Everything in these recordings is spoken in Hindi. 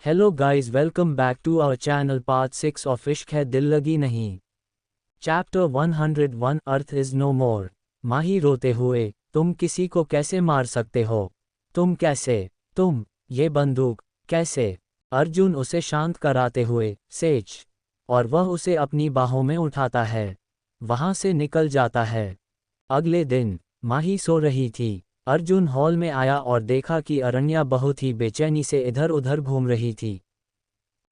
Hello guys, welcome back to our channel. Part 6 of Ishq Hai Dillagi Nahin. Chapter 101 Arth is no more. Mahi रोते हुए, तुम किसी को कैसे मार सकते हो? तुम कैसे? तुम, ये बंदूक, कैसे? अर्जुन उसे शांत कराते हुए, सेज। और वह उसे अपनी बाहों में उठाता है, वहां से निकल जाता है। अगले दिन माही सो रही थी। अर्जुन हॉल में आया और देखा कि अरण्या बहुत ही बेचैनी से इधर उधर घूम रही थी।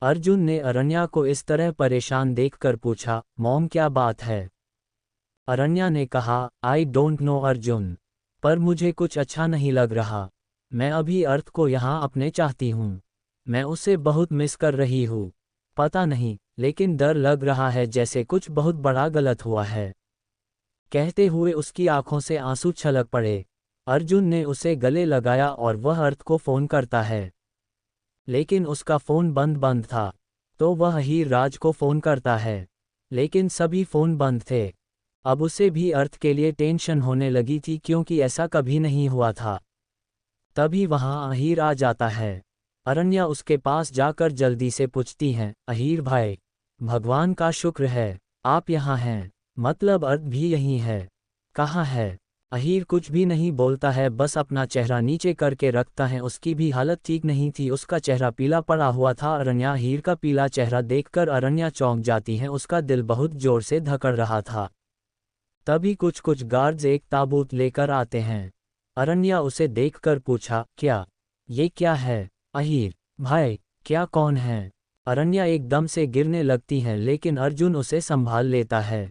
अर्जुन ने अरण्या को इस तरह परेशान देखकर पूछा, मॉम क्या बात है? अरण्या ने कहा, आई डोंट नो अर्जुन, पर मुझे कुछ अच्छा नहीं लग रहा। मैं अभी अर्थ को यहाँ अपने चाहती हूँ। मैं उसे बहुत मिस कर रही हूँ। पता नहीं, लेकिन डर लग रहा है जैसे कुछ बहुत बड़ा गलत हुआ है। कहते हुए उसकी आंखों से आंसू छलक पड़े। अर्जुन ने उसे गले लगाया और वह अर्थ को फ़ोन करता है, लेकिन उसका फ़ोन बंद बंद था। तो वह हीर राज को फ़ोन करता है, लेकिन सभी फ़ोन बंद थे। अब उसे भी अर्थ के लिए टेंशन होने लगी थी क्योंकि ऐसा कभी नहीं हुआ था। तभी वहाँ अहीर आ जाता है। अरण्या उसके पास जाकर जल्दी से पूछती हैं, अहीर भाई, भगवान का शुक्र है आप यहाँ हैं। मतलब अर्थ भी यहीं है। कहाँ है? अहीर कुछ भी नहीं बोलता है, बस अपना चेहरा नीचे करके रखता है। उसकी भी हालत ठीक नहीं थी, उसका चेहरा पीला पड़ा हुआ था। अरण्या अहीर का पीला चेहरा देखकर अरण्या चौंक जाती है, उसका दिल बहुत जोर से धड़क रहा था। तभी कुछ कुछ गार्ड्स एक ताबूत लेकर आते हैं। अरण्या उसे देखकर पूछा, क्या? ये क्या है? अहीर भाई, क्या कौन है? अरण्या एकदम से गिरने लगती है, लेकिन अर्जुन उसे संभाल लेता है।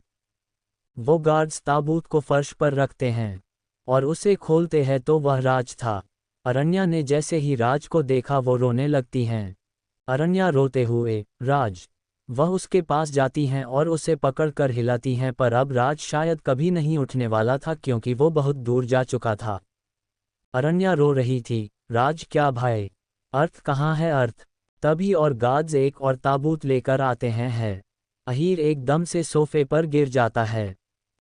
वो गार्ड्स ताबूत को फर्श पर रखते हैं और उसे खोलते हैं तो वह राज था। अरण्या ने जैसे ही राज को देखा वो रोने लगती हैं। अरण्या रोते हुए, राज। वह उसके पास जाती हैं और उसे पकड़कर हिलाती हैं, पर अब राज शायद कभी नहीं उठने वाला था क्योंकि वो बहुत दूर जा चुका था। अरण्या रो रही थी, राज क्या भाई? अर्थ कहाँ है अर्थ? तभी और गार्ड्स एक और ताबूत लेकर आते हैं। अहीर एकदम से सोफे पर गिर जाता है।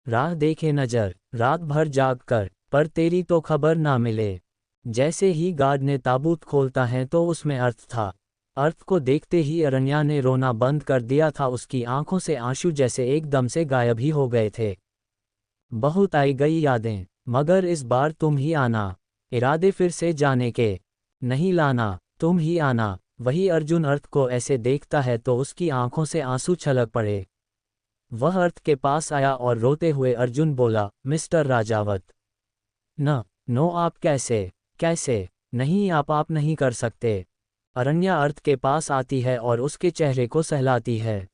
राह देखे नजर, रात भर जाग कर, पर तेरी तो खबर ना मिले। जैसे ही गार्ड ने ताबूत खोलता है तो उसमें अर्थ था। अर्थ को देखते ही अरण्या ने रोना बंद कर दिया था, उसकी आंखों से आंसू जैसे एकदम से गायब ही हो गए थे। बहुत आई गई यादें, मगर इस बार तुम ही आना। इरादे फिर से जाने के, नहीं लाना, तुम ही आना। वही अर्जुन अर्थ को ऐसे देखता है तो उसकी आंखों से आंसू छलक पड़े। वह अर्थ के पास आया और रोते हुए अर्जुन बोला, मिस्टर राजावत, न, नो आप कैसे? कैसे? नहीं आप नहीं कर सकते। अरण्या अर्थ के पास आती है और उसके चेहरे को सहलाती है।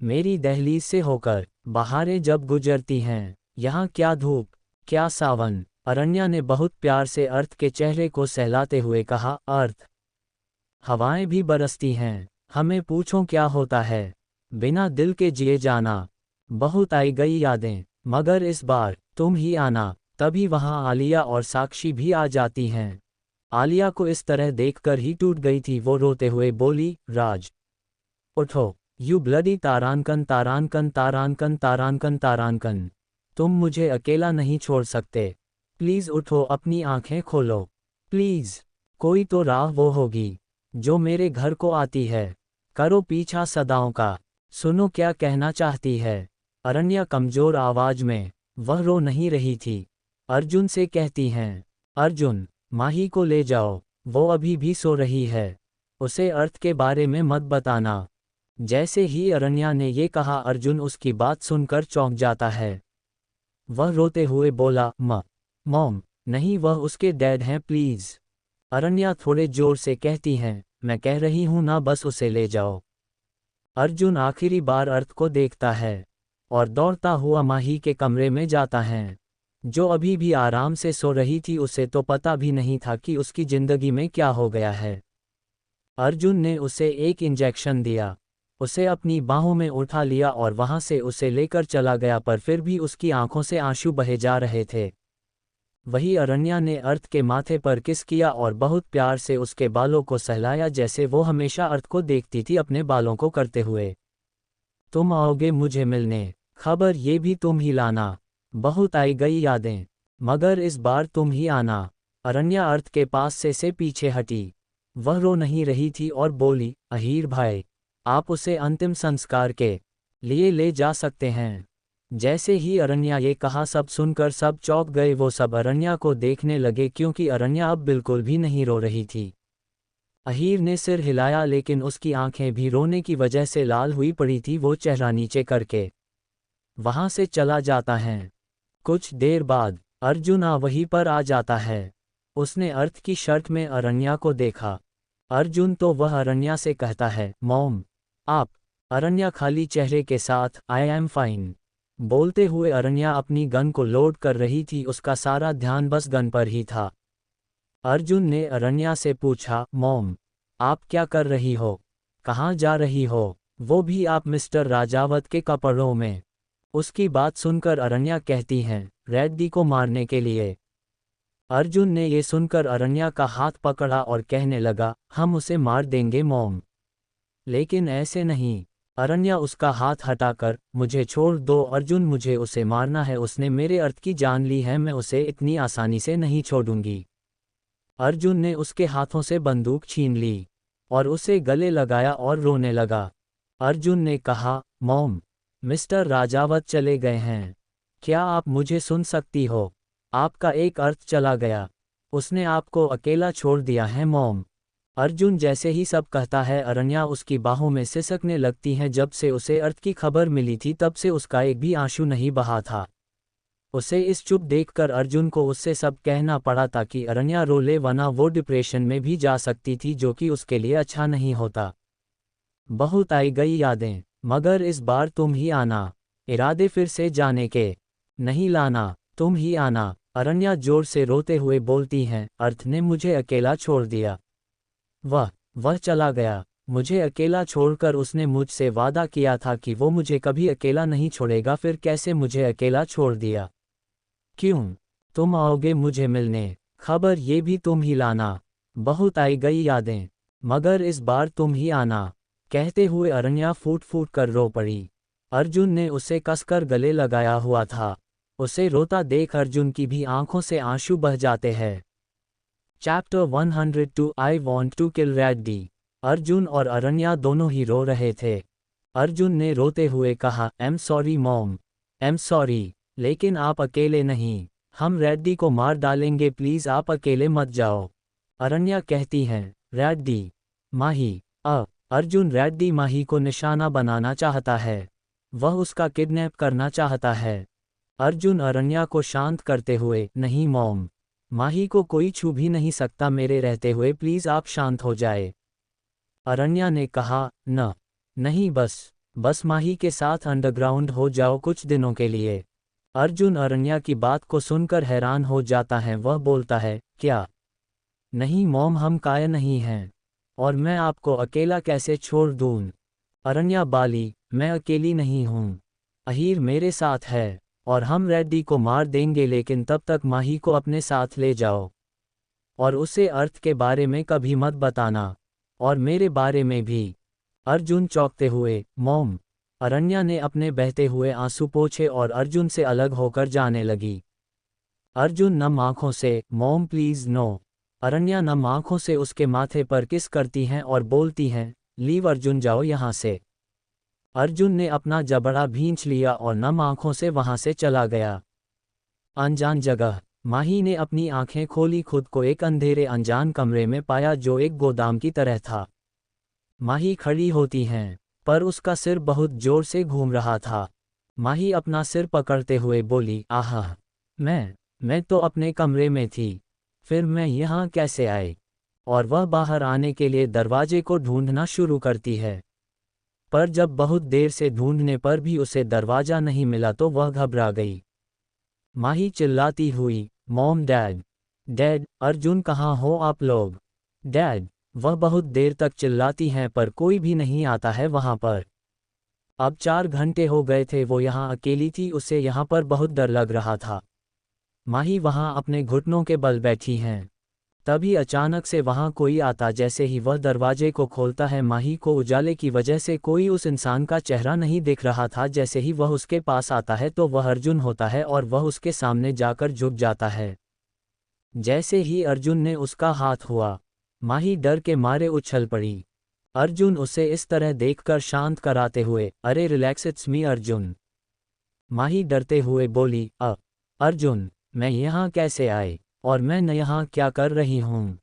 मेरी दहलीज से होकर बहारें जब गुजरती हैं, यहाँ क्या धूप, क्या सावन। अरण्या ने बहुत प्यार से अर्थ के चेहरे को सहलाते हुए कहा, अर्थ, हवाएं भी बरसती हैं, हमें पूछो क्या होता है, बिना दिल के जिए जाना। बहुत आई गई यादें, मगर इस बार तुम ही आना। तभी वहां आलिया और साक्षी भी आ जाती हैं। आलिया को इस तरह देखकर ही टूट गई थी, वो रोते हुए बोली, राज, उठो, यू ब्लडी तारानकन तारानकन तारानकन तारानकन तारानकन, तुम मुझे अकेला नहीं छोड़ सकते। प्लीज उठो, अपनी आंखें खोलो, प्लीज। कोई तो राह वो होगी जो मेरे घर को आती है। करो पीछा सदाओं का, सुनो क्या कहना चाहती है। अरण्या कमजोर आवाज में, वह रो नहीं रही थी, अर्जुन से कहती हैं, अर्जुन, माही को ले जाओ, वो अभी भी सो रही है, उसे अर्थ के बारे में मत बताना। जैसे ही अरण्या ने ये कहा अर्जुन उसकी बात सुनकर चौंक जाता है। वह रोते हुए बोला, मॉम, नहीं वह उसके डैड हैं, प्लीज। अरण्या थोड़े जोर से कहती हैं, मैं कह रही हूं ना, बस उसे ले जाओ। अर्जुन आखिरी बार अर्थ को देखता है और दौड़ता हुआ माही के कमरे में जाता है, जो अभी भी आराम से सो रही थी। उसे तो पता भी नहीं था कि उसकी जिंदगी में क्या हो गया है। अर्जुन ने उसे एक इंजेक्शन दिया, उसे अपनी बाहों में उठा लिया और वहां से उसे लेकर चला गया, पर फिर भी उसकी आंखों से आंसू बहे जा रहे थे। वही अरण्या ने अर्थ के माथे पर किस किया और बहुत प्यार से उसके बालों को सहलाया, जैसे वो हमेशा अर्थ को देखती थी अपने बालों को करते हुए। तुम आओगे मुझे मिलने, खबर ये भी तुम ही लाना। बहुत आई गई यादें, मगर इस बार तुम ही आना। अरण्या अर्थ के पास से पीछे हटी। वह रो नहीं रही थी और बोली, अहीर भाई, आप उसे अंतिम संस्कार के लिए ले जा सकते हैं। जैसे ही अरण्या ये कहा सब सुनकर सब चौंक गए। वो सब अरण्या को देखने लगे क्योंकि अरण्या अब बिल्कुल भी नहीं रो रही थी। अहीर ने सिर हिलाया लेकिन उसकी आंखें भी रोने की वजह से लाल हुई पड़ी थी। वो चेहरा नीचे करके वहां से चला जाता है। कुछ देर बाद अर्जुन वहीं पर आ जाता है। उसने अर्थ की शर्ट में अरण्या को देखा। अर्जुन तो वह अरण्या से कहता है, मॉम आप। अरण्या खाली चेहरे के साथ, आई एम फाइन बोलते हुए अरण्या अपनी गन को लोड कर रही थी। उसका सारा ध्यान बस गन पर ही था। अर्जुन ने अरण्या से पूछा, मॉम आप क्या कर रही हो, कहाँ जा रही हो, वो भी आप मिस्टर राजावत के कपड़ों में। उसकी बात सुनकर अरण्या कहती हैं, रेड्डी को मारने के लिए। अर्जुन ने ये सुनकर अरण्या का हाथ पकड़ा और कहने लगा, हम उसे मार देंगे मॉम। लेकिन ऐसे नहीं। अरण्या उसका हाथ हटाकर, मुझे छोड़ दो अर्जुन, मुझे उसे मारना है। उसने मेरे अर्थ की जान ली है, मैं उसे इतनी आसानी से नहीं छोड़ूंगी। अर्जुन ने उसके हाथों से बंदूक छीन ली और उसे गले लगाया और रोने लगा। अर्जुन ने कहा, मॉम मिस्टर राजावत चले गए हैं, क्या आप मुझे सुन सकती हो? आपका एक अर्थ चला गया, उसने आपको अकेला छोड़ दिया है मॉम। अर्जुन जैसे ही सब कहता है अरण्या उसकी बाहों में सिसकने लगती है। जब से उसे अर्थ की खबर मिली थी तब से उसका एक भी आंसू नहीं बहा था। उसे इस चुप देखकर अर्जुन को उससे सब कहना पड़ा ताकि अरण्या रो ले, वरना वो डिप्रेशन में भी जा सकती थी जो कि उसके लिए अच्छा नहीं होता। बहुत आई गई यादें, मगर इस बार तुम ही आना, इरादे फिर से जाने के नहीं लाना, तुम ही आना। अरण्या जोर से रोते हुए बोलती हैं, अर्थ ने मुझे अकेला छोड़ दिया। वह चला गया, मुझे अकेला छोड़कर। उसने मुझसे वादा किया था कि वो मुझे कभी अकेला नहीं छोड़ेगा, फिर कैसे मुझे अकेला छोड़ दिया? क्यों? तुम आओगे मुझे मिलने, खबर ये भी तुम ही लाना। बहुत आई गई यादें, मगर इस बार तुम ही आना। कहते हुए अरण्या फूट फूट कर रो पड़ी। अर्जुन ने उसे कसकर गले लगाया हुआ था। उसे रोता देख अर्जुन की भी आंखों से आंसू बह जाते हैं। Chapter 102 I want to kill Reddy. Arjun और अरण्या दोनों ही रो रहे थे। अर्जुन ने रोते हुए कहा, am sorry mom, am sorry, लेकिन आप अकेले नहीं, हम रेड्डी को मार डालेंगे, प्लीज आप अकेले मत जाओ। अरण्या कहती हैं, रेड्डी, माही। अर्जुन रेड्डी माही को निशाना बनाना चाहता है, वह उसका किडनैप करना चाहता है। अर्जुन अरण्या को शांत करते हुए, नहीं मॉम, माही को कोई छू भी नहीं सकता मेरे रहते हुए, प्लीज आप शांत हो जाए। अरण्या ने कहा, नहीं बस माही के साथ अंडरग्राउंड हो जाओ कुछ दिनों के लिए। अर्जुन अरण्या की बात को सुनकर हैरान हो जाता है। वह बोलता है, क्या? नहीं मॉम, हम कायर नहीं हैं, और मैं आपको अकेला कैसे छोड़ दूं? अरण्या बाली, मैं अकेली नहीं हूं, अहीर मेरे साथ है, और हम रेड्डी को मार देंगे, लेकिन तब तक माही को अपने साथ ले जाओ, और उसे अर्थ के बारे में कभी मत बताना, और मेरे बारे में भी। अर्जुन चौंकते हुए, मॉम। अरण्या ने अपने बहते हुए आंसू पोंछे और अर्जुन से अलग होकर जाने लगी। अर्जुन नम आंखों से, मॉम प्लीज नो। अरण्या नम आंखों से उसके माथे पर किस करती हैं और बोलती हैं, लीव अर्जुन, जाओ यहाँ से। अर्जुन ने अपना जबड़ा भींच लिया और नम आंखों से वहां से चला गया। अनजान जगह। माही ने अपनी आंखें खोली, खुद को एक अंधेरे अनजान कमरे में पाया जो एक गोदाम की तरह था। माही खड़ी होती हैं, पर उसका सिर बहुत जोर से घूम रहा था। माही अपना सिर पकड़ते हुए बोली, आहा, मैं तो अपने कमरे में थी, फिर मैं यहाँ कैसे आई? और वह बाहर आने के लिए दरवाजे को ढूंढना शुरू करती है, पर जब बहुत देर से ढूंढने पर भी उसे दरवाजा नहीं मिला तो वह घबरा गई। माही चिल्लाती हुई, मॉम, डैड, अर्जुन कहाँ हो आप लोग? डैड। वह बहुत देर तक चिल्लाती हैं पर कोई भी नहीं आता है वहां पर। अब 4 घंटे हो गए थे वो यहाँ अकेली थी, उसे यहाँ पर बहुत डर लग रहा था। माही वहाँ अपने घुटनों के बल बैठी हैं। तभी अचानक से वहाँ कोई आता। जैसे ही वह दरवाजे को खोलता है, माही को उजाले की वजह से कोई उस इंसान का चेहरा नहीं दिख रहा था। जैसे ही वह उसके पास आता है तो वह अर्जुन होता है और वह उसके सामने जाकर झुक जाता है। जैसे ही अर्जुन ने उसका हाथ हुआ, माही डर के मारे उछल पड़ी। अर्जुन उसे इस तरह देखकर शांत कराते हुए, अरे रिलैक्स, इट्स मी अर्जुन। माही डरते हुए बोली, अर्जुन, मैं यहाँ कैसे आई, और मैं यहाँ क्या कर रही हूँ?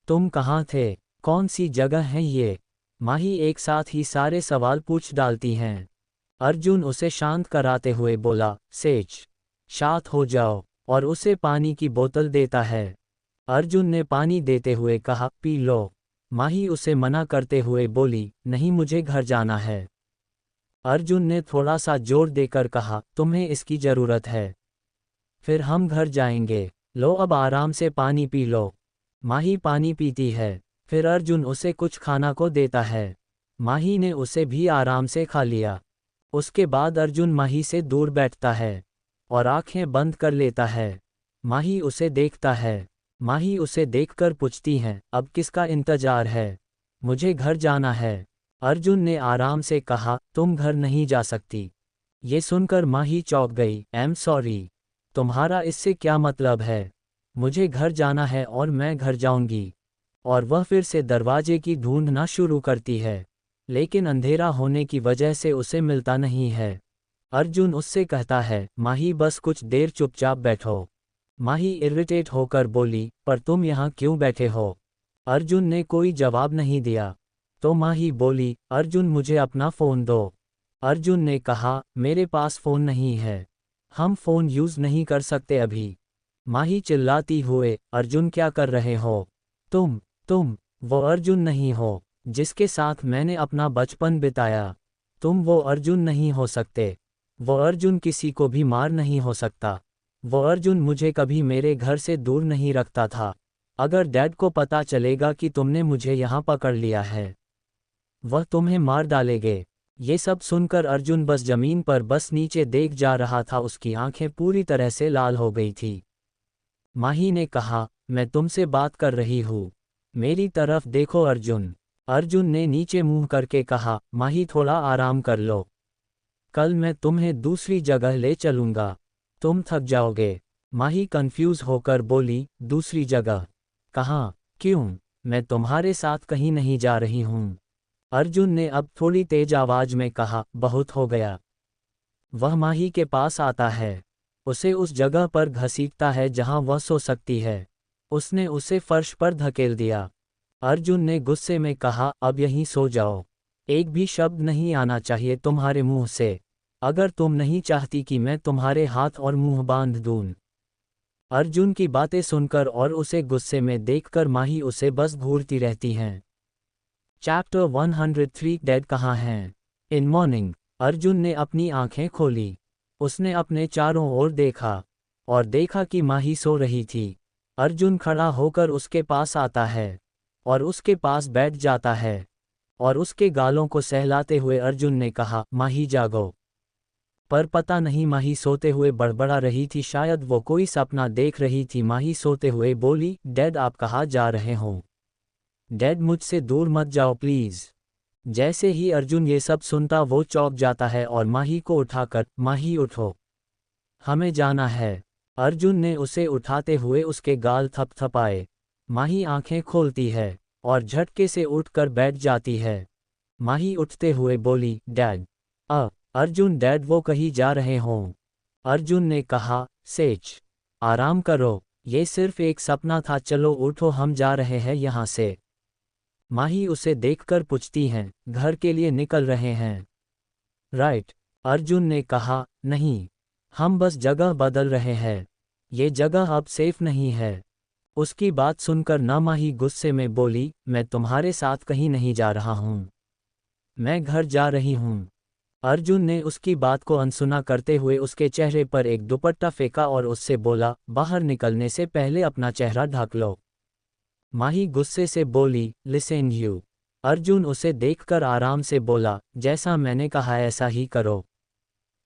तुम कहाँ थे? कौन सी जगह है ये? माही एक साथ ही सारे सवाल पूछ डालती हैं। अर्जुन उसे शांत कराते हुए बोला, सेठ, शांत हो जाओ, और उसे पानी की बोतल देता है। अर्जुन ने पानी देते हुए कहा, पी लो। माही उसे मना करते हुए बोली, नहीं, मुझे घर जाना है। अर्जुन ने थोड़ा सा जोर देकर कहा, तुम्हें इसकी ज़रूरत है। फिर हम घर जाएंगे। लो, अब आराम से पानी पी लो। माही पानी पीती है। फिर अर्जुन उसे कुछ खाना को देता है। माही ने उसे भी आराम से खा लिया। उसके बाद अर्जुन माही से दूर बैठता है और आंखें बंद कर लेता है। माही उसे देखता है। माही उसे देखकर पूछती हैं, अब किसका इंतजार है? मुझे घर जाना है। अर्जुन ने आराम से कहा, तुम घर नहीं जा सकती। ये सुनकर माही चौंक गई। आई एम सॉरी, तुम्हारा इससे क्या मतलब है? मुझे घर जाना है और मैं घर जाऊंगी। और वह फिर से दरवाजे की ढूंढना शुरू करती है, लेकिन अंधेरा होने की वजह से उसे मिलता नहीं है। अर्जुन उससे कहता है, माही बस कुछ देर चुपचाप बैठो। माही इरिटेट होकर बोली, पर तुम यहाँ क्यों बैठे हो? अर्जुन ने कोई जवाब नहीं दिया। तो माही बोली, अर्जुन, मुझे अपना फ़ोन दो। अर्जुन ने कहा, मेरे पास फ़ोन नहीं है। हम फ़ोन यूज़ नहीं कर सकते अभी। माही चिल्लाती हुए, अर्जुन, क्या कर रहे हो? तुम वो अर्जुन नहीं हो जिसके साथ मैंने अपना बचपन बिताया। तुम वो अर्जुन नहीं हो सकते। वो अर्जुन किसी को भी मार नहीं हो सकता। वो अर्जुन मुझे कभी मेरे घर से दूर नहीं रखता था। अगर डैड को पता चलेगा कि तुमने मुझे यहाँ पकड़ लिया है, वह तुम्हें मार डालेंगे। ये सब सुनकर अर्जुन बस जमीन पर बस नीचे देख जा रहा था। उसकी आंखें पूरी तरह से लाल हो गई थी। माही ने कहा, मैं तुमसे बात कर रही हूँ, मेरी तरफ देखो अर्जुन। अर्जुन ने नीचे मुंह करके कहा, माही थोड़ा आराम कर लो, कल मैं तुम्हें दूसरी जगह ले चलूंगा, तुम थक जाओगे। माही कंफ्यूज होकर बोली, दूसरी जगह? कहाँ? क्यों? मैं तुम्हारे साथ कहीं नहीं जा रही हूँ। अर्जुन ने अब थोड़ी तेज आवाज में कहा, बहुत हो गया। वह माही के पास आता है, उसे उस जगह पर घसीटता है जहां वह सो सकती है। उसने उसे फर्श पर धकेल दिया। अर्जुन ने गुस्से में कहा, अब यहीं सो जाओ, एक भी शब्द नहीं आना चाहिए तुम्हारे मुंह से, अगर तुम नहीं चाहती कि मैं तुम्हारे हाथ और मुंह बांध दूं। अर्जुन की बातें सुनकर और उसे गुस्से में देखकर माही उसे बस घूरती रहती हैं। चैप्टर 103 डैड कहाँ हैं? इन मॉर्निंग, अर्जुन ने अपनी आंखें खोली। उसने अपने चारों ओर देखा और देखा कि माही सो रही थी। अर्जुन खड़ा होकर उसके पास आता है और उसके पास बैठ जाता है और उसके गालों को सहलाते हुए अर्जुन ने कहा, माही जागो। पर पता नहीं माही सोते हुए बड़बड़ा रही थी, शायद वो कोई सपना देख रही थी। माही सोते हुए बोली, डैड, आप कहाँ जा रहे हो? डैड, मुझसे दूर मत जाओ प्लीज़। जैसे ही अर्जुन ये सब सुनता वो चौंक जाता है और माही को उठाकर, माही उठो, हमें जाना है। अर्जुन ने उसे उठाते हुए उसके गाल थपथपाए। माही आंखें खोलती है और झटके से उठकर बैठ जाती है। माही उठते हुए बोली, डैड। अर्जुन, डैड वो कहीं जा रहे हों? अर्जुन ने कहा, सेठ, आराम करो, ये सिर्फ एक सपना था, चलो उठो, हम जा रहे हैं यहाँ से। माही उसे देखकर पूछती हैं, घर के लिए निकल रहे हैं? राइट। अर्जुन ने कहा, नहीं, हम बस जगह बदल रहे हैं, ये जगह अब सेफ नहीं है। उसकी बात सुनकर ना माही गुस्से में बोली, मैं तुम्हारे साथ कहीं नहीं जा रहा हूँ, मैं घर जा रही हूँ। अर्जुन ने उसकी बात को अनसुना करते हुए उसके चेहरे पर एक दुपट्टा फेंका और उससे बोला, बाहर निकलने से पहले अपना चेहरा ढक लो। माही गुस्से से बोली, लिसन यू। अर्जुन उसे देखकर आराम से बोला, जैसा मैंने कहा ऐसा ही करो।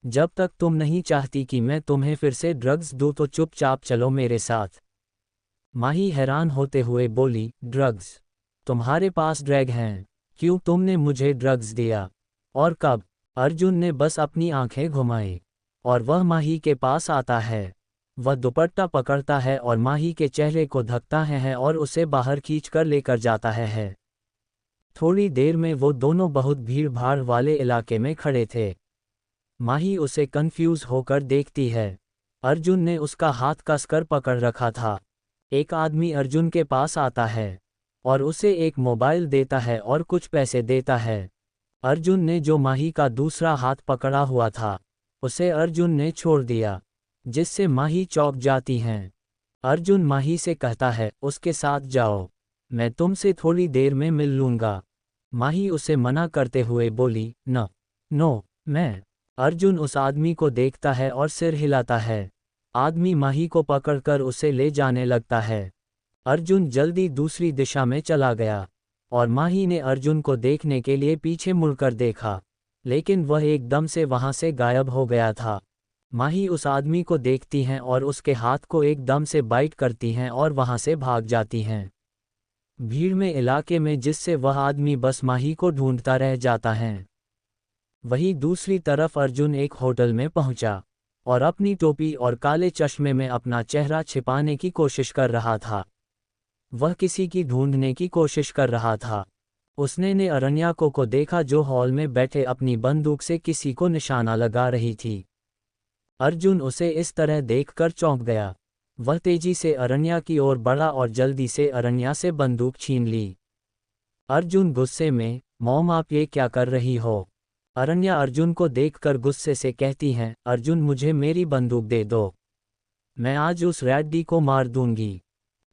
जब तक तुम नहीं चाहती कि मैं तुम्हें फिर से ड्रग्स दूं तो चुपचाप चलो मेरे साथ। माही हैरान होते हुए बोली, ड्रग्स? तुम्हारे पास ड्रग हैं? क्यों तुमने मुझे ड्रग्स दिया, और कब? अर्जुन ने बस अपनी आंखें घुमाई और वह माही के पास आता है। वह दुपट्टा पकड़ता है और माही के चेहरे को ढकता है और उसे बाहर खींचकर लेकर जाता है। थोड़ी देर में वो दोनों बहुत भीड़ भाड़ वाले इलाके में खड़े थे। माही उसे कंफ्यूज होकर देखती है। अर्जुन ने उसका हाथ कसकर पकड़ रखा था। एक आदमी अर्जुन के पास आता है और उसे एक मोबाइल देता है और कुछ पैसे देता है। अर्जुन ने जो माही का दूसरा हाथ पकड़ा हुआ था उसे अर्जुन ने छोड़ दिया, जिससे माही चौंक जाती हैं। अर्जुन माही से कहता है उसके साथ जाओ, मैं तुमसे थोड़ी देर में मिल लूँगा। माही उसे मना करते हुए बोली नो मैं। अर्जुन उस आदमी को देखता है और सिर हिलाता है। आदमी माही को पकड़कर उसे ले जाने लगता है। अर्जुन जल्दी दूसरी दिशा में चला गया और माही ने अर्जुन को देखने के लिए पीछे मुड़कर देखा, लेकिन वह एकदम से वहां से गायब हो गया था। माही उस आदमी को देखती हैं और उसके हाथ को एकदम से बाइट करती हैं और वहां से भाग जाती हैं। भीड़ में इलाके में जिससे वह आदमी बस माही को ढूंढता रह जाता है। वहीं दूसरी तरफ अर्जुन एक होटल में पहुंचा और अपनी टोपी और काले चश्मे में अपना चेहरा छिपाने की कोशिश कर रहा था। वह किसी की ढूंढने की कोशिश कर रहा था। उसने ने अरण्या को देखा जो हॉल में बैठे अपनी बंदूक से किसी को निशाना लगा रही थी। अर्जुन उसे इस तरह देखकर चौंक गया। वह तेजी से अरण्या की ओर बढ़ा और जल्दी से अरण्या से बंदूक छीन ली। अर्जुन गुस्से में, मॉम आप ये क्या कर रही हो? अरण्या अर्जुन को देखकर गुस्से से कहती हैं, अर्जुन मुझे मेरी बंदूक दे दो, मैं आज उस रैड्डी को मार दूंगी।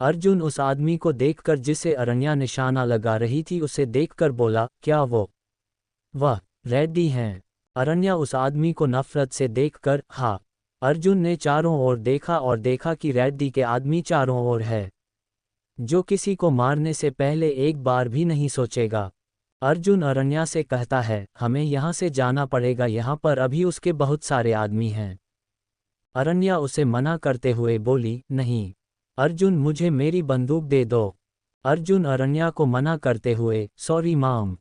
अर्जुन उस आदमी को देखकर जिसे अरण्या निशाना लगा रही थी उसे देखकर बोला, क्या वह रैड्डी हैं? अरण्या उस आदमी को नफरत से देखकर, हाँ। अर्जुन ने चारों ओर देखा और देखा कि रैड्डी के आदमी चारों ओर है, जो किसी को मारने से पहले एक बार भी नहीं सोचेगा। अर्जुन अरण्या से कहता है, हमें यहाँ से जाना पड़ेगा, यहाँ पर अभी उसके बहुत सारे आदमी हैं। अरण्या उसे मना करते हुए बोली, नहीं अर्जुन मुझे मेरी बंदूक दे दो। अर्जुन अरण्या को मना करते हुए, सॉरी मॉम।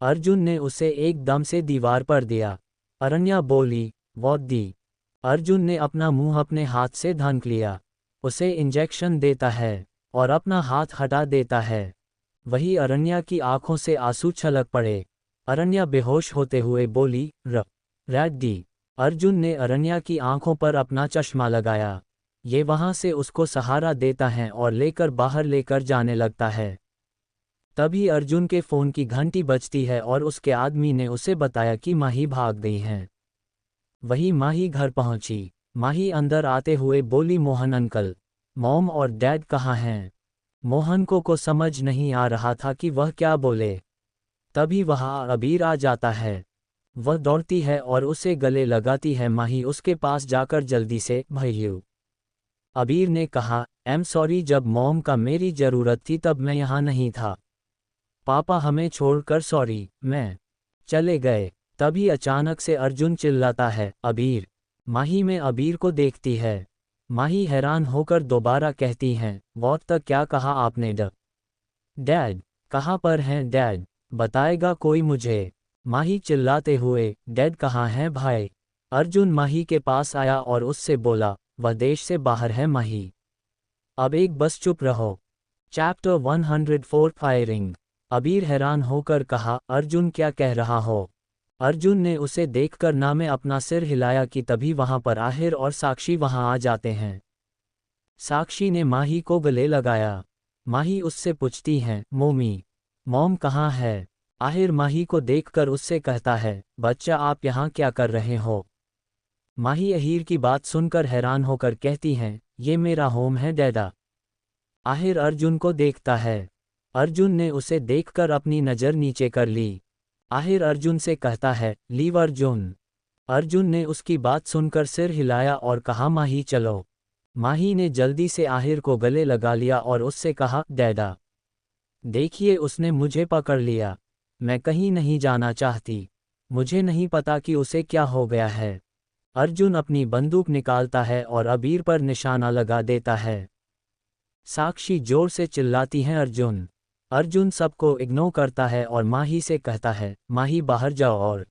अर्जुन ने उसे एकदम से दीवार पर दिया। अरण्या बोली, व्हाट दी? अर्जुन ने अपना मुंह अपने हाथ से ढक लिया, उसे इंजेक्शन देता है और अपना हाथ हटा देता है। वही अरण्या की आंखों से आंसू छलक पड़े। अरण्या बेहोश होते हुए बोली, रैड्डी। अर्जुन ने अरण्या की आंखों पर अपना चश्मा लगाया। ये वहां से उसको सहारा देता है और लेकर बाहर लेकर जाने लगता है। तभी अर्जुन के फ़ोन की घंटी बजती है और उसके आदमी ने उसे बताया कि माही भाग गई हैं। वही माही घर पहुंची। माही अंदर आते हुए बोली, मोहन अंकल, मॉम और डैड कहाँ हैं? मोहन को समझ नहीं आ रहा था कि वह क्या बोले। तभी वहाँ अबीर आ जाता है। वह दौड़ती है और उसे गले लगाती है। माही उसके पास जाकर जल्दी से, भैया। अबीर ने कहा, एम सॉरी, जब मॉम का मेरी ज़रूरत थी तब मैं यहाँ नहीं था। पापा हमें छोड़कर सॉरी, मैं चले गए। तभी अचानक से अर्जुन चिल्लाता है, अबीर। माही में अबीर को देखती है। माही हैरान होकर दोबारा कहती हैं, वॉट तक क्या कहा आपने? डैड कहाँ पर हैं डैड? बताएगा कोई मुझे? माही चिल्लाते हुए, डैड कहाँ हैं भाई? अर्जुन माही के पास आया और उससे बोला, वह देश से बाहर है माही। अब एक बस चुप रहो। Chapter 104 firing. अबीर हैरान होकर कहा, अर्जुन क्या कह रहा हो? अर्जुन ने उसे देखकर ना में अपना सिर हिलाया कि तभी वहां पर आहिर और साक्षी वहां आ जाते हैं। साक्षी ने माही को गले लगाया। माही उससे पूछती हैं, मॉम कहाँ है? आहिर माही को देखकर उससे कहता है, बच्चा आप यहाँ क्या कर रहे हो? माही अहीर की बात सुनकर हैरान होकर कहती हैं, ये मेरा होम है डैडा। आहिर अर्जुन को देखता है। अर्जुन ने उसे देखकर अपनी नज़र नीचे कर ली। आहिर अर्जुन से कहता है, लीव अर्जुन। अर्जुन ने उसकी बात सुनकर सिर हिलाया और कहा, माही चलो। माही ने जल्दी से आहिर को गले लगा लिया और उससे कहा, डैडा देखिए उसने मुझे पकड़ लिया, मैं कहीं नहीं जाना चाहती, मुझे नहीं पता कि उसे क्या हो गया है। अर्जुन अपनी बंदूक निकालता है और अबीर पर निशाना लगा देता है। साक्षी जोर से चिल्लाती हैं, अर्जुन। अर्जुन सबको इग्नोर करता है और माही से कहता है, माही बाहर जाओ और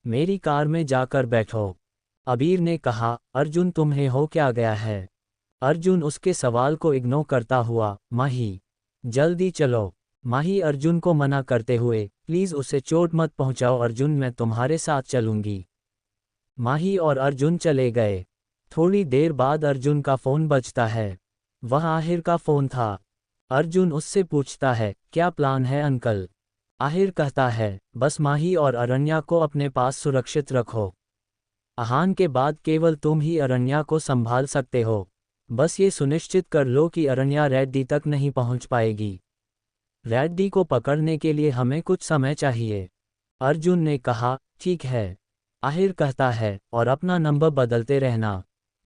मेरी कार में जाकर बैठो। अबीर ने कहा, अर्जुन तुम्हें हो क्या गया है? अर्जुन उसके सवाल को इग्नोर करता हुआ, माही जल्दी चलो। माही अर्जुन को मना करते हुए, प्लीज़ उसे चोट मत पहुंचाओ अर्जुन, मैं तुम्हारे साथ चलूंगी। माही और अर्जुन चले गए। थोड़ी देर बाद अर्जुन का फ़ोन बजता है। वह आहिर का फ़ोन था। अर्जुन उससे पूछता है, क्या प्लान है अंकल? आहिर कहता है, बस माही और अरण्या को अपने पास सुरक्षित रखो। आहान के बाद केवल तुम ही अरण्या को संभाल सकते हो। बस ये सुनिश्चित कर लो कि अरण्या रेड्डी तक नहीं पहुंच पाएगी। रेड्डी को पकड़ने के लिए हमें कुछ समय चाहिए। अर्जुन ने कहा, ठीक है। आहिर कहता है, और अपना नंबर बदलते रहना।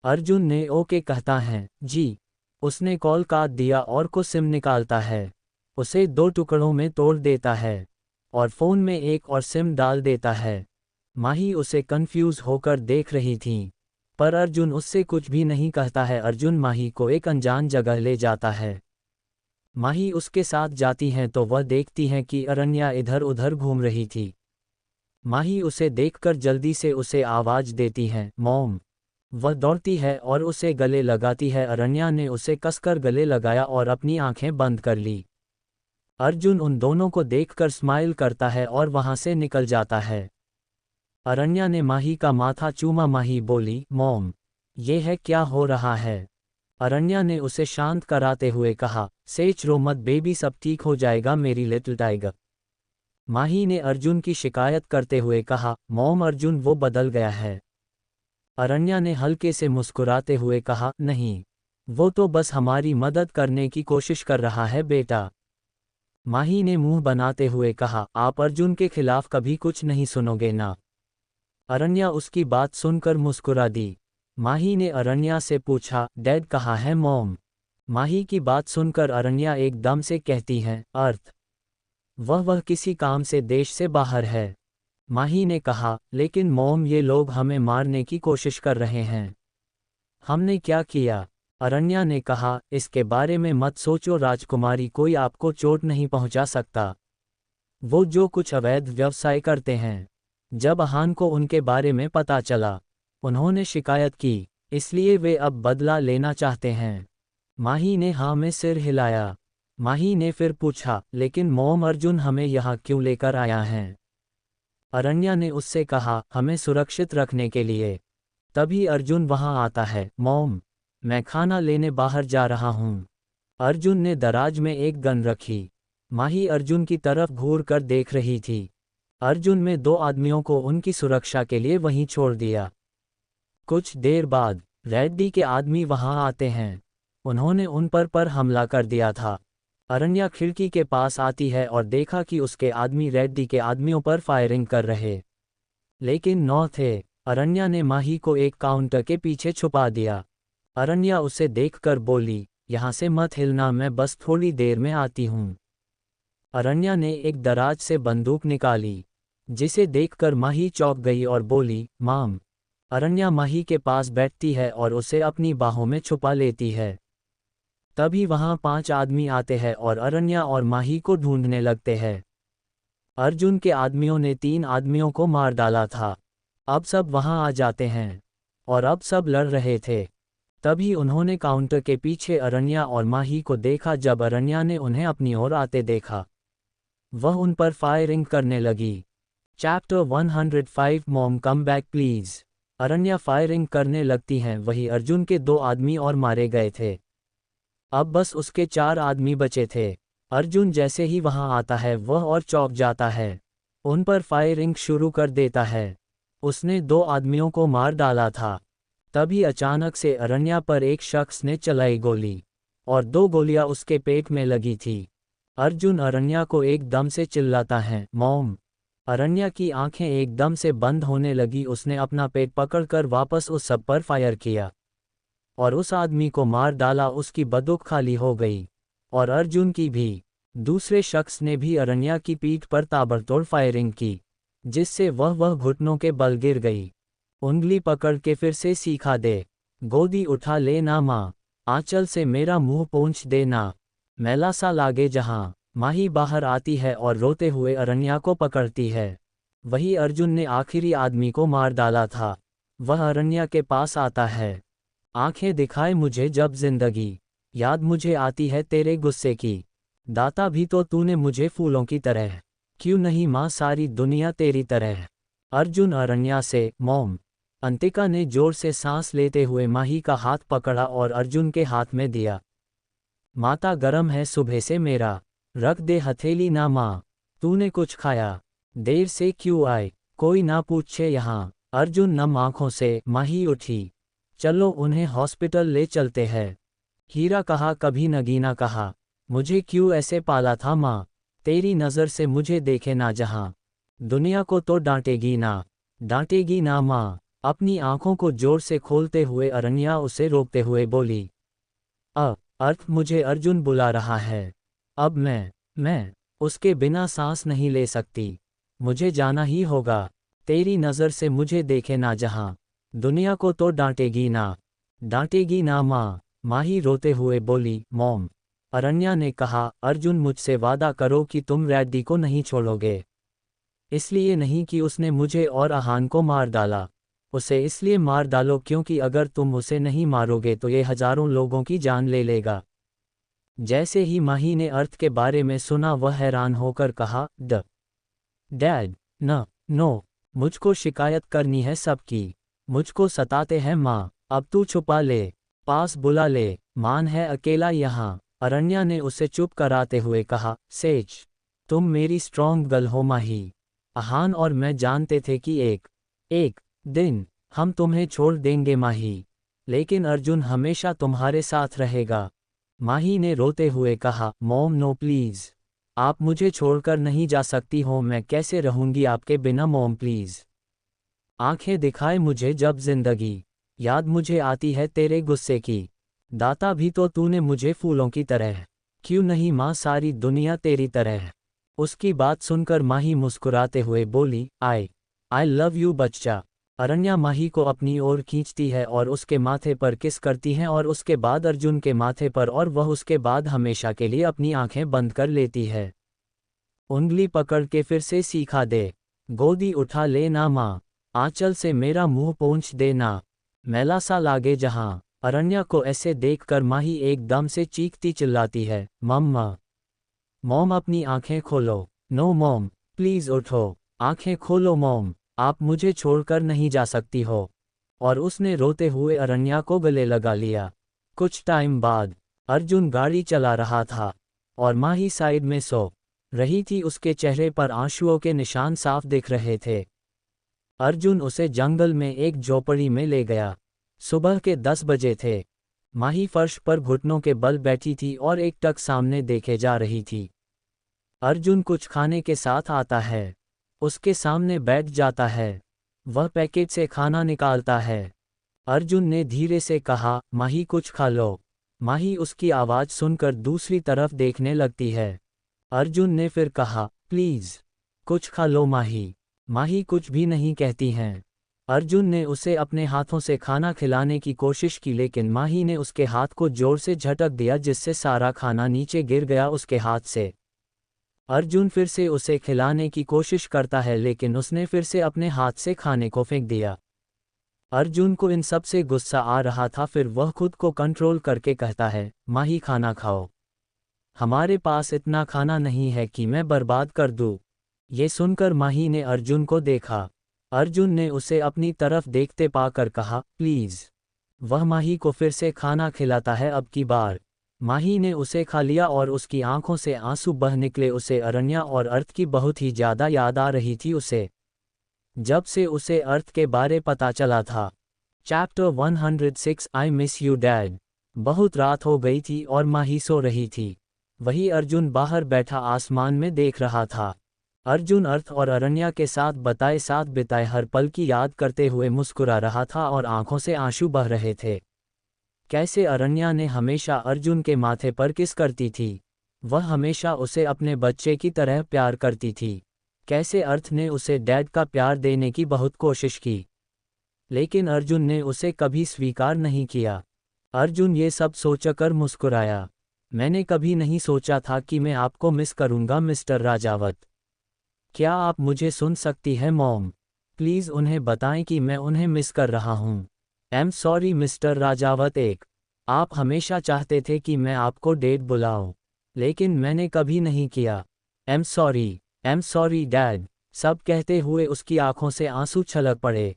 अर्जुन ने ओके कहता है, जी। उसने कॉल काट दिया और को सिम निकालता है। उसे 2 टुकड़ों में तोड़ देता है और फ़ोन में एक और सिम डाल देता है। माही उसे कंफ्यूज होकर देख रही थी, पर अर्जुन उससे कुछ भी नहीं कहता है। अर्जुन माही को एक अनजान जगह ले जाता है। माही उसके साथ जाती हैं तो वह देखती हैं कि अरण्या इधर उधर घूम रही थी। माही उसे देखकर जल्दी से उसे आवाज़ देती हैं, मॉम। वह दौड़ती है और उसे गले लगाती है। अरण्या ने उसे कसकर गले लगाया और अपनी आंखें बंद कर ली। अर्जुन उन दोनों को देखकर स्माइल करता है और वहां से निकल जाता है। अरण्या ने माही का माथा चूमा। माही बोली, मॉम, ये है क्या हो रहा है? अरण्या ने उसे शांत कराते हुए कहा, सेच रो मत बेबी, सब ठीक हो जाएगा मेरी लिटिल टाइगर। माही ने अर्जुन की शिकायत करते हुए कहा, मॉम अर्जुन वो बदल गया है। अरण्या ने हल्के से मुस्कुराते हुए कहा, नहीं, वो तो बस हमारी मदद करने की कोशिश कर रहा है बेटा। माही ने मुंह बनाते हुए कहा, आप अर्जुन के खिलाफ कभी कुछ नहीं सुनोगे ना? अरण्या उसकी बात सुनकर मुस्कुरा दी। माही ने अरण्या से पूछा, डैड कहाँ है मॉम? माही की बात सुनकर अरण्या एकदम से कहती हैं, अर्थ। वह किसी काम से देश से बाहर है। माही ने कहा, लेकिन मॉम ये लोग हमें मारने की कोशिश कर रहे हैं। हमने क्या किया? अरण्या ने कहा, इसके बारे में मत सोचो राजकुमारी, कोई आपको चोट नहीं पहुंचा सकता। वो जो कुछ अवैध व्यवसाय करते हैं। जब आहान को उनके बारे में पता चला, उन्होंने शिकायत की, इसलिए वे अब बदला लेना चाहते हैं। माही ने हाँ में सिर हिलाया। माही ने फिर पूछा, लेकिन मॉम अर्जुन हमें यहाँ क्यों लेकर आया है? अरण्या ने उससे कहा, हमें सुरक्षित रखने के लिए। तभी अर्जुन वहाँ आता है, मॉम, मैं खाना लेने बाहर जा रहा हूँ। अर्जुन ने दराज में एक गन रखी। माही अर्जुन की तरफ घूर कर देख रही थी। अर्जुन में 2 आदमियों को उनकी सुरक्षा के लिए वहीं छोड़ दिया। कुछ देर बाद रेड्डी के आदमी वहां आते हैं। उन्होंने उन पर हमला कर दिया था। अरण्या खिड़की के पास आती है और देखा कि उसके आदमी रेड्डी के आदमियों पर फायरिंग कर रहे, लेकिन 9 थे। अरण्या ने माही को एक काउंटर के पीछे छुपा दिया। अरण्या उसे देखकर बोली, यहाँ से मत हिलना, मैं बस थोड़ी देर में आती हूँ। अरण्या ने एक दराज से बंदूक निकाली, जिसे देखकर माही चौंक गई और बोली, माम। अरण्या माही के पास बैठती है और उसे अपनी बाहों में छुपा लेती है। तभी वहां 5 आदमी आते हैं और अरण्या और माही को ढूंढने लगते हैं। अर्जुन के आदमियों ने 3 आदमियों को मार डाला था। अब सब वहां आ जाते हैं और अब सब लड़ रहे थे। तभी उन्होंने काउंटर के पीछे अरण्या और माही को देखा। जब अरण्या ने उन्हें अपनी ओर आते देखा, वह उन पर फायरिंग करने लगी। Chapter 105 mom come back please. अरण्या firing करने लगती हैं। वही अर्जुन के 2 आदमी और मारे गए थे। अब बस उसके 4 आदमी बचे थे। अर्जुन जैसे ही वहां आता है वह और चौंक जाता है। उन पर फायरिंग शुरू कर देता है। उसने 2 आदमियों को मार डाला था। तभी अचानक से अरण्या पर एक शख्स ने चलाई गोली और 2 गोलियां उसके पेट में लगी थी। अर्जुन अरण्या को एकदम से चिल्लाता है, मॉम। अरण्या की आंखें एकदम से बंद होने लगी। उसने अपना पेट पकड़कर वापस उस सब पर फायर किया और उस आदमी को मार डाला। उसकी बंदूक खाली हो गई और अर्जुन की भी। दूसरे शख्स ने भी अरण्या की पीठ पर ताबड़तोड़ फायरिंग की, जिससे वह घुटनों के बल गिर गई। उंगली पकड़ के फिर से सीखा दे, गोदी उठा ले ना माँ, आंचल से मेरा मुंह पोंछ दे ना, मैला सा लागे जहां। माही बाहर आती है और रोते हुए अरण्या को पकड़ती है। वही अर्जुन ने आखिरी आदमी को मार डाला था। वह अरण्या के पास आता है। आंखें दिखाए मुझे जब जिंदगी, याद मुझे आती है तेरे गुस्से की। दाता भी तो तूने मुझे फूलों की तरह, क्यों नहीं माँ सारी दुनिया तेरी तरह। अर्जुन अरण्या से, मॉम। अंतिका ने जोर से सांस लेते हुए माही का हाथ पकड़ा और अर्जुन के हाथ में दिया। माता गरम है सुबह से मेरा, रख दे हथेली ना माँ। तूने कुछ खाया? देर से क्यों आए? कोई ना पूछे यहाँ। अर्जुन नम आंखों से, माही उठी। चलो उन्हें हॉस्पिटल ले चलते हैं। हीरा कहा, कभी नगीना कहा, मुझे क्यों ऐसे पाला था माँ। तेरी नज़र से मुझे देखे ना जहाँ, दुनिया को तो डांटेगी ना माँ। अपनी आंखों को जोर से खोलते हुए अरण्या उसे रोकते हुए बोली, अर्थ मुझे अर्जुन बुला रहा है। अब मैं उसके बिना सांस नहीं ले सकती। मुझे जाना ही होगा। तेरी नज़र से मुझे देखे ना जहाँ, दुनिया को तो डांटेगी ना माँ। माही रोते हुए बोली, मॉम। अरण्या ने कहा, अर्जुन मुझसे वादा करो कि तुम रैड्डी को नहीं छोड़ोगे। इसलिए नहीं कि उसने मुझे और आहान को मार डाला। उसे इसलिए मार डालो क्योंकि अगर तुम उसे नहीं मारोगे तो ये हजारों लोगों की जान ले लेगा। जैसे ही माही ने अर्थ के बारे में सुना वह हैरान होकर कहा, डैड, नो, मुझको शिकायत करनी है सबकी। मुझको सताते हैं माँ। अब तू छुपा ले, पास बुला ले, मान है अकेला यहाँ। अरण्या ने उसे चुप कराते हुए कहा, सेज, तुम मेरी स्ट्रॉन्ग गर्ल हो माही। आहान और मैं जानते थे कि एक दिन हम तुम्हें छोड़ देंगे माही, लेकिन अर्जुन हमेशा तुम्हारे साथ रहेगा। माही ने रोते हुए कहा, मॉम नो प्लीज़, आप मुझे छोड़कर नहीं जा सकती हो। मैं कैसे रहूंगी आपके बिना मॉम प्लीज़। आंखें दिखाए मुझे जब जिंदगी, याद मुझे आती है तेरे गुस्से की। दाता भी तो तूने मुझे फूलों की तरह, क्यों नहीं माँ सारी दुनिया तेरी तरह। उसकी बात सुनकर माही मुस्कुराते हुए बोली, आई लव यू बच्चा। अरण्या माही को अपनी ओर खींचती है और उसके माथे पर किस करती है और उसके बाद अर्जुन के माथे पर, और वह उसके बाद हमेशा के लिए अपनी आंखें बंद कर लेती है। उंगली पकड़ के फिर से सीखा दे, गोदी उठा ले ना माँ, आंचल से मेरा मुंह पोंछ दे ना, मैला सा लागे जहाँ। अरण्या को ऐसे देखकर माही एकदम से चीखती चिल्लाती है, मम्मा, मॉम अपनी आंखें खोलो। नो मॉम, प्लीज उठो, आंखें खोलो मॉम, आप मुझे छोड़कर नहीं जा सकती हो। और उसने रोते हुए अरण्या को गले लगा लिया। कुछ टाइम बाद अर्जुन गाड़ी चला रहा था और माही साइड में सो रही थी। उसके चेहरे पर आंसुओं के निशान साफ दिख रहे थे। अर्जुन उसे जंगल में एक झोपड़ी में ले गया। सुबह के 10 बजे थे। माही फर्श पर घुटनों के बल बैठी थी और एक टक सामने देखे जा रही थी। अर्जुन कुछ खाने के साथ आता है, उसके सामने बैठ जाता है। वह पैकेट से खाना निकालता है। अर्जुन ने धीरे से कहा, माही कुछ खा लो। माही उसकी आवाज़ सुनकर दूसरी तरफ देखने लगती है। अर्जुन ने फिर कहा, प्लीज़ कुछ खा लो माही। माही कुछ भी नहीं कहती हैं। अर्जुन ने उसे अपने हाथों से खाना खिलाने की कोशिश की लेकिन माही ने उसके हाथ को जोर से झटक दिया जिससे सारा खाना नीचे गिर गया उसके हाथ से। अर्जुन फिर से उसे खिलाने की कोशिश करता है लेकिन उसने फिर से अपने हाथ से खाने को फेंक दिया। अर्जुन को इन सब से गुस्सा आ रहा था। फिर वह खुद को कंट्रोल करके कहता है, माही खाना खाओ, हमारे पास इतना खाना नहीं है कि मैं बर्बाद कर दूं। ये सुनकर माही ने अर्जुन को देखा। अर्जुन ने उसे अपनी तरफ देखते पाकर कहा, प्लीज़। वह माही को फिर से खाना खिलाता है। अब की बार माही ने उसे खा लिया और उसकी आंखों से आंसू बह निकले। उसे अरण्या और अर्थ की बहुत ही ज़्यादा याद आ रही थी उसे, जब से उसे अर्थ के बारे पता चला था। Chapter 106 I miss you dad. बहुत रात हो गई थी और माही सो रही थी। वही अर्जुन बाहर बैठा आसमान में देख रहा था। अर्जुन अर्थ और अरण्या के साथ बिताए हर पल की याद करते हुए मुस्कुरा रहा था और आंखों से आंसू बह रहे थे। कैसे अरण्या ने हमेशा अर्जुन के माथे पर किस करती थी। वह हमेशा उसे अपने बच्चे की तरह प्यार करती थी। कैसे अर्थ ने उसे डैड का प्यार देने की बहुत कोशिश की, लेकिन अर्जुन ने उसे कभी स्वीकार नहीं किया। अर्जुन ये सब सोचकर मुस्कुराया। मैंने कभी नहीं सोचा था कि मैं आपको मिस करूंगा मिस्टर राजावत। क्या आप मुझे सुन सकती हैं मॉम? प्लीज़ उन्हें बताएं कि मैं उन्हें मिस कर रहा हूँ। एम सॉरी मिस्टर राजावत एक। आप हमेशा चाहते थे कि मैं आपको डेट बुलाऊं, लेकिन मैंने कभी नहीं किया। Am sorry dad. सब कहते हुए उसकी आंखों से आंसू छलक पड़े।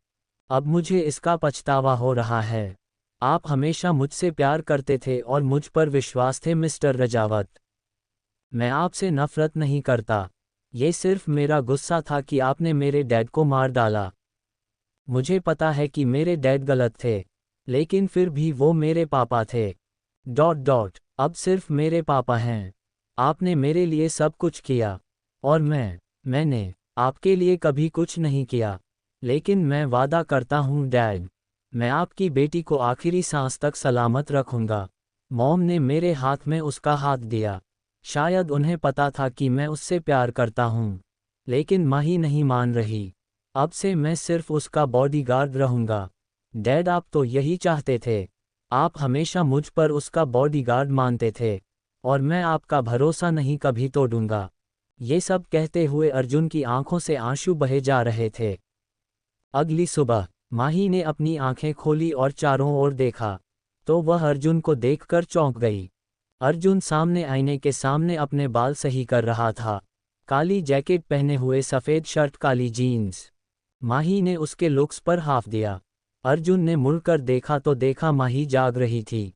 अब मुझे इसका पछतावा हो रहा है। आप हमेशा मुझसे प्यार करते थे और मुझ पर विश्वास थे मिस्टर रजावत। मैं आपसे नफरत नहीं करता। ये सिर्फ मेरा गुस्सा था कि आपने मेरे डैड को मार डाला। मुझे पता है कि मेरे डैड गलत थे, लेकिन फिर भी वो मेरे पापा थे। अब सिर्फ मेरे पापा हैं। आपने मेरे लिए सब कुछ किया, और मैंने आपके लिए कभी कुछ नहीं किया। लेकिन मैं वादा करता हूँ डैड, मैं आपकी बेटी को आखिरी सांस तक सलामत रखूंगा। मॉम ने मेरे हाथ में उसका हाथ दिया। शायद उन्हें पता था कि मैं उससे प्यार करता हूँ, लेकिन माही नहीं मान रही। अब से मैं सिर्फ उसका बॉडीगार्ड रहूंगा। डैड आप तो यही चाहते थे। आप हमेशा मुझ पर उसका बॉडीगार्ड मानते थे, और मैं आपका भरोसा नहीं कभी तोड़ूंगा। ये सब कहते हुए अर्जुन की आंखों से आंसू बहे जा रहे थे। अगली सुबह माही ने अपनी आंखें खोली और चारों ओर देखा, तो वह अर्जुन को देखकर चौंक गई। अर्जुन सामने आईने के सामने अपने बाल सही कर रहा था, काली जैकेट पहने हुए, सफ़ेद शर्ट, काली जीन्स। माही ने उसके लुक्स पर हाफ दिया। अर्जुन ने मुड़कर देखा तो देखा माही जाग रही थी।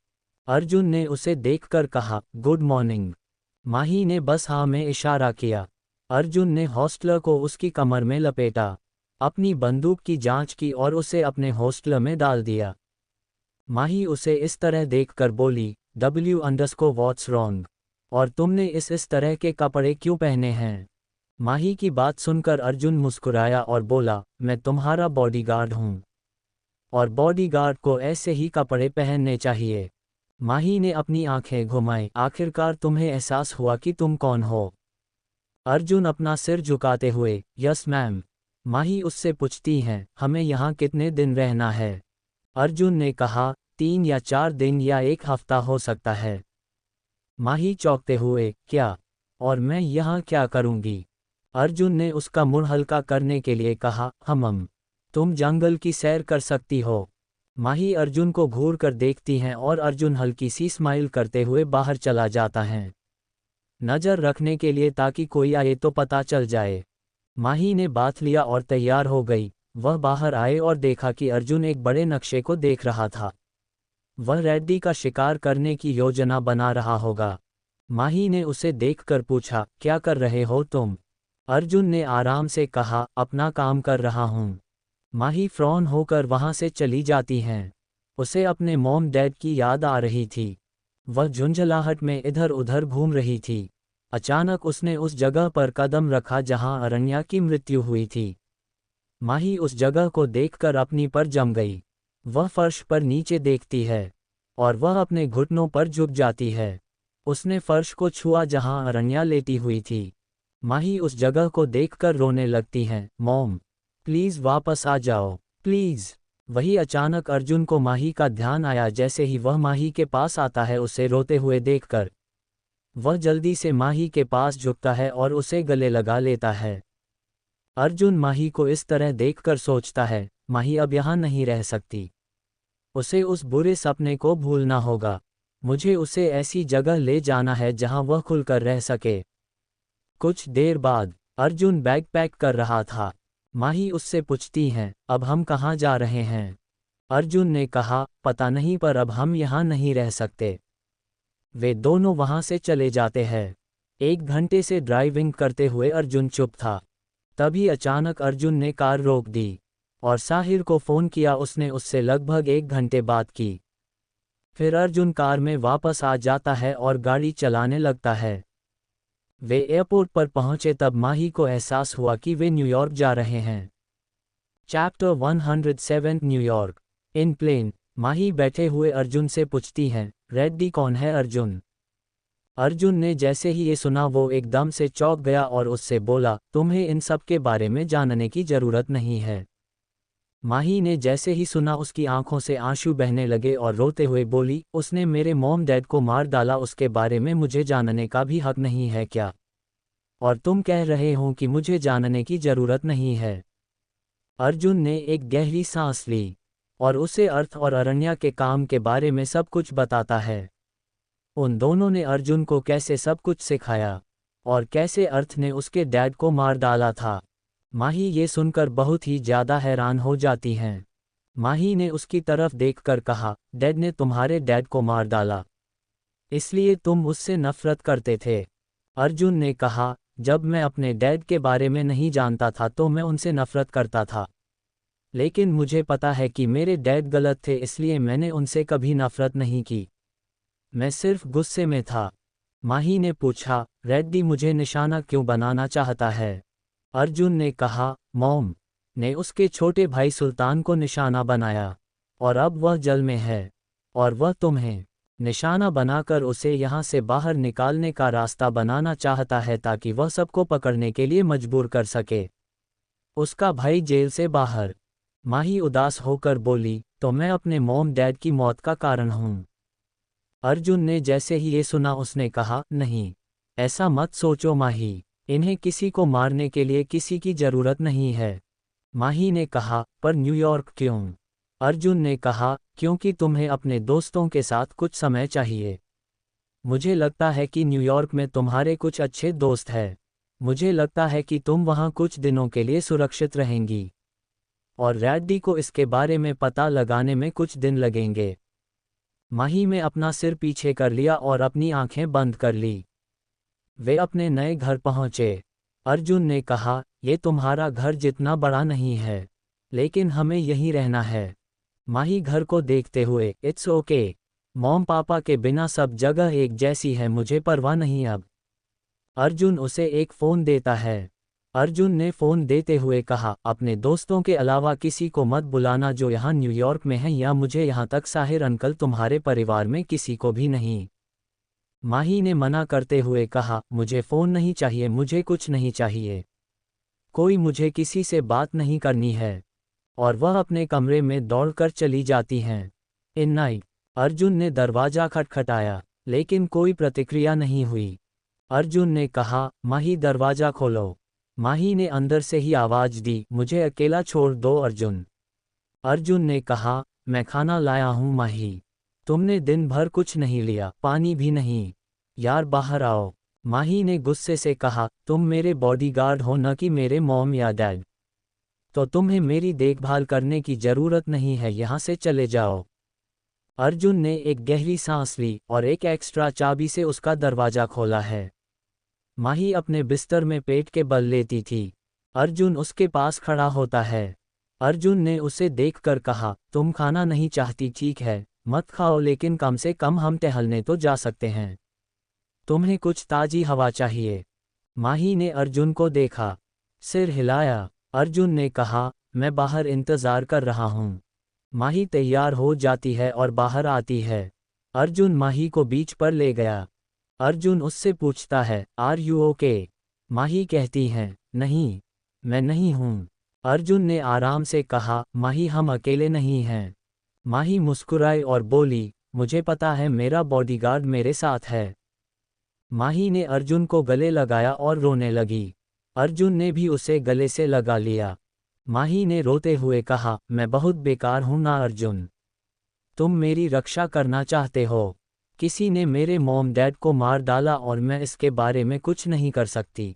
अर्जुन ने उसे देखकर कहा, गुड मॉर्निंग। माही ने बस हाँ में इशारा किया। अर्जुन ने हॉस्टलर को उसकी कमर में लपेटा, अपनी बंदूक की जांच की और उसे अपने हॉस्टलर में डाल दिया। माही उसे इस तरह देखकर बोली, what's wrong? और तुमने इस तरह के कपड़े क्यों पहने हैं? माही की बात सुनकर अर्जुन मुस्कुराया और बोला, मैं तुम्हारा बॉडीगार्ड हूँ, और बॉडीगार्ड को ऐसे ही कपड़े पहनने चाहिए। माही ने अपनी आंखें घुमाई, आखिरकार तुम्हें एहसास हुआ कि तुम कौन हो? अर्जुन अपना सिर झुकाते हुए, यस मैम। माही उससे पूछती हैं, हमें यहाँ कितने दिन रहना है? अर्जुन ने कहा, 3 या 4 दिन या 1 हफ्ता हो सकता है। माही चौंकते हुए, क्या? और मैं यहाँ क्या करूँगी? अर्जुन ने उसका मुंह हल्का करने के लिए कहा, तुम जंगल की सैर कर सकती हो। माही अर्जुन को घूर कर देखती हैं और अर्जुन हल्की सी स्माइल करते हुए बाहर चला जाता है, नज़र रखने के लिए ताकि कोई आए तो पता चल जाए। माही ने बात लिया और तैयार हो गई। वह बाहर आए और देखा कि अर्जुन एक बड़े नक्शे को देख रहा था। वह रेड्डी का शिकार करने की योजना बना रहा होगा। माही ने उसे देखकर पूछा, क्या कर रहे हो तुम? अर्जुन ने आराम से कहा, अपना काम कर रहा हूँ। माही फ्रॉन होकर वहाँ से चली जाती हैं। उसे अपने मॉम डैड की याद आ रही थी। वह झुंझलाहट में इधर उधर घूम रही थी। अचानक उसने उस जगह पर कदम रखा जहां अरण्या की मृत्यु हुई थी। माही उस जगह को देखकर अपनी पर जम गई। वह फर्श पर नीचे देखती है, और वह अपने घुटनों पर झुक जाती है। उसने फर्श को छुआ जहां अरण्या लेटी हुई थी। माही उस जगह को देखकर रोने लगती हैं, मॉम प्लीज़ वापस आ जाओ, प्लीज़। वही अचानक अर्जुन को माही का ध्यान आया। जैसे ही वह माही के पास आता है उसे रोते हुए देखकर, वह जल्दी से माही के पास झुकता है और उसे गले लगा लेता है। अर्जुन माही को इस तरह देखकर सोचता है, माही अब यहाँ नहीं रह सकती। उसे उस बुरे सपने को भूलना होगा। मुझे उसे ऐसी जगह ले जाना है जहाँ वह खुलकर रह सके। कुछ देर बाद अर्जुन बैग पैक कर रहा था। माही उससे पूछती हैं, अब हम कहाँ जा रहे हैं? अर्जुन ने कहा, पता नहीं, पर अब हम यहाँ नहीं रह सकते। वे दोनों वहाँ से चले जाते हैं। 1 घंटे से ड्राइविंग करते हुए अर्जुन चुप था। तभी अचानक अर्जुन ने कार रोक दी और साहिर को फ़ोन किया। उसने उससे लगभग 1 घंटे बात की। फिर अर्जुन कार में वापस आ जाता है और गाड़ी चलाने लगता है। वे एयरपोर्ट पर पहुंचे तब माही को एहसास हुआ कि वे न्यूयॉर्क जा रहे हैं। Chapter 107 New York. इन प्लेन माही बैठे हुए अर्जुन से पूछती हैं, रेड्डी कौन है अर्जुन? अर्जुन ने जैसे ही ये सुना वो एकदम से चौंक गया और उससे बोला, तुम्हें इन सब के बारे में जानने की ज़रूरत नहीं है। माही ने जैसे ही सुना उसकी आंखों से आंसू बहने लगे और रोते हुए बोली, उसने मेरे मॉम डैड को मार डाला, उसके बारे में मुझे जानने का भी हक नहीं है क्या? और तुम कह रहे हो कि मुझे जानने की ज़रूरत नहीं है? अर्जुन ने एक गहरी सांस ली और उसे अर्थ और अरण्या के काम के बारे में सब कुछ बताता है। उन दोनों ने अर्जुन को कैसे सब कुछ सिखाया और कैसे अर्थ ने उसके डैड को मार डाला था। माही ये सुनकर बहुत ही ज्यादा हैरान हो जाती हैं। माही ने उसकी तरफ देखकर कहा, डैड ने तुम्हारे डैड को मार डाला, इसलिए तुम उससे नफरत करते थे। अर्जुन ने कहा, जब मैं अपने डैड के बारे में नहीं जानता था तो मैं उनसे नफरत करता था, लेकिन मुझे पता है कि मेरे डैड गलत थे, इसलिए मैंने उनसे कभी नफरत नहीं की। मैं सिर्फ गुस्से में था। माही ने पूछा, रेड्डी मुझे निशाना क्यों बनाना चाहता है? अर्जुन ने कहा, मॉम ने उसके छोटे भाई सुल्तान को निशाना बनाया और अब वह जल में है और वह तुम्हें निशाना बनाकर उसे यहाँ से बाहर निकालने का रास्ता बनाना चाहता है ताकि वह सबको पकड़ने के लिए मजबूर कर सके। उसका भाई जेल से बाहर। माही उदास होकर बोली, तो मैं अपने मॉम डैड की मौत का कारण हूँ। अर्जुन ने जैसे ही ये सुना उसने कहा, नहीं, ऐसा मत सोचो माही, इन्हें किसी को मारने के लिए किसी की जरूरत नहीं है। माही ने कहा, पर न्यूयॉर्क क्यों? अर्जुन ने कहा, क्योंकि तुम्हें अपने दोस्तों के साथ कुछ समय चाहिए। मुझे लगता है कि न्यूयॉर्क में तुम्हारे कुछ अच्छे दोस्त हैं। मुझे लगता है कि तुम वहां कुछ दिनों के लिए सुरक्षित रहेंगी और रैड्डी को इसके बारे में पता लगाने में कुछ दिन लगेंगे। माही में अपना सिर पीछे कर लिया और अपनी आंखें बंद कर ली। वे अपने नए घर पहुंचे। अर्जुन ने कहा, ये तुम्हारा घर जितना बड़ा नहीं है, लेकिन हमें यहीं रहना है। माही घर को देखते हुए, इट्स ओके, मॉम पापा के बिना सब जगह एक जैसी है, मुझे परवाह नहीं अब। अर्जुन उसे एक फ़ोन देता है। अर्जुन ने फ़ोन देते हुए कहा, अपने दोस्तों के अलावा किसी को मत बुलाना जो यहाँ न्यूयॉर्क में है, या मुझे यहाँ तक साहिर अंकल तुम्हारे परिवार में किसी को भी नहीं। माही ने मना करते हुए कहा, मुझे फ़ोन नहीं चाहिए, मुझे कुछ नहीं चाहिए, कोई मुझे किसी से बात नहीं करनी है। और वह अपने कमरे में दौड़कर चली जाती हैं। इन नाइट अर्जुन ने दरवाज़ा खटखटाया, लेकिन कोई प्रतिक्रिया नहीं हुई। अर्जुन ने कहा, माही दरवाज़ा खोलो। माही ने अंदर से ही आवाज़ दी, मुझे अकेला छोड़ दो अर्जुन। अर्जुन ने कहा, मैं खाना लाया हूँ माही, तुमने दिन भर कुछ नहीं लिया, पानी भी नहीं, यार बाहर आओ। माही ने गुस्से से कहा, तुम मेरे बॉडीगार्ड हो, न कि मेरे मॉम या डैड, तो तुम्हें मेरी देखभाल करने की जरूरत नहीं है, यहाँ से चले जाओ। अर्जुन ने एक गहरी सांस ली और एक एक्स्ट्रा चाबी से उसका दरवाज़ा खोला है। माही अपने बिस्तर में पेट के बल लेती थी। अर्जुन उसके पास खड़ा होता है। अर्जुन ने उसे देखकर कहा, तुम खाना नहीं चाहती, ठीक है, मत खाओ, लेकिन कम से कम हम टहलने तो जा सकते हैं। तुम्हें कुछ ताज़ी हवा चाहिए। माही ने अर्जुन को देखा, सिर हिलाया। अर्जुन ने कहा, मैं बाहर इंतज़ार कर रहा हूँ। माही तैयार हो जाती है और बाहर आती है। अर्जुन माही को बीच पर ले गया। अर्जुन उससे पूछता है, आर यू ओके? माही कहती हैं, नहीं, मैं नहीं हूँ। अर्जुन ने आराम से कहा, माही हम अकेले नहीं हैं। माही मुस्कुराई और बोली, मुझे पता है, मेरा बॉडीगार्ड मेरे साथ है। माही ने अर्जुन को गले लगाया और रोने लगी। अर्जुन ने भी उसे गले से लगा लिया। माही ने रोते हुए कहा, मैं बहुत बेकार हूं ना अर्जुन, तुम मेरी रक्षा करना चाहते हो। किसी ने मेरे मॉम डैड को मार डाला और मैं इसके बारे में कुछ नहीं कर सकती।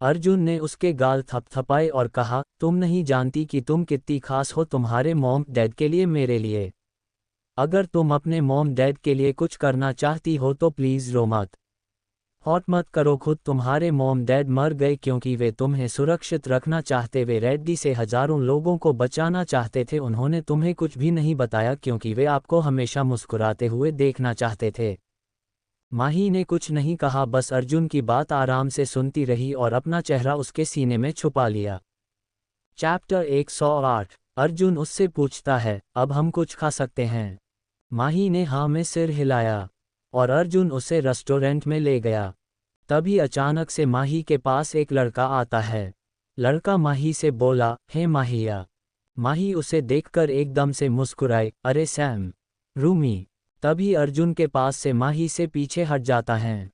अर्जुन ने उसके गाल थपथपाए और कहा, तुम नहीं जानती कि तुम कितनी खास हो तुम्हारे मॉम डैड के लिए, मेरे लिए। अगर तुम अपने मॉम डैड के लिए कुछ करना चाहती हो तो प्लीज़ रो मत, हॉट मत करो खुद। तुम्हारे मॉम डैड मर गए क्योंकि वे तुम्हें सुरक्षित रखना चाहते, वे रैड्डी से हजारों लोगों को बचाना चाहते थे। उन्होंने तुम्हें कुछ भी नहीं बताया क्योंकि वे आपको हमेशा मुस्कुराते हुए देखना चाहते थे। माही ने कुछ नहीं कहा, बस अर्जुन की बात आराम से सुनती रही और अपना चेहरा उसके सीने में छुपा लिया। चैप्टर 108। अर्जुन उससे पूछता है, अब हम कुछ खा सकते हैं? माही ने हाँ में सिर हिलाया और अर्जुन उसे रेस्टोरेंट में ले गया। तभी अचानक से माही के पास एक लड़का आता है। लड़का माही से बोला, हे माहिया। माही उसे देखकर एकदम से मुस्कुराई, अरे सैम, रूमी। तभी अर्जुन के पास से माही से पीछे हट जाता है।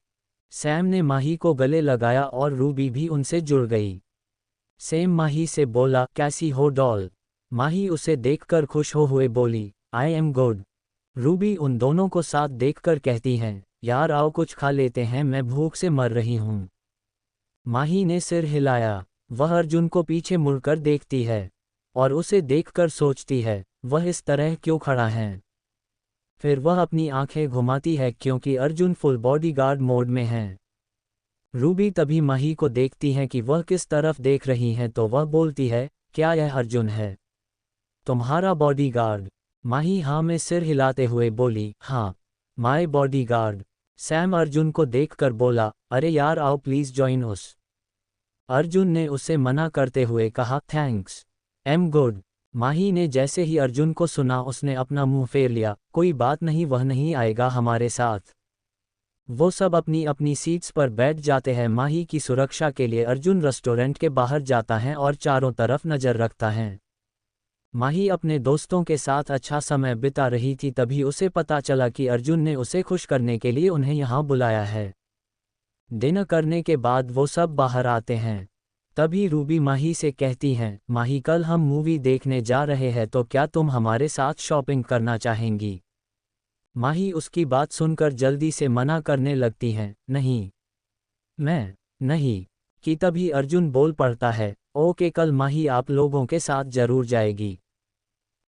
सैम ने माही को गले लगाया और रूबी भी उनसे जुड़ गई। सेम माही से बोला, कैसी हो डॉल? माही उसे देखकर खुश हो हुए बोली, आई एम गुड। रूबी उन दोनों को साथ देखकर कहती हैं, यार आओ कुछ खा लेते हैं, मैं भूख से मर रही हूँ। माही ने सिर हिलाया। वह अर्जुन को पीछे मुड़कर देखती है और उसे देखकर सोचती है, वह इस तरह क्यों खड़ा है। फिर वह अपनी आंखें घुमाती है क्योंकि अर्जुन फुल बॉडीगार्ड मोड में है। रूबी तभी माही को देखती है कि वह किस तरफ देख रही है तो वह बोलती है, क्या यह अर्जुन है, तुम्हारा बॉडीगार्ड? माही हाँ में सिर हिलाते हुए बोली, हाँ, माय बॉडीगार्ड। सैम अर्जुन को देखकर बोला, अरे यार आओ प्लीज जॉइन उस। अर्जुन ने उसे मना करते हुए कहा, थैंक्स, एम गुड। माही ने जैसे ही अर्जुन को सुना उसने अपना मुंह फेर लिया, कोई बात नहीं, वह नहीं आएगा हमारे साथ। वो सब अपनी अपनी सीट्स पर बैठ जाते हैं। माही की सुरक्षा के लिए अर्जुन रेस्टोरेंट के बाहर जाता है और चारों तरफ नज़र रखता है। माही अपने दोस्तों के साथ अच्छा समय बिता रही थी, तभी उसे पता चला कि अर्जुन ने उसे खुश करने के लिए उन्हें यहाँ बुलाया है। डिनर करने के बाद वो सब बाहर आते हैं। तभी रूबी माही से कहती हैं, माही कल हम मूवी देखने जा रहे हैं तो क्या तुम हमारे साथ शॉपिंग करना चाहेंगी? माही उसकी बात सुनकर जल्दी से मना करने लगती हैं, नहीं, मैं नहीं। कि तभी अर्जुन बोल पड़ता है, ओके कल माही आप लोगों के साथ जरूर जाएगी।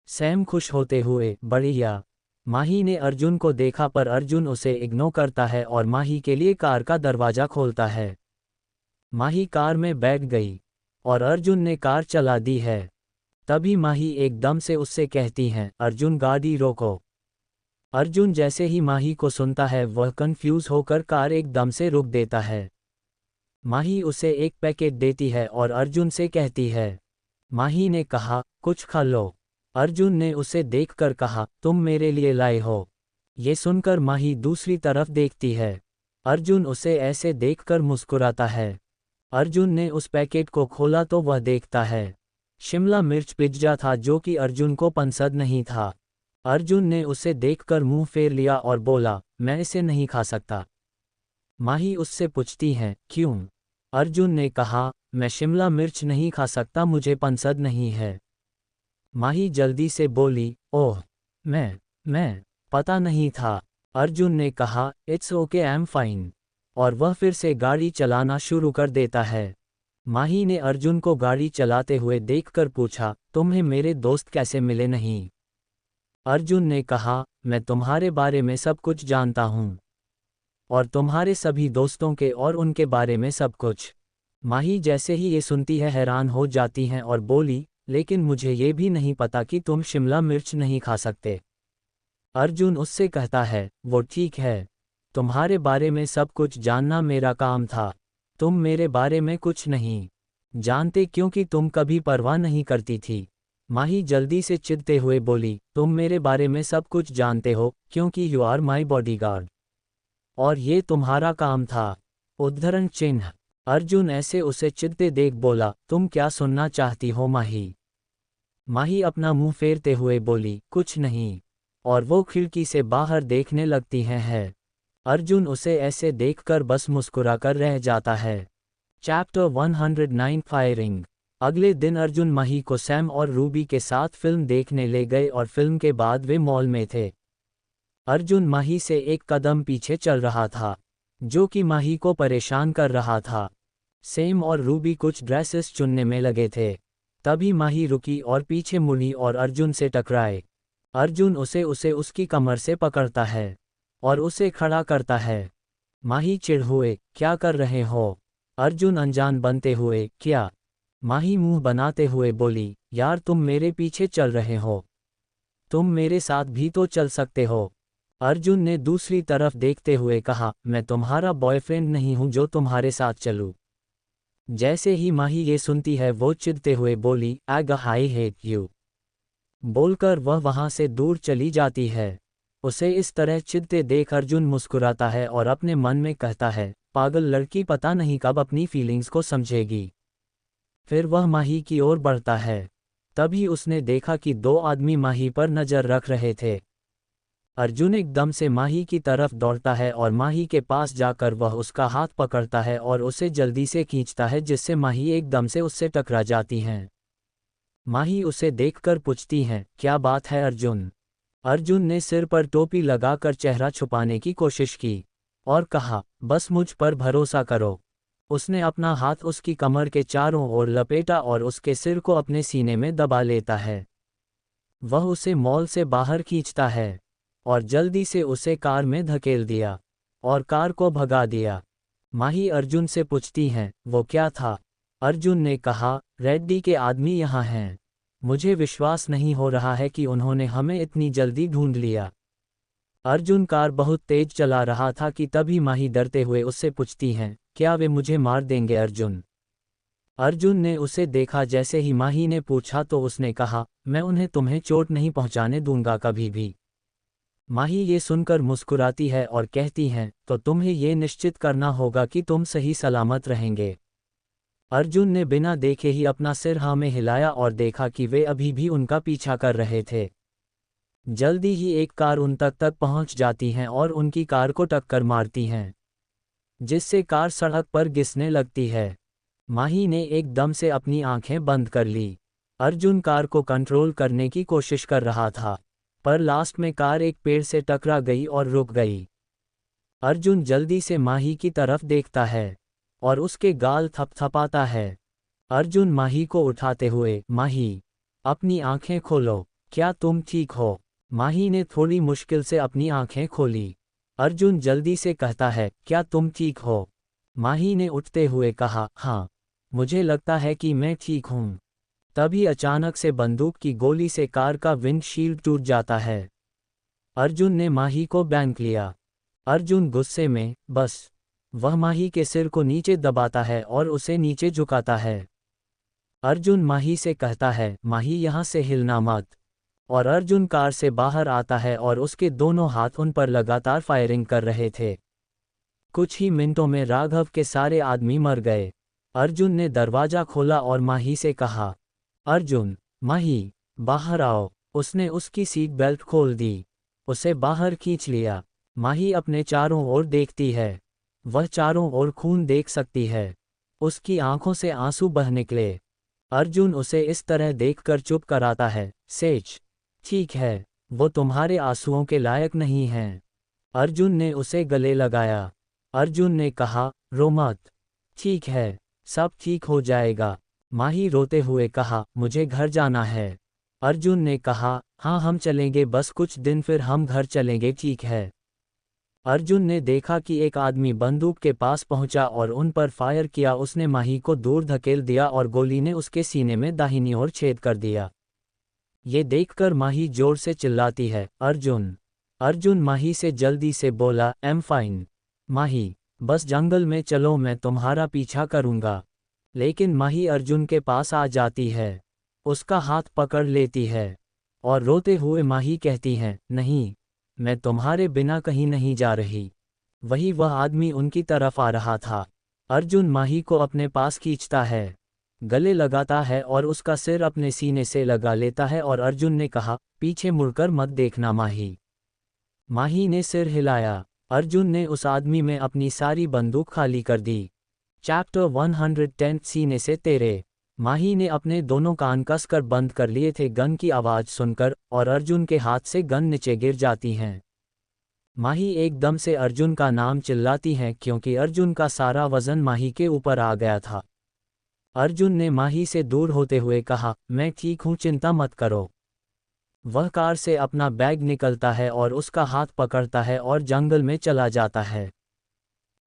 सैम खुश होते हुए, बढ़िया। माही ने अर्जुन को देखा पर अर्जुन उसे इग्नोर करता है और माही के लिए कार का दरवाज़ा खोलता है। माही कार में बैठ गई और अर्जुन ने कार चला दी है। तभी माही एकदम से उससे कहती हैं, अर्जुन गाड़ी रोको। अर्जुन जैसे ही माही को सुनता है वह कंफ्यूज होकर कार एकदम से रोक देता है। माही उसे एक पैकेट देती है और अर्जुन से कहती है। माही ने कहा, कुछ खा लो। अर्जुन ने उसे देखकर कहा, तुम मेरे लिए लाए हो? ये सुनकर माही दूसरी तरफ देखती है। अर्जुन उसे ऐसे देखकर मुस्कुराता है। अर्जुन ने उस पैकेट को खोला तो वह देखता है शिमला मिर्च पिज्जा था जो कि अर्जुन को पसंद नहीं था। अर्जुन ने उसे देखकर मुंह फेर लिया और बोला, मैं इसे नहीं खा सकता। माही उससे पूछती हैं, क्यों? अर्जुन ने कहा, मैं शिमला मिर्च नहीं खा सकता, मुझे पसंद नहीं है। माही जल्दी से बोली, ओह, मैं पता नहीं था। अर्जुन ने कहा, it's okay I am fine. और वह फिर से गाड़ी चलाना शुरू कर देता है। माही ने अर्जुन को गाड़ी चलाते हुए देखकर पूछा, तुम्हें मेरे दोस्त कैसे मिले नहीं? अर्जुन ने कहा, मैं तुम्हारे बारे में सब कुछ जानता हूँ और तुम्हारे सभी दोस्तों के और उनके बारे में सब कुछ। माही जैसे ही ये सुनती है हैरान हो जाती हैं और बोली, लेकिन मुझे ये भी नहीं पता कि तुम शिमला मिर्च नहीं खा सकते। अर्जुन उससे कहता है, वो ठीक है, तुम्हारे बारे में सब कुछ जानना मेरा काम था, तुम मेरे बारे में कुछ नहीं जानते क्योंकि तुम कभी परवाह नहीं करती थी। माही जल्दी से चिढ़ते हुए बोली, तुम मेरे बारे में सब कुछ जानते हो क्योंकि यू आर माई बॉडीगार्ड और ये तुम्हारा काम था। उद्धरण चिन्ह। अर्जुन ऐसे उसे चिढ़ते देख बोला, तुम क्या सुनना चाहती हो माही? माही अपना मुंह फेरते हुए बोली, कुछ नहीं। और वो खिड़की से बाहर देखने लगती हैं। अर्जुन उसे ऐसे देखकर बस मुस्कुराकर रह जाता है। Chapter 109 firing. अगले दिन अर्जुन माही को सैम और रूबी के साथ फिल्म देखने ले गए और फिल्म के बाद वे मॉल में थे। अर्जुन माही से एक कदम पीछे चल रहा था, जो कि माही को परेशान कर रहा था। सैम और रूबी कुछ ड्रेसेस चुनने में लगे थे। तभी माही रुकी और पीछे मुड़ी और अर्जुन से टकराए। अर्जुन उसे उसकी कमर से पकड़ता है और उसे खड़ा करता है। माही चिढ़ हुए, क्या कर रहे हो? अर्जुन अनजान बनते हुए, क्या? माही मुंह बनाते हुए बोली, यार तुम मेरे पीछे चल रहे हो, तुम मेरे साथ भी तो चल सकते हो। अर्जुन ने दूसरी तरफ देखते हुए कहा, मैं तुम्हारा बॉयफ्रेंड नहीं हूं जो तुम्हारे साथ चलूं। जैसे ही माही ये सुनती है वो चिढ़ते हुए बोली, आई हेट यू। बोलकर वह वहां से दूर चली जाती है। उसे इस तरह चिढ़ते देख अर्जुन मुस्कुराता है और अपने मन में कहता है, पागल लड़की पता नहीं कब अपनी फीलिंग्स को समझेगी। फिर वह माही की ओर बढ़ता है। तभी उसने देखा कि दो आदमी माही पर नजर रख रहे थे। अर्जुन एकदम से माही की तरफ दौड़ता है और माही के पास जाकर वह उसका हाथ पकड़ता है और उसे जल्दी से खींचता है, जिससे माही एकदम से उससे टकरा जाती हैं। माही उसे देखकर पूछती हैं, क्या बात है अर्जुन? अर्जुन ने सिर पर टोपी लगाकर चेहरा छुपाने की कोशिश की और कहा, बस मुझ पर भरोसा करो। उसने अपना हाथ उसकी कमर के चारों ओर लपेटा और उसके सिर को अपने सीने में दबा लेता है। वह उसे मॉल से बाहर खींचता है और जल्दी से उसे कार में धकेल दिया और कार को भगा दिया। माही अर्जुन से पूछती हैं, वो क्या था? अर्जुन ने कहा, रेड्डी के आदमी यहाँ हैं। मुझे विश्वास नहीं हो रहा है कि उन्होंने हमें इतनी जल्दी ढूंढ लिया। अर्जुन कार बहुत तेज चला रहा था कि तभी माही डरते हुए उससे पूछती हैं, क्या वे मुझे मार देंगे अर्जुन? अर्जुन ने उसे देखा। जैसे ही माही ने पूछा तो उसने कहा, मैं उन्हें तुम्हें चोट नहीं पहुंचाने दूंगा कभी भी। माही ये सुनकर मुस्कुराती है और कहती हैं, तो तुम्हें ये निश्चित करना होगा कि तुम सही सलामत रहेंगे। अर्जुन ने बिना देखे ही अपना सिर हाँ में हिलाया और देखा कि वे अभी भी उनका पीछा कर रहे थे। जल्दी ही एक कार उन तक पहुंच जाती हैं और उनकी कार को टक्कर मारती हैं, जिससे कार सड़क पर घिसने लगती है। माही ने एकदम से अपनी आंखें बंद कर ली। अर्जुन कार को कंट्रोल करने की कोशिश कर रहा था, पर लास्ट में कार एक पेड़ से टकरा गई और रुक गई। अर्जुन जल्दी से माही की तरफ देखता है और उसके गाल थपथपाता है। अर्जुन माही को उठाते हुए, माही, अपनी आंखें खोलो, क्या तुम ठीक हो? माही ने थोड़ी मुश्किल से अपनी आंखें खोली। अर्जुन जल्दी से कहता है, क्या तुम ठीक हो? माही ने उठते हुए कहा, हाँ, मुझे लगता है कि मैं ठीक हूँ। तभी अचानक से बंदूक की गोली से कार का विंडशील्ड टूट जाता है। अर्जुन ने माही को बैंक लिया। अर्जुन गुस्से में, बस। वह माही के सिर को नीचे दबाता है और उसे नीचे झुकाता है। अर्जुन माही से कहता है, माही यहाँ से हिलना मत। और अर्जुन कार से बाहर आता है और उसके दोनों हाथ उन पर लगातार फायरिंग कर रहे थे। कुछ ही मिनटों में राघव के सारे आदमी मर गए। अर्जुन ने दरवाजा खोला और माही से कहा, अर्जुन, माही, बाहर आओ। उसने उसकी सीट बेल्ट खोल दी, उसे बाहर खींच लिया। माही अपने चारों ओर देखती है। वह चारों ओर खून देख सकती है। उसकी आंखों से आंसू बह निकले। अर्जुन उसे इस तरह देखकर चुप कराता है, सेठ, ठीक है, वो तुम्हारे आंसुओं के लायक नहीं हैं। अर्जुन ने उसे गले लगाया। अर्जुन ने कहा, रो मत, ठीक है, सब ठीक हो जाएगा। माही रोते हुए कहा, मुझे घर जाना है। अर्जुन ने कहा, हाँ हम चलेंगे, बस कुछ दिन फिर हम घर चलेंगे, ठीक है। अर्जुन ने देखा कि एक आदमी बंदूक के पास पहुंचा और उन पर फायर किया। उसने माही को दूर धकेल दिया और गोली ने उसके सीने में दाहिनी ओर छेद कर दिया। ये देखकर माही जोर से चिल्लाती है, अर्जुन। अर्जुन माही से जल्दी से बोला, एम फाइन माही, बस जंगल में चलो, मैं तुम्हारा पीछा करूंगा। लेकिन माही अर्जुन के पास आ जाती है, उसका हाथ पकड़ लेती है और रोते हुए माही कहती है, नहीं, मैं तुम्हारे बिना कहीं नहीं जा रही। वही वह आदमी उनकी तरफ आ रहा था। अर्जुन माही को अपने पास खींचता है, गले लगाता है और उसका सिर अपने सीने से लगा लेता है और अर्जुन ने कहा, पीछे मुड़कर मत देखना माही। माही ने सिर हिलाया। अर्जुन ने उस आदमी में अपनी सारी बंदूक खाली कर दी। चैप्टर 110 सीने से तेरे। माही ने अपने दोनों कान कसकर बंद कर लिए थे गन की आवाज़ सुनकर, और अर्जुन के हाथ से गन नीचे गिर जाती हैं। माही एकदम से अर्जुन का नाम चिल्लाती हैं क्योंकि अर्जुन का सारा वजन माही के ऊपर आ गया था। अर्जुन ने माही से दूर होते हुए कहा, मैं ठीक हूँ, चिंता मत करो। वह कार से अपना बैग निकलता है और उसका हाथ पकड़ता है और जंगल में चला जाता है।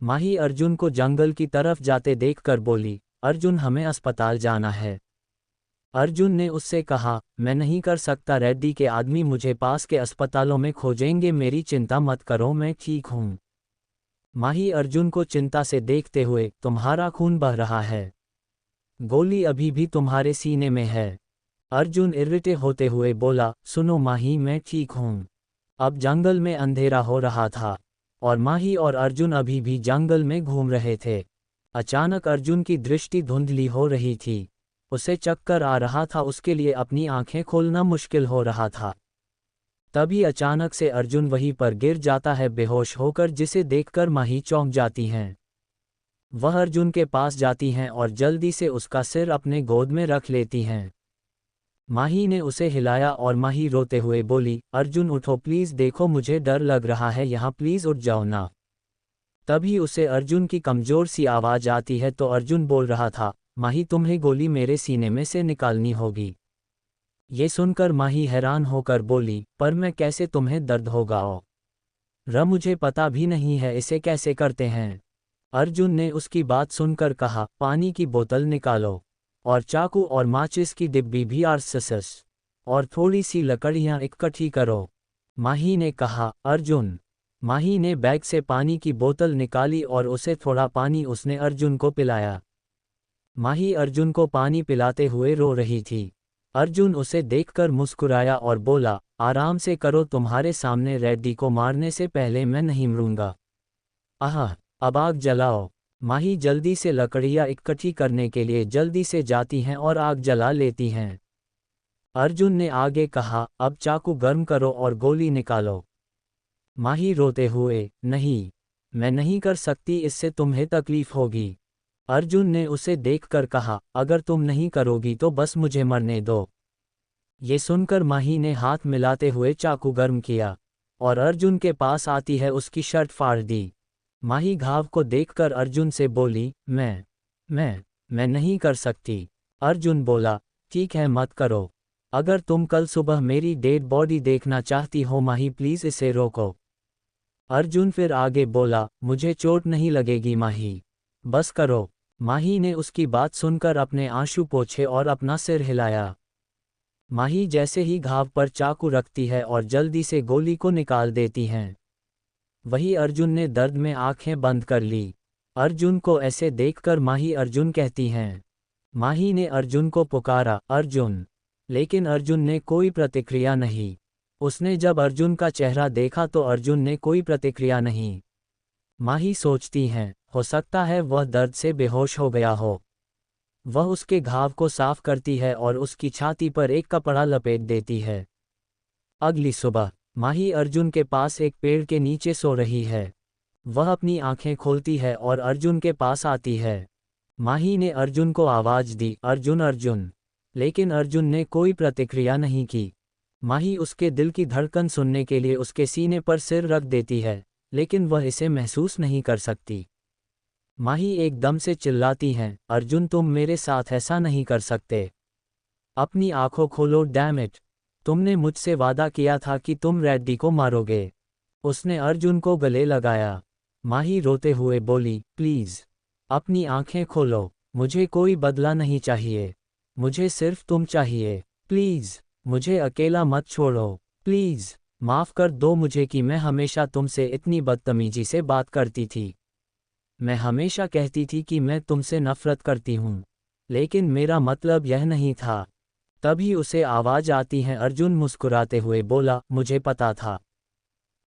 माही अर्जुन को जंगल की तरफ जाते देखकर बोली, अर्जुन हमें अस्पताल जाना है। अर्जुन ने उससे कहा, मैं नहीं कर सकता, रेड्डी के आदमी मुझे पास के अस्पतालों में खोजेंगे, मेरी चिंता मत करो, मैं ठीक हूँ। माही अर्जुन को चिंता से देखते हुए, तुम्हारा खून बह रहा है, गोली अभी भी तुम्हारे सीने में है। अर्जुन इरिटेट होते हुए बोला, सुनो माही, मैं ठीक हूँ। अब जंगल में अंधेरा हो रहा था और माही और अर्जुन अभी भी जंगल में घूम रहे थे। अचानक अर्जुन की दृष्टि धुंधली हो रही थी, उसे चक्कर आ रहा था, उसके लिए अपनी आंखें खोलना मुश्किल हो रहा था। तभी अचानक से अर्जुन वहीं पर गिर जाता है बेहोश होकर, जिसे देखकर माही चौंक जाती हैं। वह अर्जुन के पास जाती हैं और जल्दी से उसका सिर अपने गोद में रख लेती हैं। माही ने उसे हिलाया और माही रोते हुए बोली, अर्जुन उठो प्लीज़, देखो मुझे डर लग रहा है, यहाँ प्लीज़ उठ जाओ ना। तभी उसे अर्जुन की कमज़ोर सी आवाज़ आती है तो अर्जुन बोल रहा था, माही तुम्हें गोली मेरे सीने में से निकालनी होगी। ये सुनकर माही हैरान होकर बोली, पर मैं कैसे, तुम्हें दर्द होगा मुझे पता भी नहीं है इसे कैसे करते हैं। अर्जुन ने उसकी बात सुनकर कहा, पानी की बोतल निकालो और चाकू और माचिस की डिब्बी भी आरसस और थोड़ी सी लकड़ियाँ इकट्ठी करो। माही ने कहा, अर्जुन। माही ने बैग से पानी की बोतल निकाली और उसे थोड़ा पानी उसने अर्जुन को पिलाया। माही अर्जुन को पानी पिलाते हुए रो रही थी। अर्जुन उसे देखकर मुस्कुराया और बोला, आराम से करो, तुम्हारे सामने रेड्डी को मारने से पहले मैं नहीं मरूंगा। आह, अब आग जलाओ। माही जल्दी से लकड़ियाँ इकट्ठी करने के लिए जल्दी से जाती हैं और आग जला लेती हैं। अर्जुन ने आगे कहा, अब चाकू गर्म करो और गोली निकालो। माही रोते हुए, नहीं, मैं नहीं कर सकती, इससे तुम्हें तकलीफ होगी। अर्जुन ने उसे देखकर कहा, अगर तुम नहीं करोगी तो बस मुझे मरने दो। ये सुनकर माही ने हाथ मिलाते हुए चाकू गर्म किया और अर्जुन के पास आती है उसकी शर्ट फाड़ दी। माही घाव को देखकर अर्जुन से बोली, मैं नहीं कर सकती। अर्जुन बोला, ठीक है मत करो। अगर तुम कल सुबह मेरी डेड बॉडी देखना चाहती हो माही प्लीज़ इसे रोको। अर्जुन फिर आगे बोला, मुझे चोट नहीं लगेगी माही, बस करो। माही ने उसकी बात सुनकर अपने आंसू पोंछे और अपना सिर हिलाया। माही जैसे ही घाव पर चाकू रखती है और जल्दी से गोली को निकाल देती हैं। वही अर्जुन ने दर्द में आंखें बंद कर ली। अर्जुन को ऐसे देखकर माही अर्जुन कहती हैं। माही ने अर्जुन को पुकारा, अर्जुन, लेकिन अर्जुन ने कोई प्रतिक्रिया नहीं। उसने जब अर्जुन का चेहरा देखा तो अर्जुन ने कोई प्रतिक्रिया नहीं। माही सोचती हैं, हो सकता है वह दर्द से बेहोश हो गया हो। वह उसके घाव को साफ करती है और उसकी छाती पर एक कपड़ा लपेट देती है। अगली सुबह माही अर्जुन के पास एक पेड़ के नीचे सो रही है। वह अपनी आंखें खोलती है और अर्जुन के पास आती है। माही ने अर्जुन को आवाज़ दी, अर्जुन अर्जुन, लेकिन अर्जुन ने कोई प्रतिक्रिया नहीं की। माही उसके दिल की धड़कन सुनने के लिए उसके सीने पर सिर रख देती है, लेकिन वह इसे महसूस नहीं कर सकती। माही एकदम से चिल्लाती हैं, अर्जुन तुम मेरे साथ ऐसा नहीं कर सकते। अपनी आंखों खोलो, डैम इट, तुमने मुझसे वादा किया था कि तुम रेड्डी को मारोगे। उसने अर्जुन को गले लगाया। माही रोते हुए बोली, प्लीज़ अपनी आंखें खोलो, मुझे कोई बदला नहीं चाहिए, मुझे सिर्फ तुम चाहिए। प्लीज़ मुझे अकेला मत छोड़ो, प्लीज़ माफ़ कर दो मुझे कि मैं हमेशा तुमसे इतनी बदतमीजी से बात करती थी। मैं हमेशा कहती थी कि मैं तुमसे नफ़रत करती हूँ, लेकिन मेरा मतलब यह नहीं था। तभी उसे आवाज़ आती है। अर्जुन मुस्कुराते हुए बोला, मुझे पता था।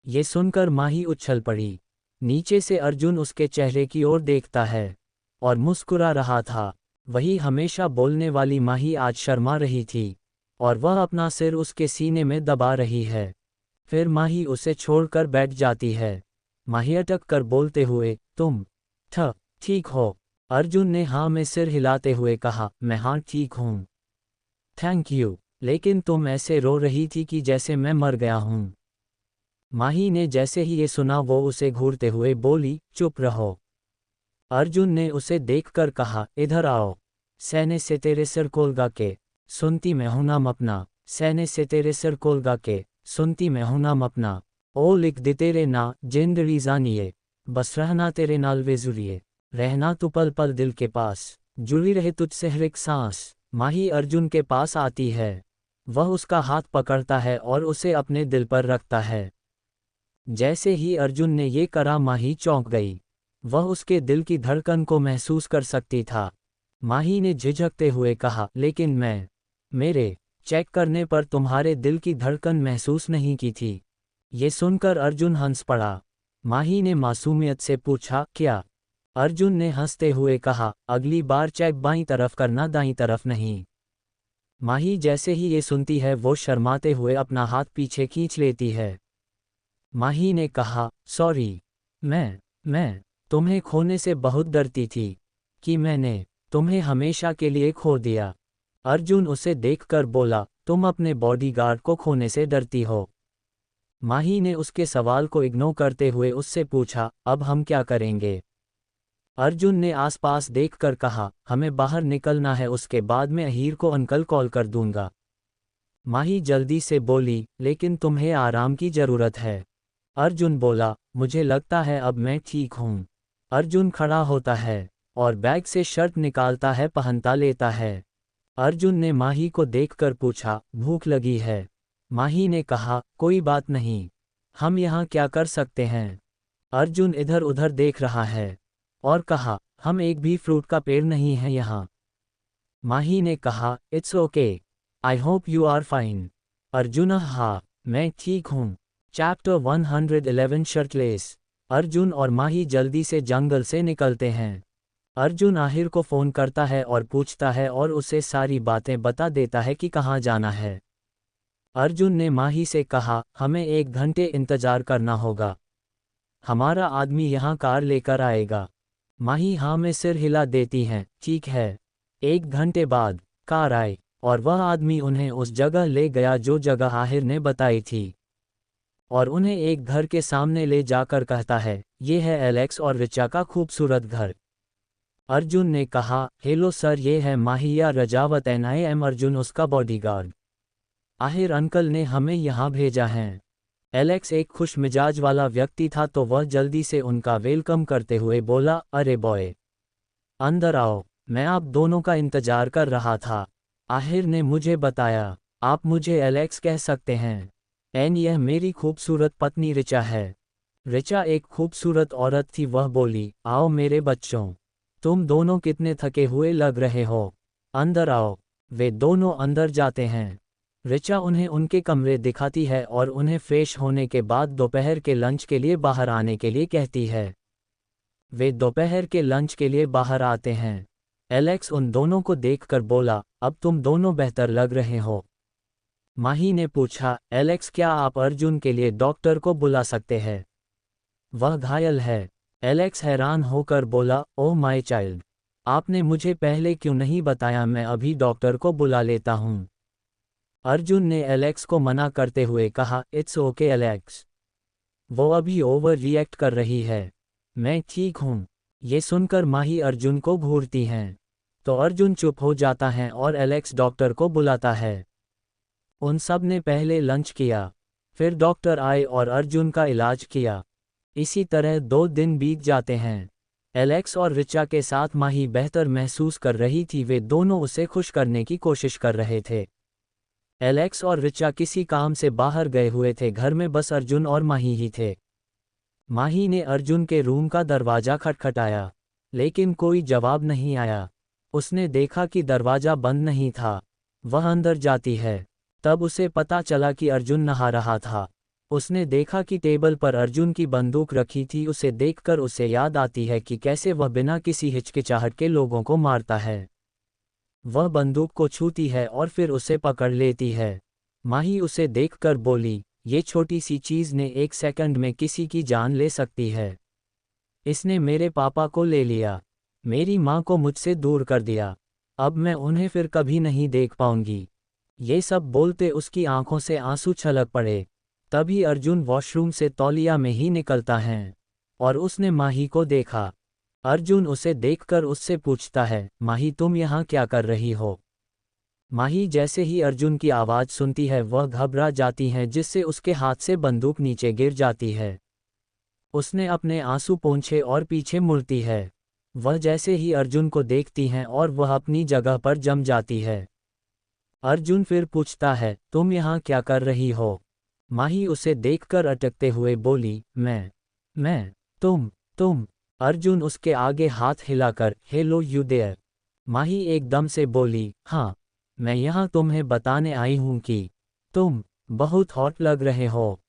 ये सुनकर माही उछल पड़ी। नीचे से अर्जुन उसके चेहरे की ओर देखता है और मुस्कुरा रहा था। वही हमेशा बोलने वाली माही आज शर्मा रही थी और वह अपना सिर उसके सीने में दबा रही है। फिर माही उसे छोड़कर बैठ जाती है। माही अटक कर बोलते हुए, तुम ठीक हो? अर्जुन ने हाँ में सिर हिलाते हुए कहा, मैं हाँ ठीक हूँ, थैंक यू, लेकिन तुम ऐसे रो रही थी कि जैसे मैं मर गया हूँ। माही ने जैसे ही ये सुना वो उसे घूरते हुए बोली, चुप रहो। अर्जुन ने उसे देखकर कहा, इधर आओ। सैने से तेरे सिर कोलगा के सुनती मैं हूं नाम अपना, सैने से तेरे सिर कोलगा के सुनती मैं हूं नाम अपना। ओ लिख दे तेरे ना जिंदड़ी जानिए, बस रहना तेरे नाल वेजुरिए, रहना तू पल पल दिल के पास, जुड़ी रहे तुझसे हर एक सांस। माही अर्जुन के पास आती है। वह उसका हाथ पकड़ता है और उसे अपने दिल पर रखता है। जैसे ही अर्जुन ने ये करा माही चौंक गई। वह उसके दिल की धड़कन को महसूस कर सकती था। माही ने झिझकते हुए कहा, लेकिन मेरे चेक करने पर तुम्हारे दिल की धड़कन महसूस नहीं की थी। ये सुनकर अर्जुन हंस पड़ा। माही ने मासूमियत से पूछा, क्या? अर्जुन ने हंसते हुए कहा, अगली बार चेक बाईं तरफ करना, दाईं तरफ नहीं। माही जैसे ही ये सुनती है वो शर्माते हुए अपना हाथ पीछे खींच लेती है। माही ने कहा, सॉरी, मैं तुम्हें खोने से बहुत डरती थी कि मैंने तुम्हें हमेशा के लिए खो दिया। अर्जुन उसे देखकर बोला, तुम अपने बॉडीगार्ड को खोने से डरती हो। माही ने उसके सवाल को इग्नोर करते हुए उससे पूछा, अब हम क्या करेंगे? अर्जुन ने आसपास देखकर कहा, हमें बाहर निकलना है, उसके बाद मैं अहीर को अंकल कॉल कर दूंगा। माही जल्दी से बोली, लेकिन तुम्हें आराम की जरूरत है। अर्जुन बोला, मुझे लगता है अब मैं ठीक हूँ। अर्जुन खड़ा होता है और बैग से शर्ट निकालता है, पहनता लेता है। अर्जुन ने माही को देखकर पूछा, भूख लगी है? माही ने कहा, कोई बात नहीं, हम यहाँ क्या कर सकते हैं? अर्जुन इधर उधर देख रहा है और कहा, हम एक भी फ्रूट का पेड़ नहीं है यहाँ। माही ने कहा, it's okay, I hope you are fine. Arjun, हाँ, मैं ठीक हूँ। Chapter 111 shirtless. अर्जुन और माही जल्दी से जंगल से निकलते हैं। अर्जुन आहिर को फ़ोन करता है और पूछता है और उसे सारी बातें बता देता है कि कहाँ जाना है। अर्जुन ने माही से कहा, हमें 1 घंटे इंतज़ार करना होगा, हमारा आदमी यहाँ कार लेकर आएगा। माही हाँ में सिर हिला देती हैं, ठीक है। 1 घंटे बाद कार आई और वह आदमी उन्हें उस जगह ले गया जो जगह आहिर ने बताई थी, और उन्हें एक घर के सामने ले जाकर कहता है, ये है एलेक्स और रिचा का खूबसूरत घर। अर्जुन ने कहा, हेलो सर, ये है माहिया Rajawat and I am Arjun, उसका बॉडीगार्ड। आहिर अंकल ने हमें यहाँ भेजा है। एलेक्स एक खुश मिजाज वाला व्यक्ति था तो वह जल्दी से उनका वेलकम करते हुए बोला, अरे बॉय, अंदर आओ, मैं आप दोनों का इंतजार कर रहा था। आहिर ने मुझे बताया आप मुझे एलेक्स कह सकते हैं, एंड यह मेरी खूबसूरत पत्नी रिचा है। रिचा एक खूबसूरत औरत थी। वह बोली, आओ मेरे बच्चों, तुम दोनों कितने थके हुए लग रहे हो, अंदर आओ। वे दोनों अंदर जाते हैं। रिचा उन्हें उनके कमरे दिखाती है और उन्हें फ्रेश होने के बाद दोपहर के लंच के लिए बाहर आने के लिए कहती है। वे दोपहर के लंच के लिए बाहर आते हैं। एलेक्स उन दोनों को देखकर बोला, अब तुम दोनों बेहतर लग रहे हो। माही ने पूछा, एलेक्स, क्या आप अर्जुन के लिए डॉक्टर को बुला सकते हैं? वह घायल है। एलेक्स हैरान होकर बोला, ओह माय चाइल्ड, आपने मुझे पहले क्यों नहीं बताया? मैं अभी डॉक्टर को बुला लेता हूँ। अर्जुन ने एलेक्स को मना करते हुए कहा, इट्स ओके एलेक्स, वो अभी ओवर रिएक्ट कर रही है, मैं ठीक हूँ। ये सुनकर माही अर्जुन को घूरती हैं तो अर्जुन चुप हो जाता है और एलेक्स डॉक्टर को बुलाता है। उन सब ने पहले लंच किया, फिर डॉक्टर आए और अर्जुन का इलाज किया। इसी तरह 2 दिन बीत जाते हैं। एलेक्स और रिचा के साथ माही बेहतर महसूस कर रही थी। वे दोनों उसे खुश करने की कोशिश कर रहे थे। एलेक्स और रिचा किसी काम से बाहर गए हुए थे। घर में बस अर्जुन और माही ही थे। माही ने अर्जुन के रूम का दरवाज़ा खटखटाया, लेकिन कोई जवाब नहीं आया। उसने देखा कि दरवाज़ा बंद नहीं था। वह अंदर जाती है, तब उसे पता चला कि अर्जुन नहा रहा था। उसने देखा कि टेबल पर अर्जुन की बंदूक रखी थी। उसे देखकर उसे याद आती है कि कैसे वह बिना किसी हिचकिचाहट के लोगों को मारता है। वह बंदूक को छूती है और फिर उसे पकड़ लेती है। माही उसे देखकर बोली, ये छोटी सी चीज़ ने 1 सेकंड में किसी की जान ले सकती है। इसने मेरे पापा को ले लिया, मेरी माँ को मुझसे दूर कर दिया, अब मैं उन्हें फिर कभी नहीं देख पाऊंगी। ये सब बोलते उसकी आंखों से आंसू छलक पड़े। तभी अर्जुन वॉशरूम से तौलिया में ही निकलता है और उसने माही को देखा। अर्जुन उसे देखकर उससे पूछता है, माही तुम यहाँ क्या कर रही हो? माही जैसे ही अर्जुन की आवाज़ सुनती है वह घबरा जाती है, जिससे उसके हाथ से बंदूक नीचे गिर जाती है। उसने अपने आंसू पोंछे और पीछे मुड़ती है। वह जैसे ही अर्जुन को देखती हैं और वह अपनी जगह पर जम जाती है। अर्जुन फिर पूछता है, तुम यहाँ क्या कर रही हो? माही उसे देखकर अटकते हुए बोली, मैं तुम। अर्जुन उसके आगे हाथ हिलाकर, हेलो यू देयर। माही एकदम से बोली, हाँ, मैं यहाँ तुम्हें बताने आई हूँ कि तुम बहुत हॉट लग रहे हो।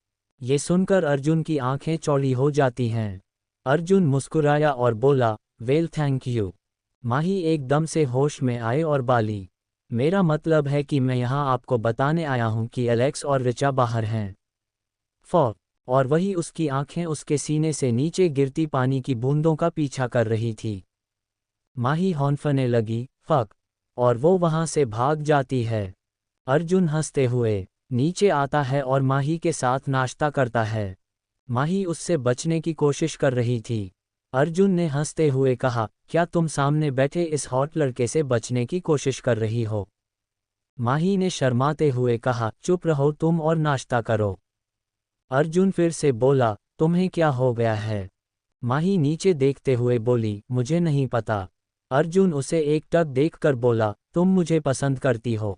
ये सुनकर अर्जुन की आंखें चौड़ी हो जाती हैं। अर्जुन मुस्कुराया और बोला, वेल थैंक यू। माही एकदम से होश में आए और बाली, मेरा मतलब है कि मैं यहाँ आपको बताने आया हूँ कि एलेक्स और रिचा बाहर हैं। फॉ और वही उसकी आंखें उसके सीने से नीचे गिरती पानी की बूंदों का पीछा कर रही थी। माही हौंफने लगी, फक, और वो वहां से भाग जाती है। अर्जुन हंसते हुए नीचे आता है और माही के साथ नाश्ता करता है। माही उससे बचने की कोशिश कर रही थी। अर्जुन ने हंसते हुए कहा, क्या तुम सामने बैठे इस हॉट लड़के से बचने की कोशिश कर रही हो? माही ने शर्माते हुए कहा, चुप रहो तुम और नाश्ता करो। अर्जुन फिर से बोला, तुम्हें क्या हो गया है? माही नीचे देखते हुए बोली, मुझे नहीं पता। अर्जुन उसे एकटक देखकर बोला, तुम मुझे पसंद करती हो?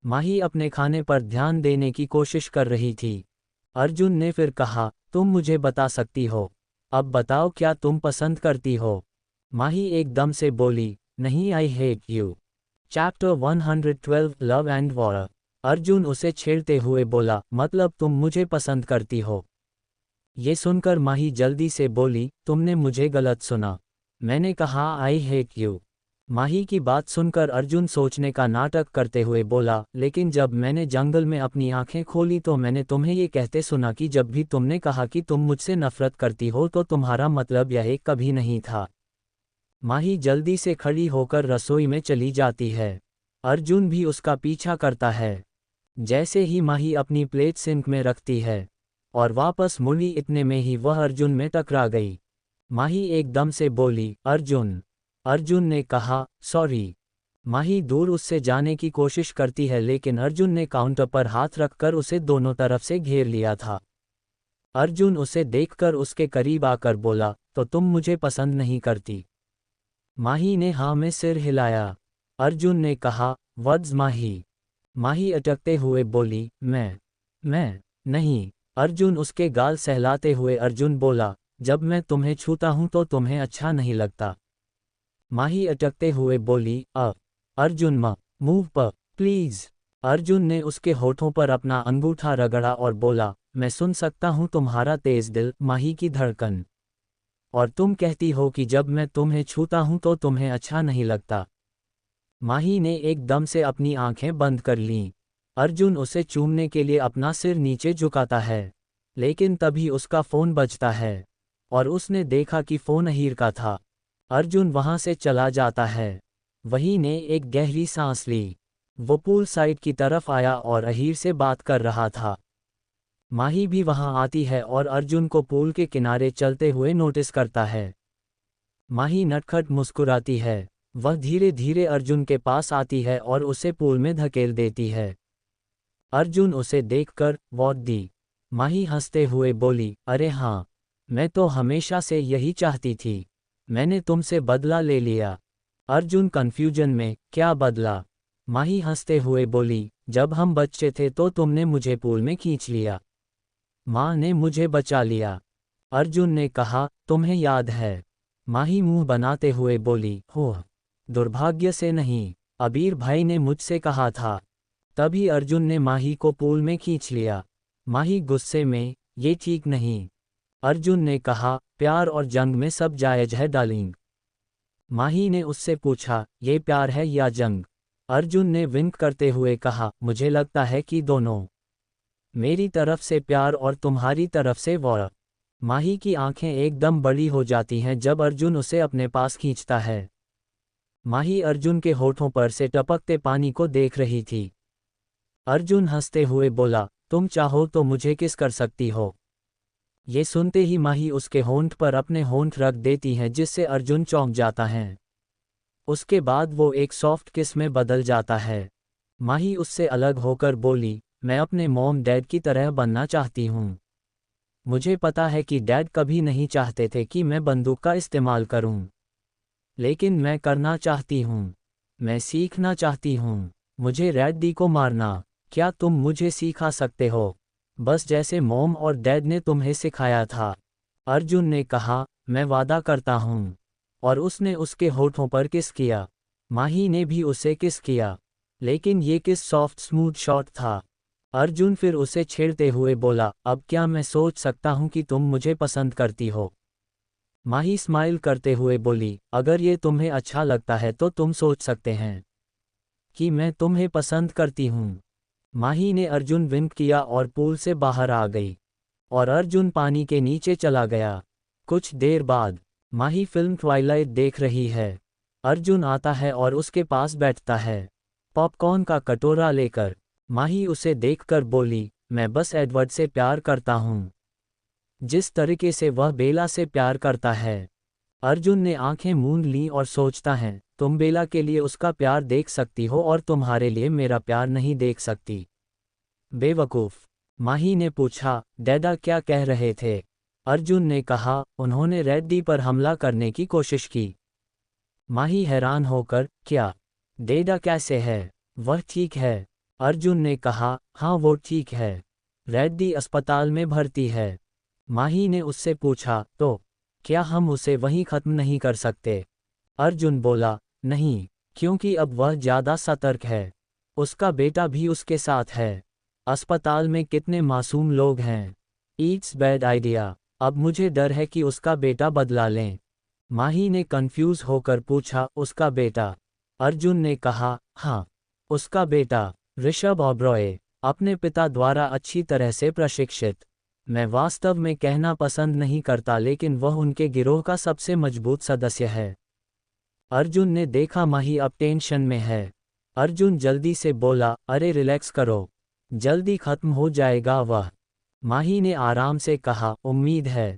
माही अपने खाने पर ध्यान देने की कोशिश कर रही थी। अर्जुन ने फिर कहा, तुम मुझे बता सकती हो। अब बताओ क्या तुम पसंद करती हो? माही एकदम से बोली, नहीं, I hate you. Chapter 112 love and war. Arjun उसे छेड़ते हुए बोला, मतलब तुम मुझे पसंद करती हो? ये सुनकर माही जल्दी से बोली, तुमने मुझे गलत सुना। मैंने कहा आई हेट यू। माही की बात सुनकर अर्जुन सोचने का नाटक करते हुए बोला, लेकिन जब मैंने जंगल में अपनी आंखें खोली तो मैंने तुम्हें ये कहते सुना कि जब भी तुमने कहा कि तुम मुझसे नफरत करती हो तो तुम्हारा मतलब यह कभी नहीं था। माही जल्दी से खड़ी होकर रसोई में चली जाती है। अर्जुन भी उसका पीछा करता है। जैसे ही माही अपनी प्लेट सिंक में रखती है और वापस मुड़ी, इतने में ही वह अर्जुन में टकरा गई। माही एकदम से बोली, अर्जुन। अर्जुन ने कहा, सॉरी। माही दूर उससे जाने की कोशिश करती है लेकिन अर्जुन ने काउंटर पर हाथ रखकर उसे दोनों तरफ से घेर लिया था। अर्जुन उसे देखकर उसके करीब आकर बोला, तो तुम मुझे पसंद नहीं करती? माही ने हाँ में सिर हिलाया। अर्जुन ने कहा, वद्स माही। माही अटकते हुए बोली, मैं नहीं। अर्जुन उसके गाल सहलाते हुए अर्जुन बोला, जब मैं तुम्हें छूता हूं तो तुम्हें अच्छा नहीं लगता? माही अटकते हुए बोली, अर्जुन मूव प प्लीज। अर्जुन ने उसके होठों पर अपना अंगूठा रगड़ा और बोला, मैं सुन सकता हूं तुम्हारा तेज दिल, माही की धड़कन। और तुम कहती हो कि जब मैं तुम्हें छूता हूं तो तुम्हें अच्छा नहीं लगता। माही ने एकदम से अपनी आंखें बंद कर लीं। अर्जुन उसे चूमने के लिए अपना सिर नीचे झुकाता है, लेकिन तभी उसका फ़ोन बजता है और उसने देखा कि फ़ोन अहीर का था। अर्जुन वहां से चला जाता है। वही ने एक गहरी सांस ली। वो पूल साइड की तरफ आया और अहीर से बात कर रहा था। माही भी वहां आती है और अर्जुन को पूल के किनारे चलते हुए नोटिस करता है। माही नटखट मुस्कुराती है। वह धीरे धीरे अर्जुन के पास आती है और उसे पूल में धकेल देती है। अर्जुन उसे देखकर वॉट दी। माही हंसते हुए बोली, अरे हाँ, मैं तो हमेशा से यही चाहती थी। मैंने तुमसे बदला ले लिया। अर्जुन कंफ्यूजन में, क्या बदला? माही हंसते हुए बोली, जब हम बच्चे थे तो तुमने मुझे पूल में खींच लिया। माँ ने मुझे बचा लिया। अर्जुन ने कहा, तुम्हें याद है? माही मुंह बनाते हुए बोली, हो, दुर्भाग्य से नहीं, अबीर भाई ने मुझसे कहा था। तभी अर्जुन ने माही को पूल में खींच लिया। माही गुस्से में, ये ठीक नहीं। अर्जुन ने कहा, प्यार और जंग में सब जायज है डार्लिंग। माही ने उससे पूछा, ये प्यार है या जंग? अर्जुन ने विंक करते हुए कहा, मुझे लगता है कि दोनों। मेरी तरफ से प्यार और तुम्हारी तरफ से वॉर। माही की आंखें एकदम बड़ी हो जाती हैं जब अर्जुन उसे अपने पास खींचता है। माही अर्जुन के होठों पर से टपकते पानी को देख रही थी। अर्जुन हंसते हुए बोला, तुम चाहो तो मुझे किस कर सकती हो। ये सुनते ही माही उसके होंठ पर अपने होंठ रख देती हैं जिससे अर्जुन चौंक जाता है। उसके बाद वो एक सॉफ्ट किस में बदल जाता है। माही उससे अलग होकर बोली, मैं अपने मॉम डैड की तरह बनना चाहती हूँ। मुझे पता है कि डैड कभी नहीं चाहते थे कि मैं बंदूक का इस्तेमाल करूँ, लेकिन मैं करना चाहती हूँ। मैं सीखना चाहती हूँ। मुझे रैडी को मारना। क्या तुम मुझे सिखा सकते हो? बस जैसे मॉम और डैड ने तुम्हें सिखाया था। अर्जुन ने कहा, मैं वादा करता हूँ। और उसने उसके होठों पर किस किया। माही ने भी उसे किस किया, लेकिन ये किस सॉफ्ट स्मूथ शॉट था। अर्जुन फिर उसे छेड़ते हुए बोला, अब क्या मैं सोच सकता हूँ कि तुम मुझे पसंद करती हो? माही स्माइल करते हुए बोली, अगर ये तुम्हें अच्छा लगता है तो तुम सोच सकते हैं। कि मैं तुम्हें पसंद करती हूँ। माही ने अर्जुन विंक किया और पूल से बाहर आ गई। और अर्जुन पानी के नीचे चला गया। कुछ देर बाद माही फिल्म ट्वाइलाइट देख रही है। अर्जुन आता है और उसके पास बैठता है, पॉपकॉर्न का कटोरा लेकर। माही उसे देखकर बोली, मैं बस एडवर्ड से प्यार करता हूँ, जिस तरीके से वह बेला से प्यार करता है। अर्जुन ने आंखें मूंद लीं और सोचता है, तुम बेला के लिए उसका प्यार देख सकती हो और तुम्हारे लिए मेरा प्यार नहीं देख सकती। बेवकूफ़, माही ने पूछा, डैडा क्या कह रहे थे? अर्जुन ने कहा, उन्होंने रेड्डी पर हमला करने की कोशिश की। माही हैरान होकर, क्या? डैडा कैसे है? वह ठीक है। अर्जुन ने कहा, हाँ वो ठीक है। रेड्डी अस्पताल में भर्ती है। माही ने उससे पूछा, तो क्या हम उसे वहीं ख़त्म नहीं कर सकते? अर्जुन बोला, नहीं, क्योंकि अब वह ज़्यादा सतर्क है। उसका बेटा भी उसके साथ है। अस्पताल में कितने मासूम लोग हैं। It's bad idea. अब मुझे डर है कि उसका बेटा बदला लें। माही ने कंफ्यूज होकर पूछा, उसका बेटा? अर्जुन ने कहा, हाँ, उसका बेटा, ऋषभ ओबरॉय, अपने पिता द्वारा अच्छी तरह से प्रशिक्षित। मैं वास्तव में कहना पसंद नहीं करता, लेकिन वह उनके गिरोह का सबसे मजबूत सदस्य है। अर्जुन ने देखा माही अब टेंशन में है। अर्जुन जल्दी से बोला, अरे रिलैक्स करो, जल्दी खत्म हो जाएगा वह। माही ने आराम से कहा, उम्मीद है।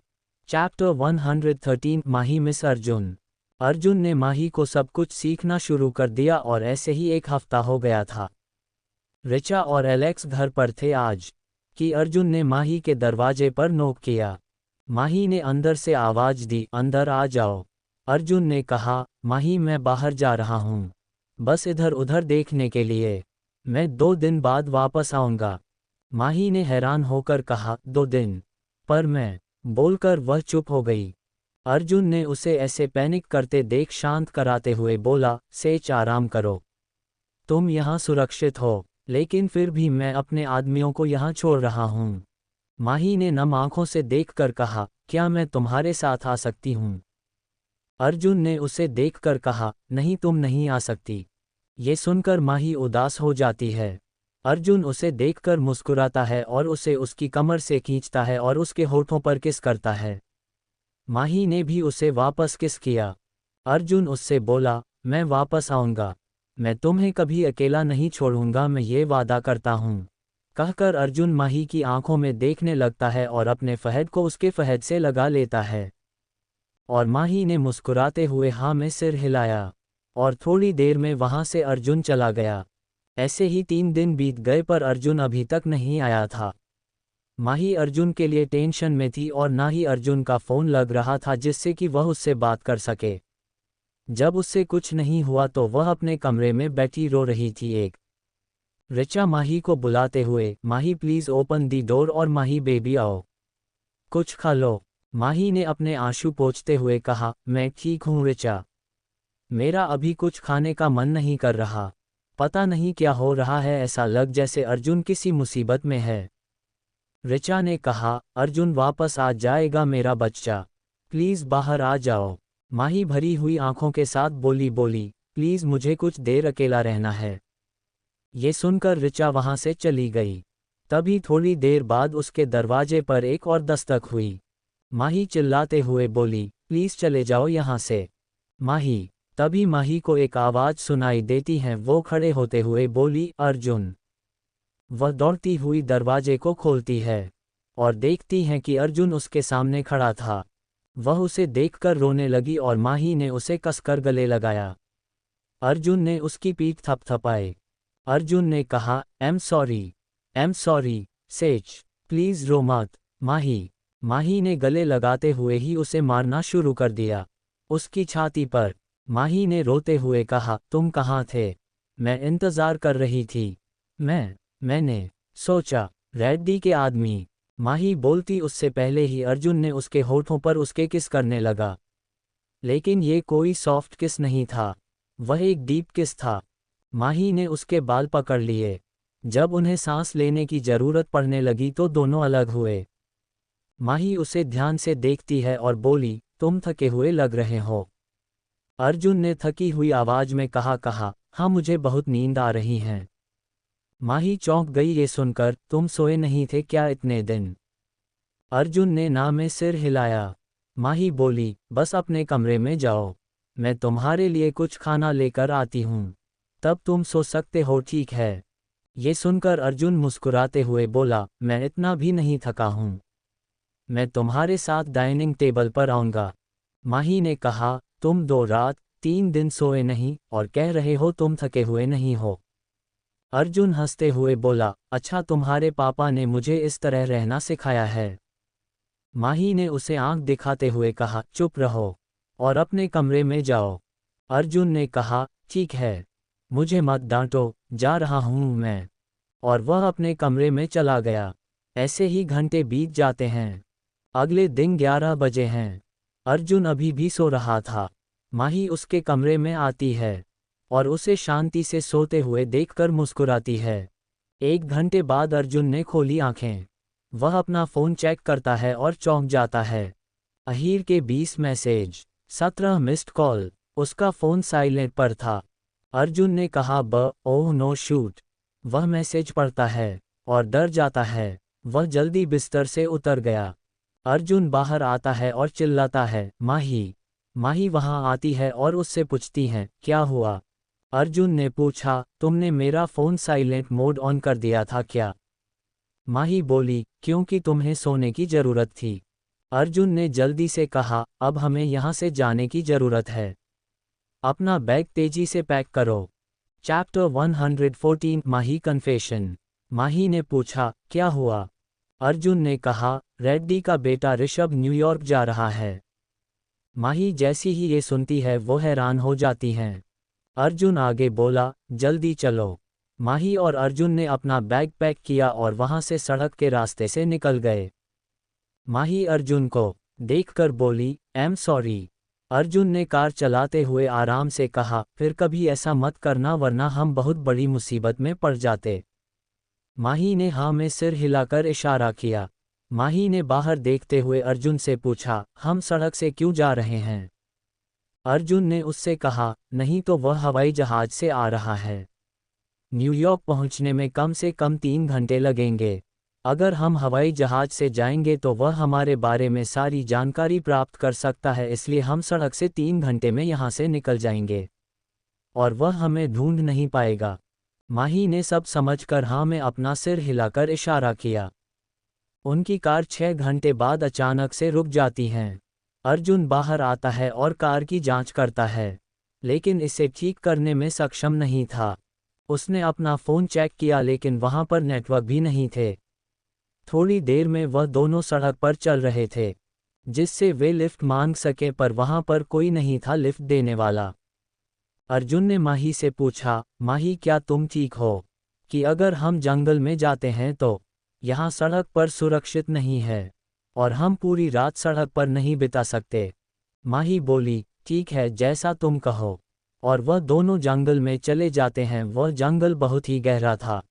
चैप्टर 113 माही मिस अर्जुन। अर्जुन ने माही को सब कुछ सीखना शुरू कर दिया और ऐसे ही एक हफ्ता हो गया था। रिचा और एलेक्स घर पर थे आज कि अर्जुन ने माही के दरवाजे पर नॉक किया। माही ने अंदर से आवाज दी, अंदर आ जाओ। अर्जुन ने कहा, माही मैं बाहर जा रहा हूँ, बस इधर उधर देखने के लिए। मैं 2 दिन बाद वापस आऊँगा। माही ने हैरान होकर कहा, 2 दिन? पर मैं, बोलकर वह चुप हो गई। अर्जुन ने उसे ऐसे पैनिक करते देख शांत कराते हुए बोला, सेच आराम करो, तुम यहाँ सुरक्षित हो, लेकिन फिर भी मैं अपने आदमियों को यहाँ छोड़ रहा हूँ। माही ने नम आंखों से देखकर कहा, क्या मैं तुम्हारे साथ आ सकती हूँ? अर्जुन ने उसे देखकर कहा, नहीं तुम नहीं आ सकती। ये सुनकर माही उदास हो जाती है। अर्जुन उसे देखकर मुस्कुराता है और उसे उसकी कमर से खींचता है और उसके होठों पर किस करता है। माही ने भी उसे वापस किस किया। अर्जुन उससे बोला, मैं वापस आऊँगा, मैं तुम्हें कभी अकेला नहीं छोड़ूंगा, मैं ये वादा करता हूँ। कहकर अर्जुन माही की आंखों में देखने लगता है और अपने फहद को उसके फहद से लगा लेता है। और माही ने मुस्कुराते हुए हाँ में सिर हिलाया। और थोड़ी देर में वहाँ से अर्जुन चला गया। ऐसे ही 3 दिन बीत गए पर अर्जुन अभी तक नहीं आया था। माही अर्जुन के लिए टेंशन में थी और ना ही अर्जुन का फ़ोन लग रहा था जिससे कि वह उससे बात कर सके। जब उससे कुछ नहीं हुआ तो वह अपने कमरे में बैठी रो रही थी। एक रिचा माही को बुलाते हुए, माही प्लीज़ ओपन दी डोर और माही बेबी आओ, कुछ खा लो। माही ने अपने आंसू पोंछते हुए कहा, मैं ठीक हूँ रिचा, मेरा अभी कुछ खाने का मन नहीं कर रहा। पता नहीं क्या हो रहा है, ऐसा लग जैसे अर्जुन किसी मुसीबत में है। रिचा ने कहा, अर्जुन वापस आ जाएगा मेरा बच्चा, प्लीज़ बाहर आ जाओ। माही भरी हुई आंखों के साथ बोली, प्लीज़ मुझे कुछ देर अकेला रहना है। ये सुनकर रिचा वहाँ से चली गई। तभी थोड़ी देर बाद उसके दरवाजे पर एक और दस्तक हुई। माही चिल्लाते हुए बोली, प्लीज़ चले जाओ यहाँ से। माही। तभी माही को एक आवाज़ सुनाई देती है। वो खड़े होते हुए बोली, अर्जुन। वह दौड़ती हुई दरवाजे को खोलती है और देखती है कि अर्जुन उसके सामने खड़ा था। वह उसे देखकर रोने लगी और माही ने उसे कसकर गले लगाया। अर्जुन ने उसकी पीठ थपथपाई। अर्जुन ने कहा, एम सॉरी, सेच, प्लीज़ रो मत। माही ने गले लगाते हुए ही उसे मारना शुरू कर दिया, उसकी छाती पर। माही ने रोते हुए कहा, तुम कहाँ थे? मैं इंतज़ार कर रही थी। मैंने सोचा, रेड्डी के आदमी। माही बोलती उससे पहले ही अर्जुन ने उसके होठों पर उसके किस करने लगा। लेकिन ये कोई सॉफ्ट किस नहीं था, वह एक डीप किस था। माही ने उसके बाल पकड़ लिए। जब उन्हें सांस लेने की ज़रूरत पड़ने लगी तो दोनों अलग हुए। माही उसे ध्यान से देखती है और बोली, तुम थके हुए लग रहे हो। अर्जुन ने थकी हुई आवाज़ में कहा, हाँ मुझे बहुत नींद आ रही है। माही चौंक गई ये सुनकर, तुम सोए नहीं थे क्या इतने दिन? अर्जुन ने ना में सिर हिलाया। माही बोली, बस अपने कमरे में जाओ, मैं तुम्हारे लिए कुछ खाना लेकर आती हूँ, तब तुम सो सकते हो, ठीक है? ये सुनकर अर्जुन मुस्कुराते हुए बोला, मैं इतना भी नहीं थका हूँ, मैं तुम्हारे साथ डाइनिंग टेबल पर आऊँगा। माही ने कहा, तुम 2 रात 3 दिन सोए नहीं और कह रहे हो तुम थके हुए नहीं हो। अर्जुन हंसते हुए बोला, अच्छा तुम्हारे पापा ने मुझे इस तरह रहना सिखाया है। माही ने उसे आंख दिखाते हुए कहा, चुप रहो और अपने कमरे में जाओ। अर्जुन ने कहा, ठीक है, मुझे मत डांटो, जा रहा हूँ मैं। और वह अपने कमरे में चला गया। ऐसे ही घंटे बीत जाते हैं। अगले दिन 11 बजे हैं। अर्जुन अभी भी सो रहा था। माही उसके कमरे में आती है और उसे शांति से सोते हुए देखकर मुस्कुराती है। 1 घंटे बाद अर्जुन ने खोली आंखें। वह अपना फ़ोन चेक करता है और चौंक जाता है। अहीर के 20 मैसेज, 17 मिस्ड कॉल। उसका फ़ोन साइलेंट पर था। अर्जुन ने कहा, ओह नो शूट। वह मैसेज पढ़ता है और डर जाता है। वह जल्दी बिस्तर से उतर गया। अर्जुन बाहर आता है और चिल्लाता है, माही। माही वहां आती है और उससे पूछती है, क्या हुआ? अर्जुन ने पूछा, तुमने मेरा फ़ोन साइलेंट मोड ऑन कर दिया था क्या? माही बोली, क्योंकि तुम्हें सोने की ज़रूरत थी। अर्जुन ने जल्दी से कहा, अब हमें यहाँ से जाने की ज़रूरत है। अपना बैग तेजी से पैक करो। चैप्टर 114 माही कन्फेशन। माही ने पूछा, क्या हुआ? अर्जुन ने कहा, रेड्डी का बेटा ऋषभ न्यूयॉर्क जा रहा है। माही जैसी ही ये सुनती है वो हैरान हो जाती हैं। अर्जुन आगे बोला, जल्दी चलो। माही और अर्जुन ने अपना बैग पैक किया और वहां से सड़क के रास्ते से निकल गए। माही अर्जुन को देखकर बोली, एम सॉरी। अर्जुन ने कार चलाते हुए आराम से कहा, फिर कभी ऐसा मत करना वरना हम बहुत बड़ी मुसीबत में पड़ जाते। माही ने हाँ में सिर हिलाकर इशारा किया। माही ने बाहर देखते हुए अर्जुन से पूछा, हम सड़क से क्यों जा रहे हैं? अर्जुन ने उससे कहा, नहीं तो वह हवाई जहाज से आ रहा है। न्यूयॉर्क पहुंचने में कम से कम 3 घंटे लगेंगे। अगर हम हवाई जहाज से जाएंगे तो वह हमारे बारे में सारी जानकारी प्राप्त कर सकता है, इसलिए हम सड़क से 3 घंटे में यहाँ से निकल जाएंगे और वह हमें ढूंढ नहीं पाएगा। माही ने सब समझकर हाँ में अपना सिर हिलाकर इशारा किया। उनकी कार 6 घंटे बाद अचानक से रुक जाती है। अर्जुन बाहर आता है और कार की जांच करता है, लेकिन इसे ठीक करने में सक्षम नहीं था। उसने अपना फ़ोन चेक किया लेकिन वहां पर नेटवर्क भी नहीं थे। थोड़ी देर में वह दोनों सड़क पर चल रहे थे, जिससे वे लिफ्ट मांग सके, पर वहां पर कोई नहीं था लिफ्ट देने वाला। अर्जुन ने माही से पूछा, माही क्या तुम ठीक हो? कि अगर हम जंगल में जाते हैं तो यहाँ सड़क पर सुरक्षित नहीं है और हम पूरी रात सड़क पर नहीं बिता सकते। माही बोली, ठीक है जैसा तुम कहो। और वह दोनों जंगल में चले जाते हैं। वह जंगल बहुत ही गहरा था।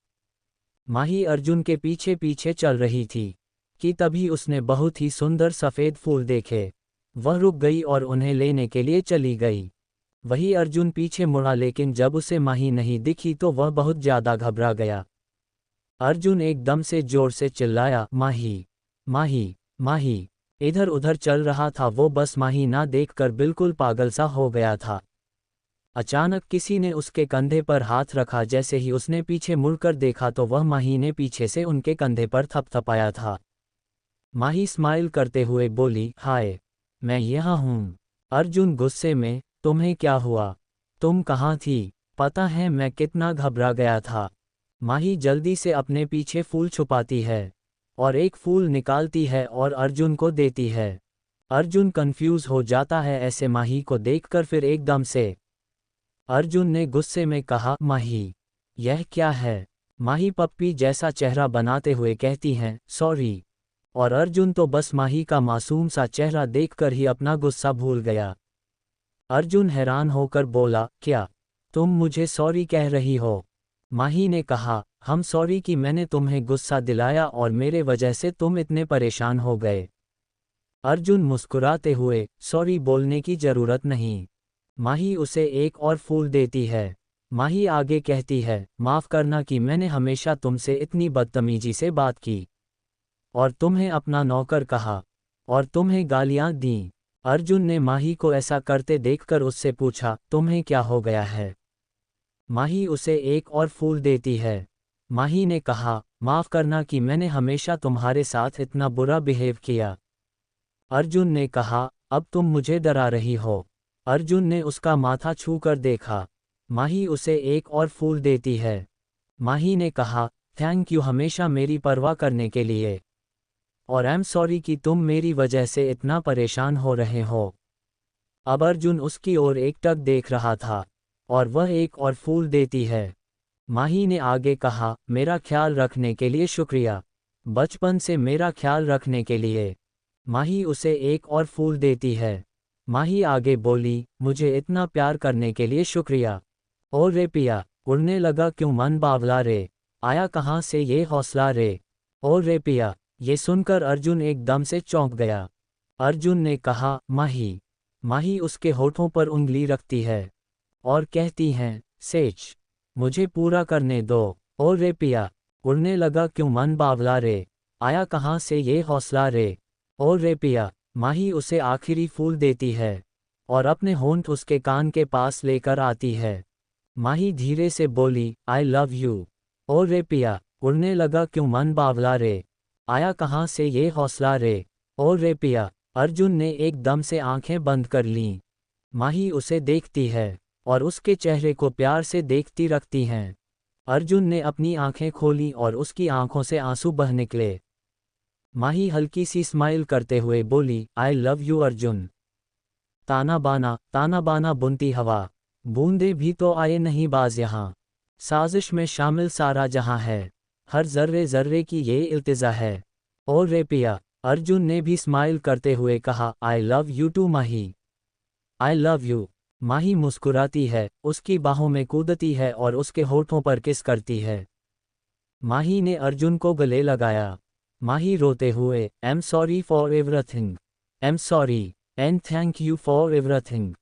माही अर्जुन के पीछे पीछे चल रही थी कि तभी उसने बहुत ही सुंदर सफ़ेद फूल देखे। वह रुक गई और उन्हें लेने के लिए चली गई। वही अर्जुन पीछे मुड़ा, लेकिन जब उसे माही नहीं दिखी तो वह बहुत ज़्यादा घबरा गया। अर्जुन एकदम से जोर से चिल्लाया, माही माही माही। इधर उधर चल रहा था वो, बस माही ना देखकर बिल्कुल पागल सा हो गया था। अचानक किसी ने उसके कंधे पर हाथ रखा। जैसे ही उसने पीछे मुड़कर देखा तो वह माही ने पीछे से उनके कंधे पर थपथपाया था। माही स्माइल करते हुए बोली, हाय, मैं यहाँ हूँ। अर्जुन गुस्से में, तुम्हें क्या हुआ? तुम कहाँ थी? पता है मैं कितना घबरा गया था। माही जल्दी से अपने पीछे फूल छुपाती है और एक फूल निकालती है और अर्जुन को देती है। अर्जुन कंफ्यूज हो जाता है ऐसे माही को देखकर। फिर एकदम से अर्जुन ने गुस्से में कहा, माही यह क्या है? माही पप्पी जैसा चेहरा बनाते हुए कहती हैं, सॉरी। और अर्जुन तो बस माही का मासूम सा चेहरा देखकर ही अपना गुस्सा भूल गया। अर्जुन हैरान होकर बोला, क्या तुम मुझे सॉरी कह रही हो? माही ने कहा, हम सॉरी कि मैंने तुम्हें गुस्सा दिलाया और मेरे वजह से तुम इतने परेशान हो गए। अर्जुन मुस्कुराते हुए, सॉरी बोलने की जरूरत नहीं। माही उसे एक और फूल देती है। माही आगे कहती है, माफ़ करना कि मैंने हमेशा तुमसे इतनी बदतमीजी से बात की और तुम्हें अपना नौकर कहा और तुम्हें गालियां दीं। अर्जुन ने माही को ऐसा करते देखकर उससे पूछा, तुम्हें क्या हो गया है? माही उसे एक और फूल देती है। माही ने कहा, माफ़ करना कि मैंने हमेशा तुम्हारे साथ इतना बुरा बिहेव किया। अर्जुन ने कहा, अब तुम मुझे डरा रही हो। अर्जुन ने उसका माथा छू कर देखा। माही उसे एक और फूल देती है। माही ने कहा, थैंक यू हमेशा मेरी परवाह करने के लिए। और आई एम सॉरी कि तुम मेरी वजह से इतना परेशान हो रहे हो। अब अर्जुन उसकी ओर एकटक देख रहा था और वह एक और फूल देती है। माही ने आगे कहा, मेरा ख्याल रखने के लिए शुक्रिया। बचपन से मेरा ख्याल रखने के लिए। माही उसे एक और फूल देती है। माही आगे बोली, मुझे इतना प्यार करने के लिए शुक्रिया। और रे पिया, उड़ने लगा क्यों मन बावला रे, आया कहाँ से ये हौसला रे। और रे पिया, ये सुनकर अर्जुन एकदम से चौंक गया। अर्जुन ने कहा, माही। माही उसके होठों पर उंगली रखती है और कहती हैं, सेच, मुझे पूरा करने दो। और रे पिया, उड़ने लगा क्यों मन बावला रे, आया कहाँ से ये हौसला रे। और रे पिया, माही उसे आखिरी फूल देती है और अपने होंठ उसके कान के पास लेकर आती है। माही धीरे से बोली, आई लव यू। और रे पिया, उड़ने लगा क्यों मन बावला रे, आया कहाँ से ये हौसला रे। और रे पिया, अर्जुन ने एकदम से आंखें बंद कर लीं। माही उसे देखती है और उसके चेहरे को प्यार से देखती रखती हैं। अर्जुन ने अपनी आंखें खोलीं और उसकी आंखों से आंसू बह निकले। माही हल्की सी स्माइल करते हुए बोली, आई लव यू अर्जुन। ताना बाना बुनती हवा, बूंदे भी तो आए नहीं बाज यहाँ। साजिश में शामिल सारा जहां है, हर जर्रे जर्रे की ये इल्तिजा है। और रे पिया, अर्जुन ने भी स्माइल करते हुए कहा, I love you too Mahi. I love you. Mahi मुस्कुराती है, उसकी बाहों में कूदती है और उसके होठों पर किस करती है। माही ने अर्जुन को गले लगाया। माही रोते हुए, am sorry for everything, am sorry and thank you for everything.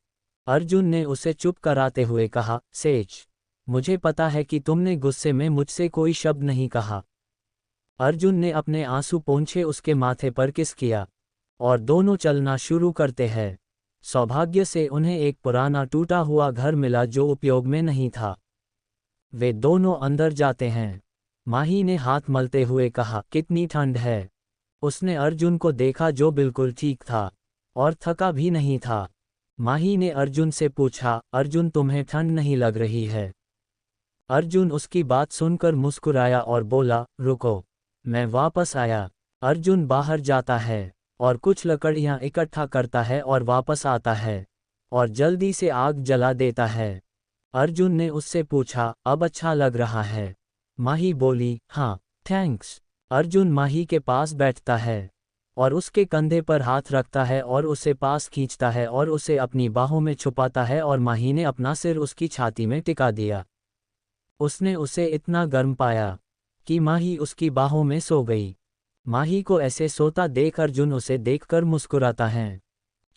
Arjun ने उसे चुप कराते हुए कहा, सेज, मुझे पता है कि तुमने गुस्से में मुझसे कोई शब्द नहीं कहा। अर्जुन ने अपने आंसू पोंछे उसके माथे पर किस किया और दोनों चलना शुरू करते हैं। सौभाग्य से उन्हें एक पुराना टूटा हुआ घर मिला जो उपयोग में नहीं था। वे दोनों अंदर जाते हैं। माही ने हाथ मलते हुए कहा, कितनी ठंड है। उसने अर्जुन को देखा जो बिल्कुल ठीक था और थका भी नहीं था। माही ने अर्जुन से पूछा, अर्जुन तुम्हें ठंड नहीं लग रही है? अर्जुन उसकी बात सुनकर मुस्कुराया और बोला, रुको, मैं वापस आया। अर्जुन बाहर जाता है और कुछ लकड़ियां इकट्ठा करता है और वापस आता है और जल्दी से आग जला देता है। अर्जुन ने उससे पूछा, अब अच्छा लग रहा है? माही बोली, हाँ, थैंक्स। अर्जुन माही के पास बैठता है और उसके कंधे पर हाथ रखता है और उसे पास खींचता है और उसे अपनी बाहों में छुपाता है और माही ने अपना सिर उसकी छाती में टिका दिया। उसने उसे इतना गर्म पाया कि माही उसकी बाहों में सो गई। माही को ऐसे सोता देख अर्जुन उसे देखकर मुस्कुराता है।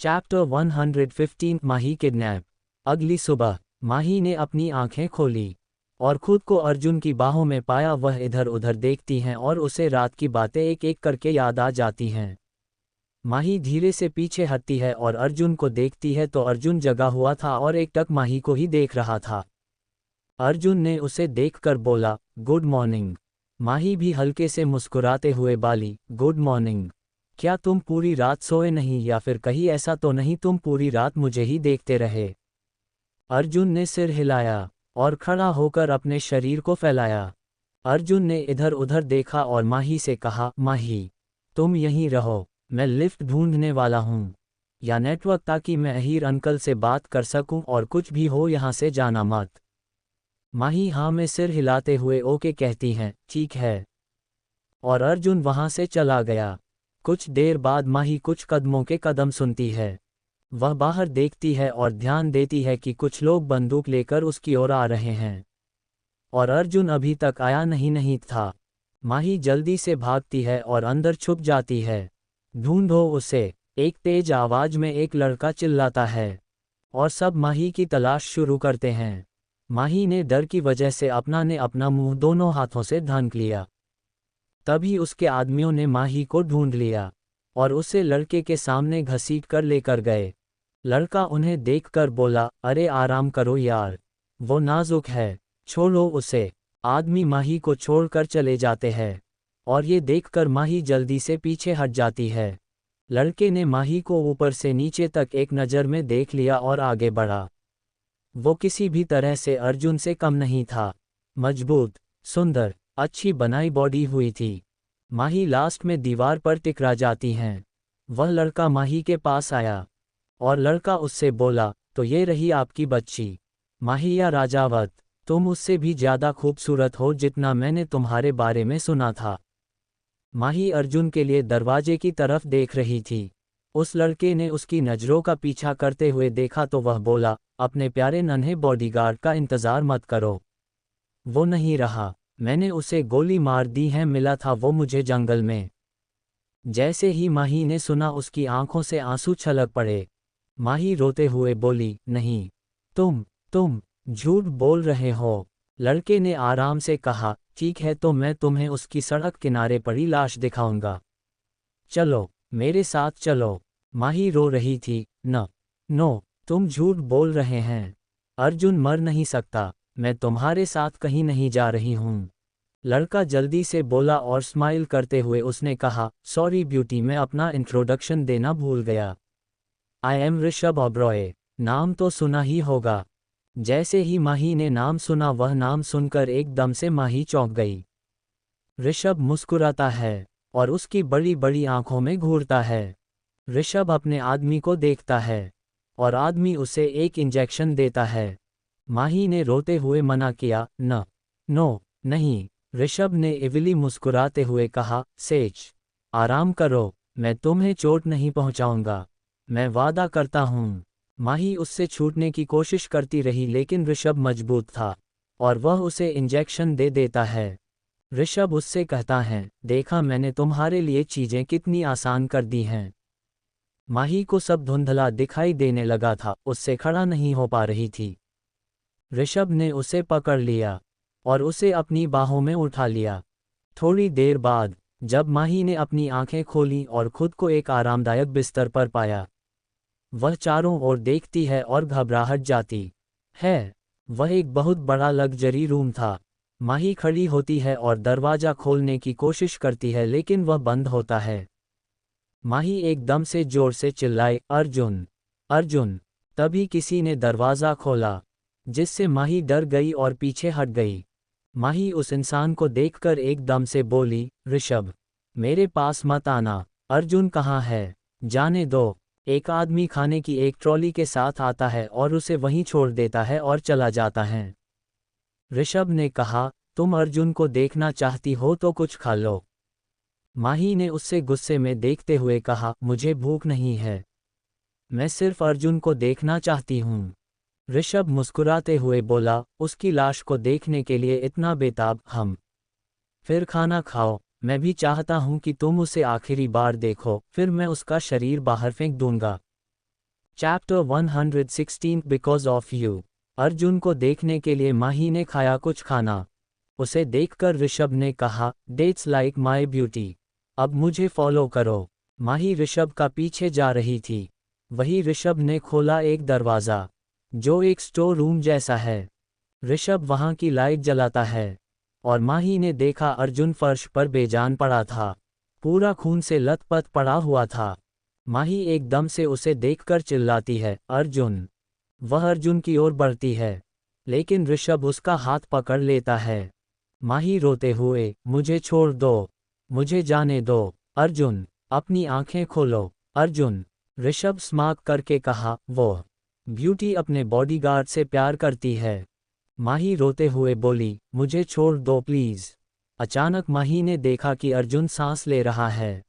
चैप्टर 115 माही किडनैप। अगली सुबह माही ने अपनी आंखें खोली और खुद को अर्जुन की बाहों में पाया। वह इधर उधर देखती हैं और उसे रात की बातें एक एक करके याद आ जाती हैं। माही धीरे से पीछे हटती है और अर्जुन को देखती है तो अर्जुन जगा हुआ था और एकटक माही को ही देख रहा था। अर्जुन ने उसे देखकर बोला, गुड मॉर्निंग। माही भी हल्के से मुस्कुराते हुए बाली, गुड मॉर्निंग। क्या तुम पूरी रात सोए नहीं या फिर कहीं ऐसा तो नहीं तुम पूरी रात मुझे ही देखते रहे? अर्जुन ने सिर हिलाया और खड़ा होकर अपने शरीर को फैलाया। अर्जुन ने इधर उधर देखा और माही से कहा, माही, तुम यहीं रहो, मैं लिफ्ट ढूंढने वाला हूँ या नेटवर्क, ताकि मैं अहीर अंकल से बात कर सकूं और कुछ भी हो यहाँ से जाना मत। माही हाँ में सिर हिलाते हुए ओके कहती हैं, ठीक है। और अर्जुन वहां से चला गया। कुछ देर बाद माही कुछ कदमों के कदम सुनती है। वह बाहर देखती है और ध्यान देती है कि कुछ लोग बंदूक लेकर उसकी ओर आ रहे हैं और अर्जुन अभी तक आया नहीं था। माही जल्दी से भागती है और अंदर छुप जाती है। ढूंढो उसे, एक तेज आवाज में एक लड़का चिल्लाता है और सब माही की तलाश शुरू करते हैं। माही ने डर की वजह से अपना मुंह दोनों हाथों से ढक लिया। तभी उसके आदमियों ने माही को ढूंढ लिया और उसे लड़के के सामने घसीट कर लेकर गए। लड़का उन्हें देखकर बोला, अरे आराम करो यार, वो नाजुक है, छोड़ो उसे। आदमी माही को छोड़कर चले जाते हैं और ये देखकर माही जल्दी से पीछे हट जाती है। लड़के ने माही को ऊपर से नीचे तक एक नज़र में देख लिया और आगे बढ़ा। वो किसी भी तरह से अर्जुन से कम नहीं था। मजबूत, सुंदर, अच्छी बनाई बॉडी हुई थी। माही लास्ट में दीवार पर टिकरा जाती हैं। वह लड़का माही के पास आया और लड़का उससे बोला, तो ये रही आपकी बच्ची, माहिया राजावत, तुम उससे भी ज़्यादा खूबसूरत हो जितना मैंने तुम्हारे बारे में सुना था। माही अर्जुन के लिए दरवाजे की तरफ देख रही थी। उस लड़के ने उसकी नज़रों का पीछा करते हुए देखा तो वह बोला, अपने प्यारे नन्हे बॉडीगार्ड का इंतज़ार मत करो। वो नहीं रहा, मैंने उसे गोली मार दी है, मिला था वो मुझे जंगल में। जैसे ही माही ने सुना उसकी आंखों से आंसू छलक पड़े। माही रोते हुए बोली, नहीं, तुम झूठ बोल रहे हो। लड़के ने आराम से कहा, ठीक है तो मैं तुम्हें उसकी सड़क किनारे पड़ी लाश दिखाऊंगा। चलो, मेरे साथ चलो। माही रो रही थी, नो, तुम झूठ बोल रहे हैं। अर्जुन मर नहीं सकता, मैं तुम्हारे साथ कहीं नहीं जा रही हूँ। लड़का जल्दी से बोला और स्माइल करते हुए उसने कहा, सॉरी ब्यूटी, मैं अपना इंट्रोडक्शन देना भूल गया। आई एम ऋषभ ओबरॉय, नाम तो सुना ही होगा। जैसे ही माही ने नाम सुना वह नाम सुनकर एकदम से माही चौंक गई। ऋषभ मुस्कुराता है और उसकी बड़ी बड़ी आंखों में घूरता है। ऋषभ अपने आदमी को देखता है और आदमी उसे एक इंजेक्शन देता है। माही ने रोते हुए मना किया, नो, नहीं। ऋषभ ने इविली मुस्कुराते हुए कहा, सेज, आराम करो, मैं तुम्हें चोट नहीं पहुंचाऊंगा, मैं वादा करता हूँ। माही उससे छूटने की कोशिश करती रही लेकिन ऋषभ मजबूत था और वह उसे इंजेक्शन दे देता है। ऋषभ उससे कहता है, देखा मैंने तुम्हारे लिए चीज़ें कितनी आसान कर दी हैं। माही को सब धुंधला दिखाई देने लगा था, उससे खड़ा नहीं हो पा रही थी। ऋषभ ने उसे पकड़ लिया और उसे अपनी बाहों में उठा लिया। थोड़ी देर बाद जब माही ने अपनी आंखें खोलीं और खुद को एक आरामदायक बिस्तर पर पाया, वह चारों ओर देखती है और घबराहट जाती है। वह एक बहुत बड़ा लग्जरी रूम था। माही खड़ी होती है और दरवाज़ा खोलने की कोशिश करती है लेकिन वह बंद होता है। माही एकदम से जोर से चिल्लाई, अर्जुन, अर्जुन। तभी किसी ने दरवाज़ा खोला जिससे माही डर गई और पीछे हट गई। माही उस इंसान को देखकर एकदम से बोली, ऋषभ, मेरे पास मत आना। अर्जुन कहाँ है, जाने दो। एक आदमी खाने की एक ट्रॉली के साथ आता है और उसे वहीं छोड़ देता है और चला जाता है। ऋषभ ने कहा, तुम अर्जुन को देखना चाहती हो तो कुछ खा लो। माही ने उससे गुस्से में देखते हुए कहा, मुझे भूख नहीं है, मैं सिर्फ अर्जुन को देखना चाहती हूँ। ऋषभ मुस्कुराते हुए बोला, उसकी लाश को देखने के लिए इतना बेताब, हम फिर खाना खाओ। मैं भी चाहता हूं कि तुम उसे आखिरी बार देखो, फिर मैं उसका शरीर बाहर फेंक दूंगा। Chapter 116 because of you. Arjun को देखने के लिए माही ने खाया कुछ खाना। उसे देखकर ऋषभ ने कहा, डेट्स लाइक माई ब्यूटी, अब मुझे फॉलो करो। माही ऋषभ का पीछे जा रही थी। वही ऋषभ ने खोला एक दरवाज़ा जो एक स्टोर रूम जैसा है। ऋषभ वहां की लाइट जलाता है और माही ने देखा अर्जुन फर्श पर बेजान पड़ा था, पूरा खून से लथपथ पड़ा हुआ था। माही एकदम से उसे देखकर चिल्लाती है, अर्जुन। वह अर्जुन की ओर बढ़ती है लेकिन ऋषभ उसका हाथ पकड़ लेता है। माही रोते हुए, मुझे छोड़ दो, मुझे जाने दो। अर्जुन, अपनी आंखें खोलो। अर्जुन, ऋषभ स्मार्क करके कहा, वो ब्यूटी अपने बॉडीगार्ड से प्यार करती है। माही रोते हुए बोली, मुझे छोड़ दो प्लीज़। अचानक माही ने देखा कि अर्जुन सांस ले रहा है।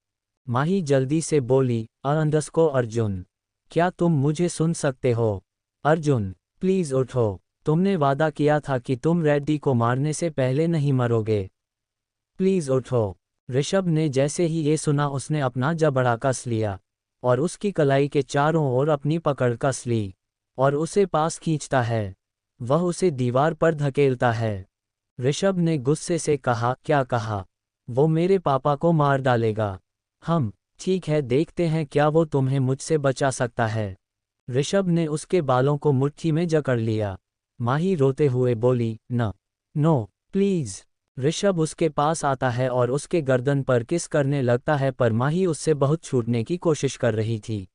माही जल्दी से बोली, अर्जुन, क्या तुम मुझे सुन सकते हो? अर्जुन, प्लीज़ उठो, तुमने वादा किया था कि तुम रेड्डी को मारने से पहले नहीं मरोगे। प्लीज़ उठो। ऋषभ ने जैसे ही ये सुना उसने अपना जबड़ा कस लिया और उसकी कलाई के चारों ओर अपनी पकड़ कस ली और उसे पास खींचता है। वह उसे दीवार पर धकेलता है। ऋषभ ने गुस्से से कहा, क्या कहा? वो मेरे पापा को मार डालेगा। ठीक है, देखते हैं क्या वो तुम्हें मुझसे बचा सकता है। ऋषभ ने उसके बालों को मुट्ठी में जकड़ लिया। माही रोते हुए बोली, न, नो, प्लीज। ऋषभ उसके पास आता है और उसके गर्दन पर किस करने लगता है, पर माही उससे बहुत छूटने की कोशिश कर रही थी।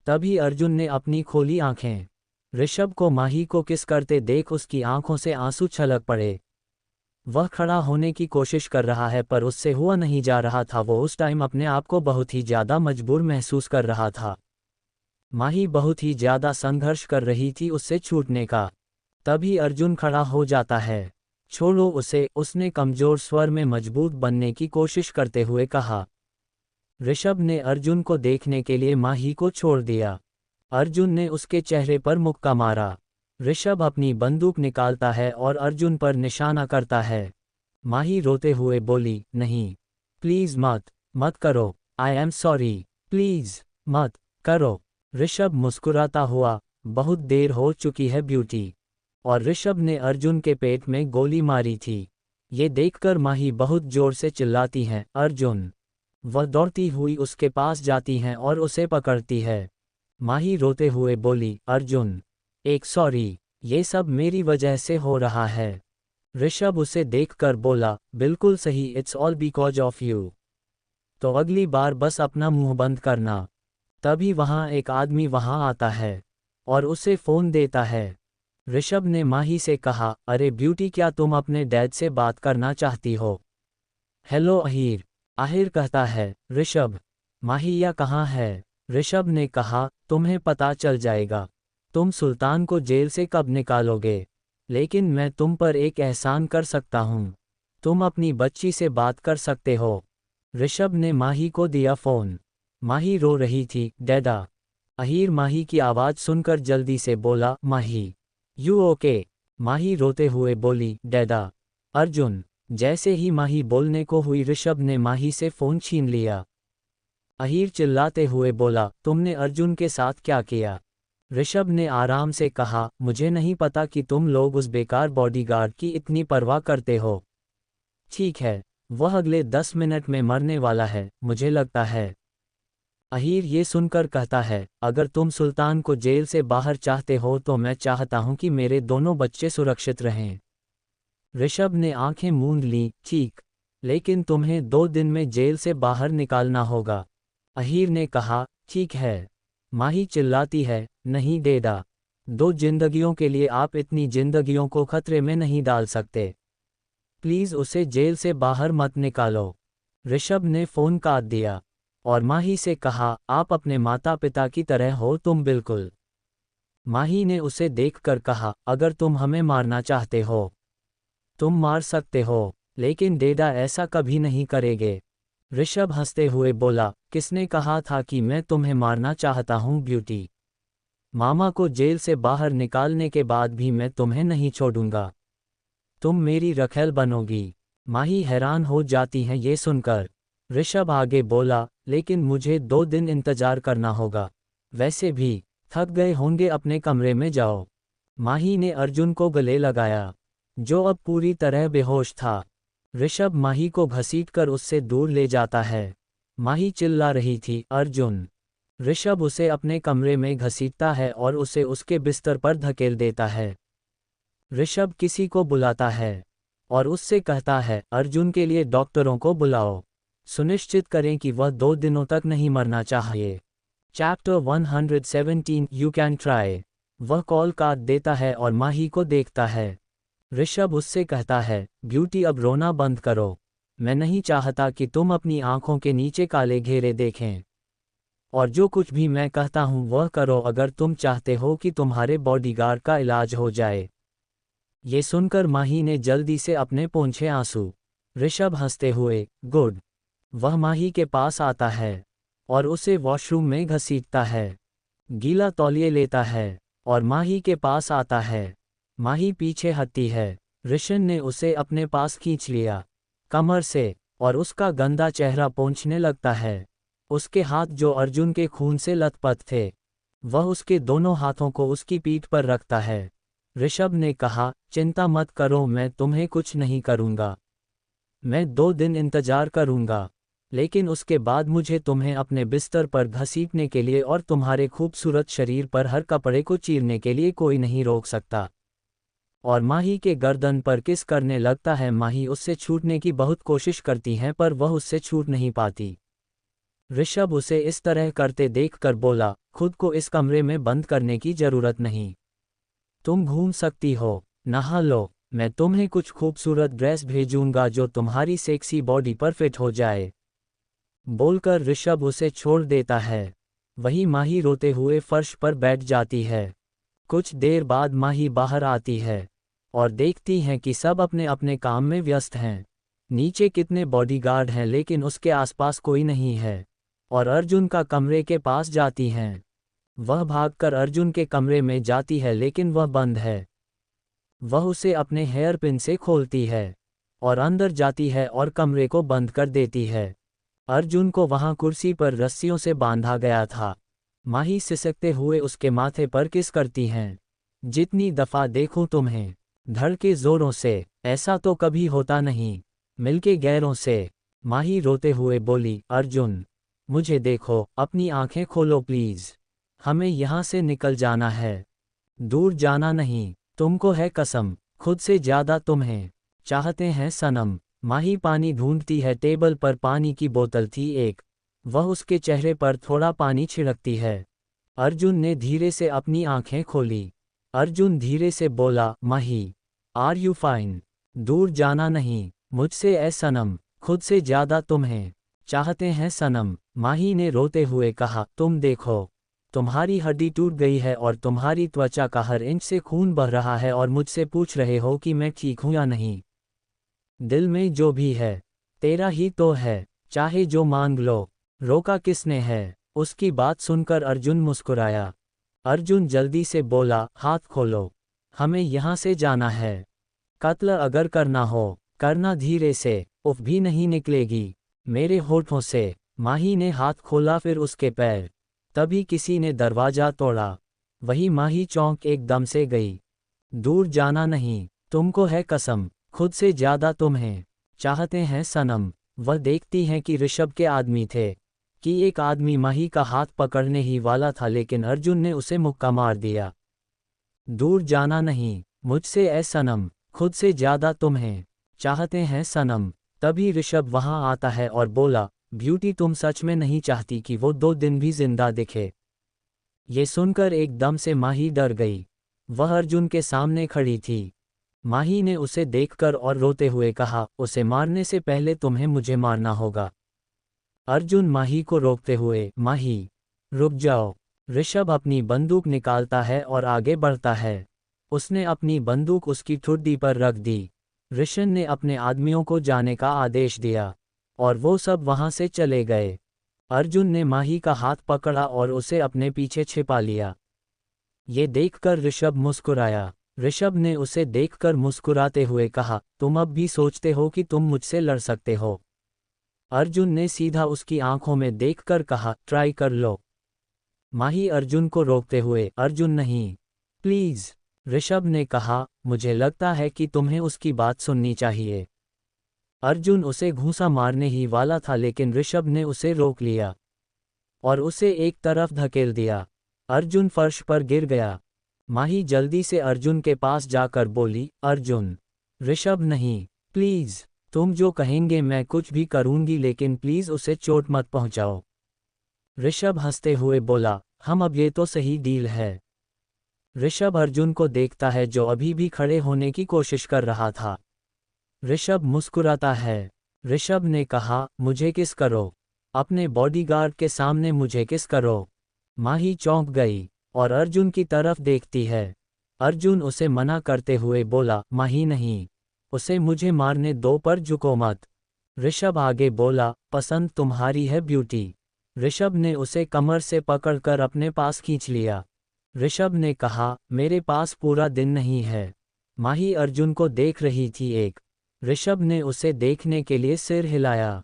तभी अर्जुन ने अपनी खोली आंखें। ऋषभ को माही को किस करते देख उसकी आंखों से आंसू छलक पड़े। वह खड़ा होने की कोशिश कर रहा है पर उससे हुआ नहीं जा रहा था। वो उस टाइम अपने आप को बहुत ही ज्यादा मजबूर महसूस कर रहा था। माही बहुत ही ज्यादा संघर्ष कर रही थी उससे छूटने का। तभी अर्जुन खड़ा हो जाता है। छोड़ो उसे, उसने कमजोर स्वर में मजबूत बनने की कोशिश करते हुए कहा। ऋषभ ने अर्जुन को देखने के लिए माही को छोड़ दिया। अर्जुन ने उसके चेहरे पर मुक्का मारा। ऋषभ अपनी बंदूक निकालता है और अर्जुन पर निशाना करता है। माही रोते हुए बोली, नहीं, प्लीज मत करो, आई एम सॉरी, प्लीज मत करो। ऋषभ मुस्कुराता हुआ, बहुत देर हो चुकी है ब्यूटी। और ऋषभ ने अर्जुन के पेट में गोली मारी थी। ये देखकर माही बहुत जोर से चिल्लाती है, अर्जुन। वह दौड़ती हुई उसके पास जाती हैं और उसे पकड़ती है। माही रोते हुए बोली, अर्जुन, एक सॉरी, ये सब मेरी वजह से हो रहा है। ऋषभ उसे देखकर बोला, बिल्कुल सही, it's all because of you. तो अगली बार बस अपना मुंह बंद करना। तभी वहां एक आदमी वहां आता है और उसे फोन देता है। ऋषभ ने माही से कहा, अरे ब्यूटी, क्या तुम अपने डैड से बात करना चाहती हो? हेलो अहीर। आहिर कहता है, ऋषभ, माहिया कहाँ है? ऋषभ ने कहा, तुम्हें पता चल जाएगा। तुम सुल्तान को जेल से कब निकालोगे? लेकिन मैं तुम पर एक एहसान कर सकता हूँ। तुम अपनी बच्ची से बात कर सकते हो। ऋषभ ने माही को दिया फोन। माही रो रही थी, डैडा। अहीर माही की आवाज़ सुनकर जल्दी से बोला, माही, यू ओके? माही रोते हुए बोली, डैडा। अर्जुन। जैसे ही माही बोलने को हुई ऋषभ ने माही से फोन छीन लिया। अहीर चिल्लाते हुए बोला, तुमने अर्जुन के साथ क्या किया? ऋषभ ने आराम से कहा, मुझे नहीं पता कि तुम लोग उस बेकार बॉडीगार्ड की इतनी परवाह करते हो। ठीक है, वह अगले 10 मिनट में मरने वाला है, मुझे लगता है। अहीर ये सुनकर कहता है, अगर तुम सुल्तान को जेल से बाहर चाहते हो तो मैं चाहता हूं कि मेरे दोनों बच्चे सुरक्षित रहें। ऋषभ ने आंखें मूंद लीं, ठीक, लेकिन तुम्हें 2 दिन में जेल से बाहर निकालना होगा। अहीर ने कहा, ठीक है। माही चिल्लाती है, नहीं डैडा, 2 जिंदगियों के लिए आप इतनी जिंदगियों को खतरे में नहीं डाल सकते। प्लीज उसे जेल से बाहर मत निकालो। ऋषभ ने फोन काट दिया और माही से कहा, आप अपने माता पिता की तरह हो तुम बिल्कुल। माही ने उसे देखकर कहा, अगर तुम हमें मारना चाहते हो तुम मार सकते हो, लेकिन डैडा ऐसा कभी नहीं करेंगे। ऋषभ हंसते हुए बोला, किसने कहा था कि मैं तुम्हें मारना चाहता हूँ ब्यूटी? मामा को जेल से बाहर निकालने के बाद भी मैं तुम्हें नहीं छोड़ूंगा। तुम मेरी रखेल बनोगी। माही हैरान हो जाती हैं ये सुनकर। ऋषभ आगे बोला, लेकिन मुझे 2 दिन इंतजार करना होगा। वैसे भी थक गए होंगे, अपने कमरे में जाओ। माही ने अर्जुन को गले लगाया, जो अब पूरी तरह बेहोश था। ऋषभ माही को घसीटकर उससे दूर ले जाता है। माही चिल्ला रही थी, अर्जुन। ऋषभ उसे अपने कमरे में घसीटता है और उसे उसके बिस्तर पर धकेल देता है। ऋषभ किसी को बुलाता है और उससे कहता है, अर्जुन के लिए डॉक्टरों को बुलाओ। सुनिश्चित करें कि वह 2 दिनों तक नहीं मरना चाहिए। Chapter 117, you can try. वह कॉल काट देता है और माही को देखता है। ऋषभ उससे कहता है, ब्यूटी अब रोना बंद करो। मैं नहीं चाहता कि तुम अपनी आंखों के नीचे काले घेरे देखें। और जो कुछ भी मैं कहता हूं वह करो अगर तुम चाहते हो कि तुम्हारे बॉडीगार्ड का इलाज हो जाए। ये सुनकर माही ने जल्दी से अपने पोंछे आंसू। ऋषभ हंसते हुए, गुड। वह माही के पास आता है और उसे वॉशरूम में घसीटता है। गीला तौलिए लेता है और माही के पास आता है। माही पीछे हटती है। ऋषण ने उसे अपने पास खींच लिया कमर से और उसका गंदा चेहरा पोंछने लगता है। उसके हाथ जो अर्जुन के खून से लथपथ थे, वह उसके दोनों हाथों को उसकी पीठ पर रखता है ऋषभ ने कहा, चिंता मत करो, मैं तुम्हें कुछ नहीं करूँगा। मैं 2 दिन इंतजार करूँगा, लेकिन उसके बाद मुझे तुम्हें अपने बिस्तर पर घसीटने के लिए और तुम्हारे खूबसूरत शरीर पर हर कपड़े को चीरने के लिए कोई नहीं रोक सकता। और माही के गर्दन पर किस करने लगता है। माही उससे छूटने की बहुत कोशिश करती हैं पर वह उससे छूट नहीं पाती। ऋषभ उसे इस तरह करते देखकर बोला, खुद को इस कमरे में बंद करने की जरूरत नहीं। तुम घूम सकती हो, नहा लो, मैं तुम्हें कुछ खूबसूरत ड्रेस भेजूंगा जो तुम्हारी सेक्सी बॉडी पर फिट हो जाए। बोलकर ऋषभ उसे छोड़ देता है। वही माही रोते हुए फर्श पर बैठ जाती है। कुछ देर बाद माही बाहर आती है और देखती हैं कि सब अपने अपने काम में व्यस्त हैं। नीचे कितने बॉडीगार्ड हैं लेकिन उसके आसपास कोई नहीं है। और अर्जुन का कमरे के पास जाती हैं। वह भागकर अर्जुन के कमरे में जाती है लेकिन वह बंद है। वह उसे अपने हेयर पिन से खोलती है और अंदर जाती है और कमरे को बंद कर देती है। अर्जुन को वहां कुर्सी पर रस्सियों से बांधा गया था। माही सिसकते हुए उसके माथे पर किस करती हैं। जितनी दफा देखूं तुम्हें, धड़ के जोरों से, ऐसा तो कभी होता नहीं, मिलके गैरों से। माही रोते हुए बोली, अर्जुन, मुझे देखो, अपनी आंखें खोलो प्लीज। हमें यहाँ से निकल जाना है, दूर जाना नहीं। तुमको है कसम, खुद से ज्यादा तुम्हें चाहते हैं सनम। माही पानी ढूंढती है। टेबल पर पानी की बोतल थी एक। वह उसके चेहरे पर थोड़ा पानी छिड़कती है। अर्जुन ने धीरे से अपनी आंखें खोली। अर्जुन धीरे से बोला, माही, आर यू फाइन? दूर जाना नहीं, मुझसे ऐ सनम, खुद से ज्यादा तुम्हें चाहते हैं सनम। माही ने रोते हुए कहा, तुम देखो, तुम्हारी हड्डी टूट गई है और तुम्हारी त्वचा का हर इंच से खून बह रहा है और मुझसे पूछ रहे हो कि मैं ठीक हूं या नहीं। दिल में जो भी है तेरा ही तो है, चाहे जो मांग लो। रोका किसने है? उसकी बात सुनकर अर्जुन मुस्कुराया। अर्जुन जल्दी से बोला, हाथ खोलो, हमें यहाँ से जाना है। कत्ल अगर करना हो, करना धीरे से, उफ भी नहीं निकलेगी मेरे होठों से। माही ने हाथ खोला, फिर उसके पैर। तभी किसी ने दरवाजा तोड़ा। वही माही चौंक एकदम से गई। दूर जाना नहीं, तुमको है कसम, खुद से ज्यादा तुम्हें चाहते हैं सनम। वह देखती हैं कि ऋषभ के आदमी थे, कि एक आदमी माही का हाथ पकड़ने ही वाला था लेकिन अर्जुन ने उसे मुक्का मार दिया। दूर जाना नहीं, मुझसे ऐ सनम, खुद से ज्यादा तुम्हें चाहते हैं सनम। तभी ऋषभ वहां आता है और बोला, ब्यूटी, तुम सच में नहीं चाहती कि वो 2 दिन भी जिंदा दिखे? ये सुनकर एकदम से माही डर गई। वह अर्जुन के सामने खड़ी थी। माही ने उसे देखकर और रोते हुए कहा, उसे मारने से पहले तुम्हें मुझे मारना होगा। अर्जुन माही को रोकते हुए, माही, रुक जाओ। ऋषभ अपनी बंदूक निकालता है और आगे बढ़ता है। उसने अपनी बंदूक उसकी ठुड्डी पर रख दी। ऋषभ ने अपने आदमियों को जाने का आदेश दिया और वो सब वहां से चले गए। अर्जुन ने माही का हाथ पकड़ा और उसे अपने पीछे छिपा लिया। ये देखकर ऋषभ मुस्कुराया। ऋषभ ने उसे देखकर मुस्कुराते हुए कहा, तुम अब भी सोचते हो कि तुम मुझसे लड़ सकते हो? अर्जुन ने सीधा उसकी आंखों में देखकर कहा, ट्राई कर लो। माही अर्जुन को रोकते हुए, अर्जुन नहीं, प्लीज। ऋषभ ने कहा, मुझे लगता है कि तुम्हें उसकी बात सुननी चाहिए। अर्जुन उसे घूंसा मारने ही वाला था लेकिन ऋषभ ने उसे रोक लिया और उसे एक तरफ धकेल दिया। अर्जुन फर्श पर गिर गया। माही जल्दी से अर्जुन के पास जाकर बोली, अर्जुन, ऋषभ नहीं, प्लीज, तुम जो कहेंगे मैं कुछ भी करूंगी लेकिन प्लीज उसे चोट मत पहुंचाओ। ऋषभ हंसते हुए बोला, हम अब ये तो सही डील है। ऋषभ अर्जुन को देखता है जो अभी भी खड़े होने की कोशिश कर रहा था। ऋषभ मुस्कुराता है। ऋषभ ने कहा, मुझे किस करो, अपने बॉडीगार्ड के सामने मुझे किस करो। माही चौंक गई और अर्जुन की तरफ देखती है। अर्जुन उसे मना करते हुए बोला, माही नहीं, उसे मुझे मारने दो पर झुको मत। ऋषभ आगे बोला, पसंद तुम्हारी है ब्यूटी। ऋषभ ने उसे कमर से पकड़कर अपने पास खींच लिया। ऋषभ ने कहा, मेरे पास पूरा दिन नहीं है। माही अर्जुन को देख रही थी एक। ऋषभ ने उसे देखने के लिए सिर हिलाया।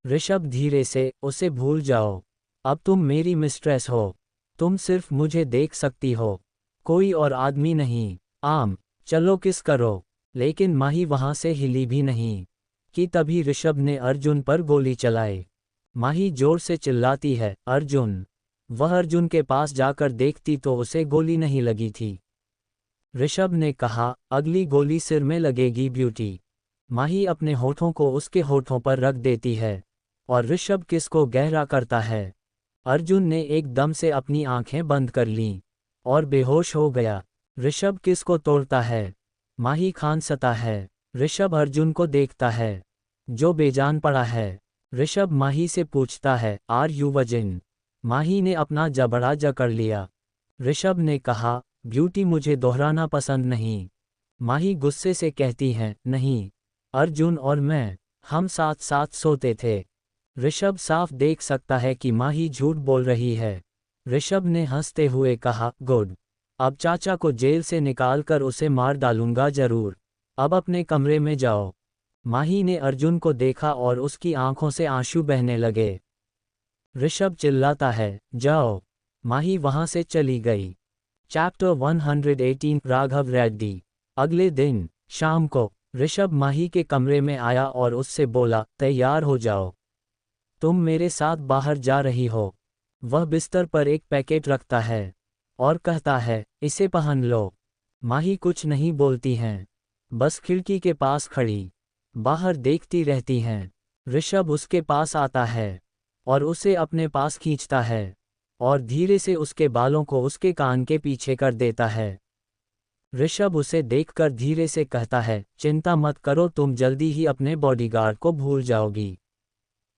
ऋषभ धीरे से, उसे भूल जाओ, अब तुम मेरी मिस्ट्रेस हो, तुम सिर्फ मुझे देख सकती हो, कोई और आदमी नहीं। चलो किस करो। लेकिन माही वहां से हिली भी नहीं कि तभी ऋषभ ने अर्जुन पर गोली चलाई। माही जोर से चिल्लाती है, अर्जुन। वह अर्जुन के पास जाकर देखती तो उसे गोली नहीं लगी थी। ऋषभ ने कहा, अगली गोली सिर में लगेगी ब्यूटी। माही अपने होठों को उसके होठों पर रख देती है और ऋषभ किस को गहरा करता है। अर्जुन ने एकदम से अपनी आंखें बंद कर लीं और बेहोश हो गया। ऋषभ किस को तोड़ता है। माही खांसता है। ऋषभ अर्जुन को देखता है जो बेजान पड़ा है। ऋषभ माही से पूछता है, आर यू वर्जिन। माही ने अपना जबड़ा जकड़ लिया। ऋषभ ने कहा, ब्यूटी मुझे दोहराना पसंद नहीं। माही गुस्से से कहती है, नहीं, अर्जुन और मैं, हम साथ साथ सोते थे। ऋषभ साफ देख सकता है कि माही झूठ बोल रही है। ऋषभ ने हंसते हुए कहा, गुड। अब चाचा को जेल से निकालकर उसे मार डालूंगा जरूर। अब अपने कमरे में जाओ। माही ने अर्जुन को देखा और उसकी आंखों से आंसू बहने लगे। ऋषभ चिल्लाता है, जाओ। माही वहां से चली गई। चैप्टर 118 राघव रेड्डी। अगले दिन शाम को ऋषभ माही के कमरे में आया और उससे बोला, तैयार हो जाओ, तुम मेरे साथ बाहर जा रही हो। वह बिस्तर पर एक पैकेट रखता है और कहता है, इसे पहन लो। माही कुछ नहीं बोलती हैं, बस खिड़की के पास खड़ी बाहर देखती रहती हैं। ऋषभ उसके पास आता है और उसे अपने पास खींचता है और धीरे से उसके बालों को उसके कान के पीछे कर देता है। ऋषभ उसे देखकर धीरे से कहता है, चिंता मत करो, तुम जल्दी ही अपने बॉडीगार्ड को भूल जाओगी।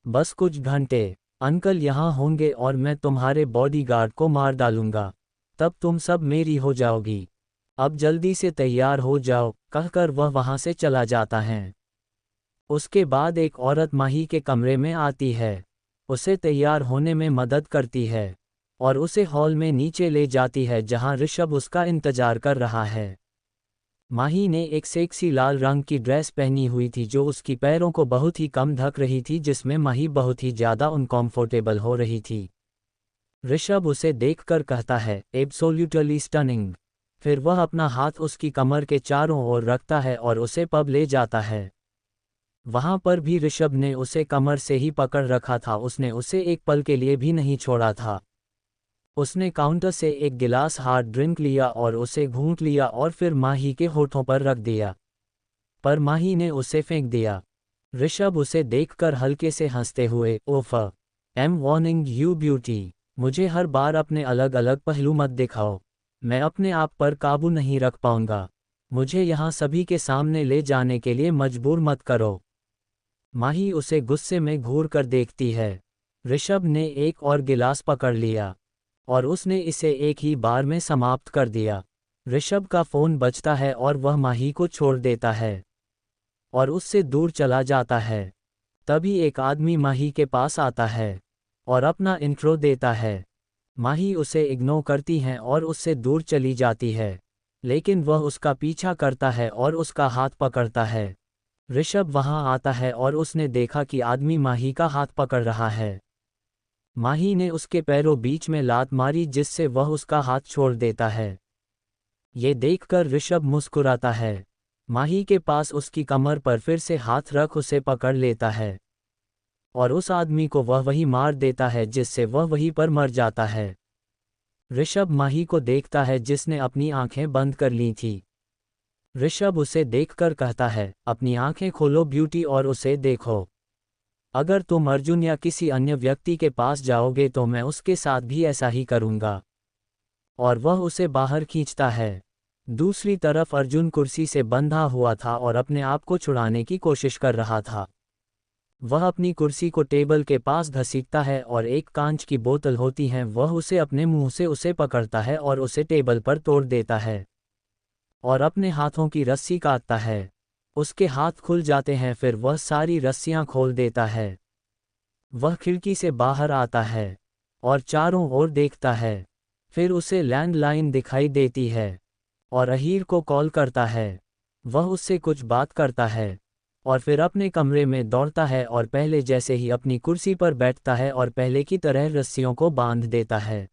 बस कुछ घंटे, अंकल यहाँ होंगे और मैं तुम्हारे बॉडीगार्ड को मार डालूंगा, तब तुम सब मेरी हो जाओगी। अब जल्दी से तैयार हो जाओ, कहकर वह वहां से चला जाता है। उसके बाद एक औरत माही के कमरे में आती है, उसे तैयार होने में मदद करती है और उसे हॉल में नीचे ले जाती है जहां ऋषभ उसका इंतजार कर रहा है। माही ने एक सेक्सी लाल रंग की ड्रेस पहनी हुई थी जो उसकी पैरों को बहुत ही कम ढक रही थी, जिसमें माही बहुत ही ज़्यादा अनकंफर्टेबल हो रही थी। ऋषभ उसे देखकर कहता है, एब्सोल्यूटली स्टनिंग। फिर वह अपना हाथ उसकी कमर के चारों ओर रखता है और उसे पब ले जाता है। वहां पर भी ऋषभ ने उसे कमर से ही पकड़ रखा था, उसने उसे एक पल के लिए भी नहीं छोड़ा था। उसने काउंटर से एक गिलास हार्ड ड्रिंक लिया और उसे घूंट लिया और फिर माही के होठों पर रख दिया, पर माही ने उसे फेंक दिया। ऋषभ उसे देखकर हल्के से हंसते हुए, ओफ, एम वार्निंग यू ब्यूटी, मुझे हर बार अपने अलग अलग पहलू मत दिखाओ, मैं अपने आप पर काबू नहीं रख पाऊंगा, मुझे यहाँ सभी के सामने ले जाने के लिए मजबूर मत करो। माही उसे गुस्से में घूर कर देखती है। ऋषभ ने एक और गिलास पकड़ लिया और उसने इसे एक ही बार में समाप्त कर दिया। ऋषभ का फ़ोन बजता है और वह माही को छोड़ देता है और उससे दूर चला जाता है। तभी एक आदमी माही के पास आता है और अपना इंट्रो देता है। माही उसे इग्नोर करती है और उससे दूर चली जाती है, लेकिन वह उसका पीछा करता है और उसका हाथ पकड़ता है। ऋषभ वहां आता है और उसने देखा कि आदमी माही का हाथ पकड़ रहा है। माही ने उसके पैरों बीच में लात मारी जिससे वह उसका हाथ छोड़ देता है। ये देखकर ऋषभ मुस्कुराता है। माही के पास उसकी कमर पर फिर से हाथ रख उसे पकड़ लेता है और उस आदमी को वह वही मार देता है जिससे वह वहीं पर मर जाता है। ऋषभ माही को देखता है जिसने अपनी आंखें बंद कर ली थी। ऋषभ उसे देखकर कहता है, अपनी आंखें खोलो ब्यूटी और उसे देखो। अगर तुम अर्जुन या किसी अन्य व्यक्ति के पास जाओगे तो मैं उसके साथ भी ऐसा ही करूंगा। और वह उसे बाहर खींचता है। दूसरी तरफ अर्जुन कुर्सी से बंधा हुआ था और अपने आप को छुड़ाने की कोशिश कर रहा था। वह अपनी कुर्सी को टेबल के पास घसीटता है और एक कांच की बोतल होती है, वह उसे अपने मुंह से उसे पकड़ता है और उसे टेबल पर तोड़ देता है और अपने हाथों की रस्सी काटता है। उसके हाथ खुल जाते हैं, फिर वह सारी रस्सियां खोल देता है। वह खिड़की से बाहर आता है और चारों ओर देखता है। फिर उसे लैंडलाइन दिखाई देती है और अहीर को कॉल करता है। वह उससे कुछ बात करता है और फिर अपने कमरे में दौड़ता है और पहले जैसे ही अपनी कुर्सी पर बैठता है और पहले की तरह रस्सियों को बांध देता है।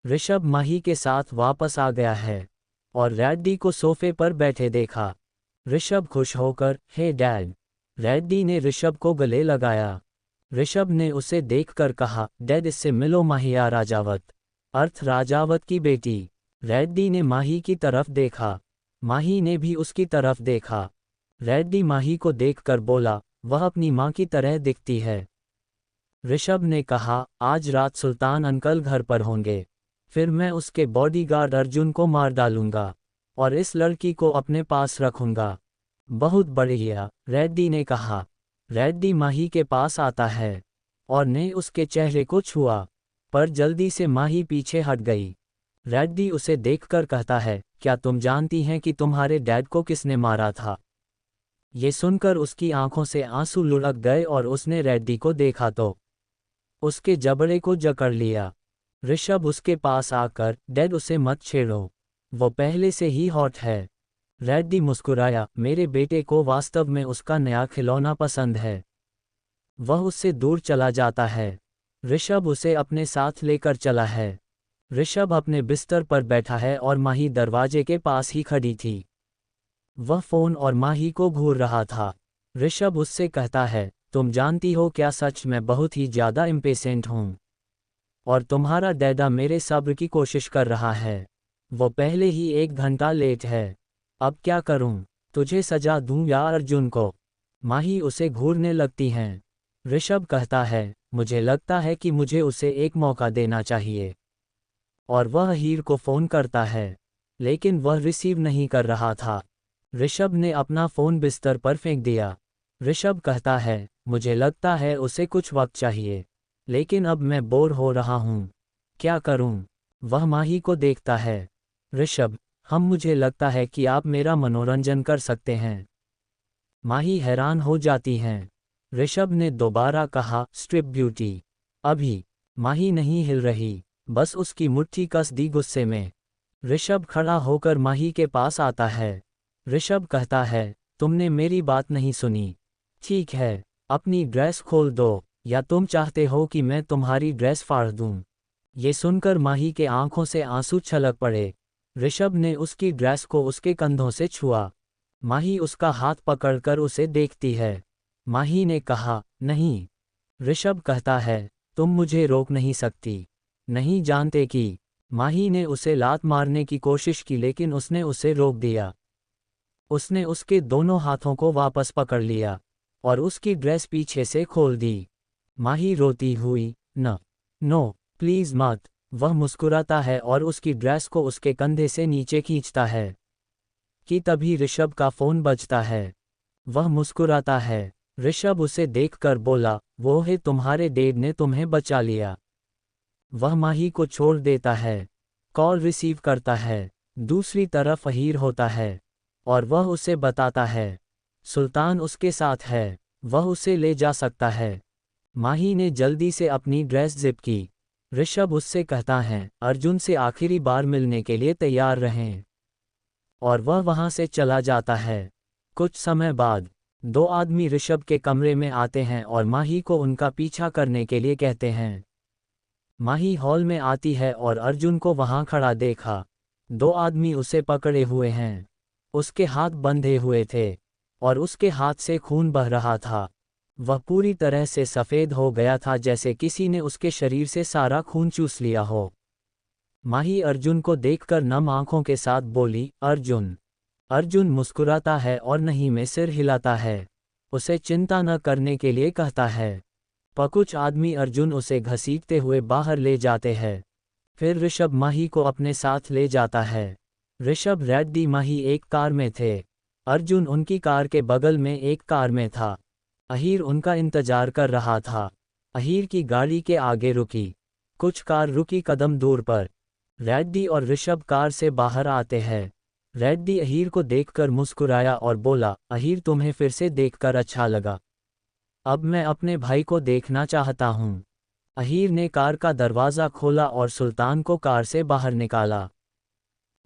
ऋषभ माही के साथ वापस आ गया है और रैड्डी को सोफे पर बैठे देखा। ऋषभ खुश होकर, हे डैड। रैड्डी ने ऋषभ को गले लगाया। ऋषभ ने उसे देखकर कहा, डैड इससे मिलो माहिया राजावत, अर्थ राजावत की बेटी। रैड्डी ने माही की तरफ देखा। माही ने भी उसकी तरफ देखा। रैड्डी माही को देखकर बोला, वह अपनी माँ की तरह दिखती है। ऋषभ ने कहा, आज रात सुल्तान अंकल घर पर होंगे, फिर मैं उसके बॉडीगार्ड अर्जुन को मार डालूंगा और इस लड़की को अपने पास रखूंगा। बहुत बढ़िया, रैड्डी ने कहा। रैड्डी माही के पास आता है और ने उसके चेहरे को छुआ, पर जल्दी से माही पीछे हट गई। रैड्डी उसे देखकर कहता है, क्या तुम जानती हैं कि तुम्हारे डैड को किसने मारा था? ये सुनकर उसकी आंखों से आंसू लुढ़क गए और उसने रैड्डी को देखा तो उसके जबड़े को जकड़ लिया। ऋषभ उसके पास आकर, डैड उसे मत छेड़ो, वो पहले से ही हॉट है। रैड्डी मुस्कुराया, मेरे बेटे को वास्तव में उसका नया खिलौना पसंद है। वह उससे दूर चला जाता है। ऋषभ उसे अपने साथ लेकर चला है। ऋषभ अपने बिस्तर पर बैठा है और माही दरवाजे के पास ही खड़ी थी। वह फोन और माही को घूर रहा था। ऋषभ उससे कहता है, तुम जानती हो क्या सच में बहुत ही ज़्यादा इम्पेशेंट हूँ और तुम्हारा डैडा मेरे सब्र की कोशिश कर रहा है। वो पहले ही 1 घंटा लेट है। अब क्या करूँ? तुझे सजा दूँ या अर्जुन को? माही उसे घूरने लगती हैं। ऋषभ कहता है, मुझे लगता है कि मुझे उसे एक मौका देना चाहिए। और वह हीर को फ़ोन करता है, लेकिन वह रिसीव नहीं कर रहा था। ऋषभ ने अपना फ़ोन बिस्तर पर फेंक दिया। ऋषभ कहता है, मुझे लगता है उसे कुछ वक्त चाहिए, लेकिन अब मैं बोर हो रहा हूँ। क्या करूँ? वह माही को देखता है। ऋषभ, मुझे लगता है कि आप मेरा मनोरंजन कर सकते हैं। माही हैरान हो जाती हैं। ऋषभ ने दोबारा कहा, स्ट्रिप ब्यूटी। अभी। माही नहीं हिल रही, बस उसकी मुट्ठी कस दी गुस्से में। ऋषभ खड़ा होकर माही के पास आता है। ऋषभ कहता है, तुमने मेरी बात नहीं सुनी। ठीक है, अपनी ड्रेस खोल दो, या तुम चाहते हो कि मैं तुम्हारी ड्रेस फाड़ दूं? ये सुनकर माही के आंखों से आंसू छलक पड़े। ऋषभ ने उसकी ड्रेस को उसके कंधों से छुआ। माही उसका हाथ पकड़कर उसे देखती है। माही ने कहा, नहीं। ऋषभ कहता है, तुम मुझे रोक नहीं सकती, नहीं जानते कि। माही ने उसे लात मारने की कोशिश की लेकिन उसने उसे रोक दिया। उसने उसके दोनों हाथों को वापस पकड़ लिया और उसकी ड्रेस पीछे से खोल दी। माही रोती हुई, नो प्लीज मत। वह मुस्कुराता है और उसकी ड्रेस को उसके कंधे से नीचे खींचता है कि तभी ऋषभ का फ़ोन बजता है। वह मुस्कुराता है। ऋषभ उसे देखकर बोला, वो है तुम्हारे डैड ने तुम्हें बचा लिया। वह माही को छोड़ देता है। कॉल रिसीव करता है। दूसरी तरफ हीर होता है और वह उसे बताता है, सुल्तान उसके साथ है, वह उसे ले जा सकता है। माही ने जल्दी से अपनी ड्रेस जिप की। ऋषभ उससे कहता है, अर्जुन से आखिरी बार मिलने के लिए तैयार रहें। और वह वहां से चला जाता है। कुछ समय बाद 2 आदमी ऋषभ के कमरे में आते हैं और माही को उनका पीछा करने के लिए कहते हैं। माही हॉल में आती है और अर्जुन को वहां खड़ा देखा। 2 आदमी उसे पकड़े हुए हैं। उसके हाथ बंधे हुए थे और उसके हाथ से खून बह रहा था। वह पूरी तरह से सफ़ेद हो गया था, जैसे किसी ने उसके शरीर से सारा खून चूस लिया हो। माही अर्जुन को देखकर नम आंखों के साथ बोली, अर्जुन। अर्जुन मुस्कुराता है और नहीं में सिर हिलाता है। उसे चिंता न करने के लिए कहता है। पर कुछ आदमी अर्जुन उसे घसीटते हुए बाहर ले जाते हैं। फिर ऋषभ माही को अपने साथ ले जाता है। ऋषभ, रैड्डी, माही एक कार में थे। अर्जुन उनकी कार के बगल में एक कार में था। अहीर उनका इंतजार कर रहा था। अहीर की गाड़ी के आगे रुकी। कुछ कार रुकी कदम दूर पर। रैड्डी और ऋषभ कार से बाहर आते हैं। रैड्डी अहीर को देखकर मुस्कुराया और बोला, अहीर, तुम्हें फिर से देखकर अच्छा लगा। अब मैं अपने भाई को देखना चाहता हूँ। अहीर ने कार का दरवाज़ा खोला और सुल्तान को कार से बाहर निकाला।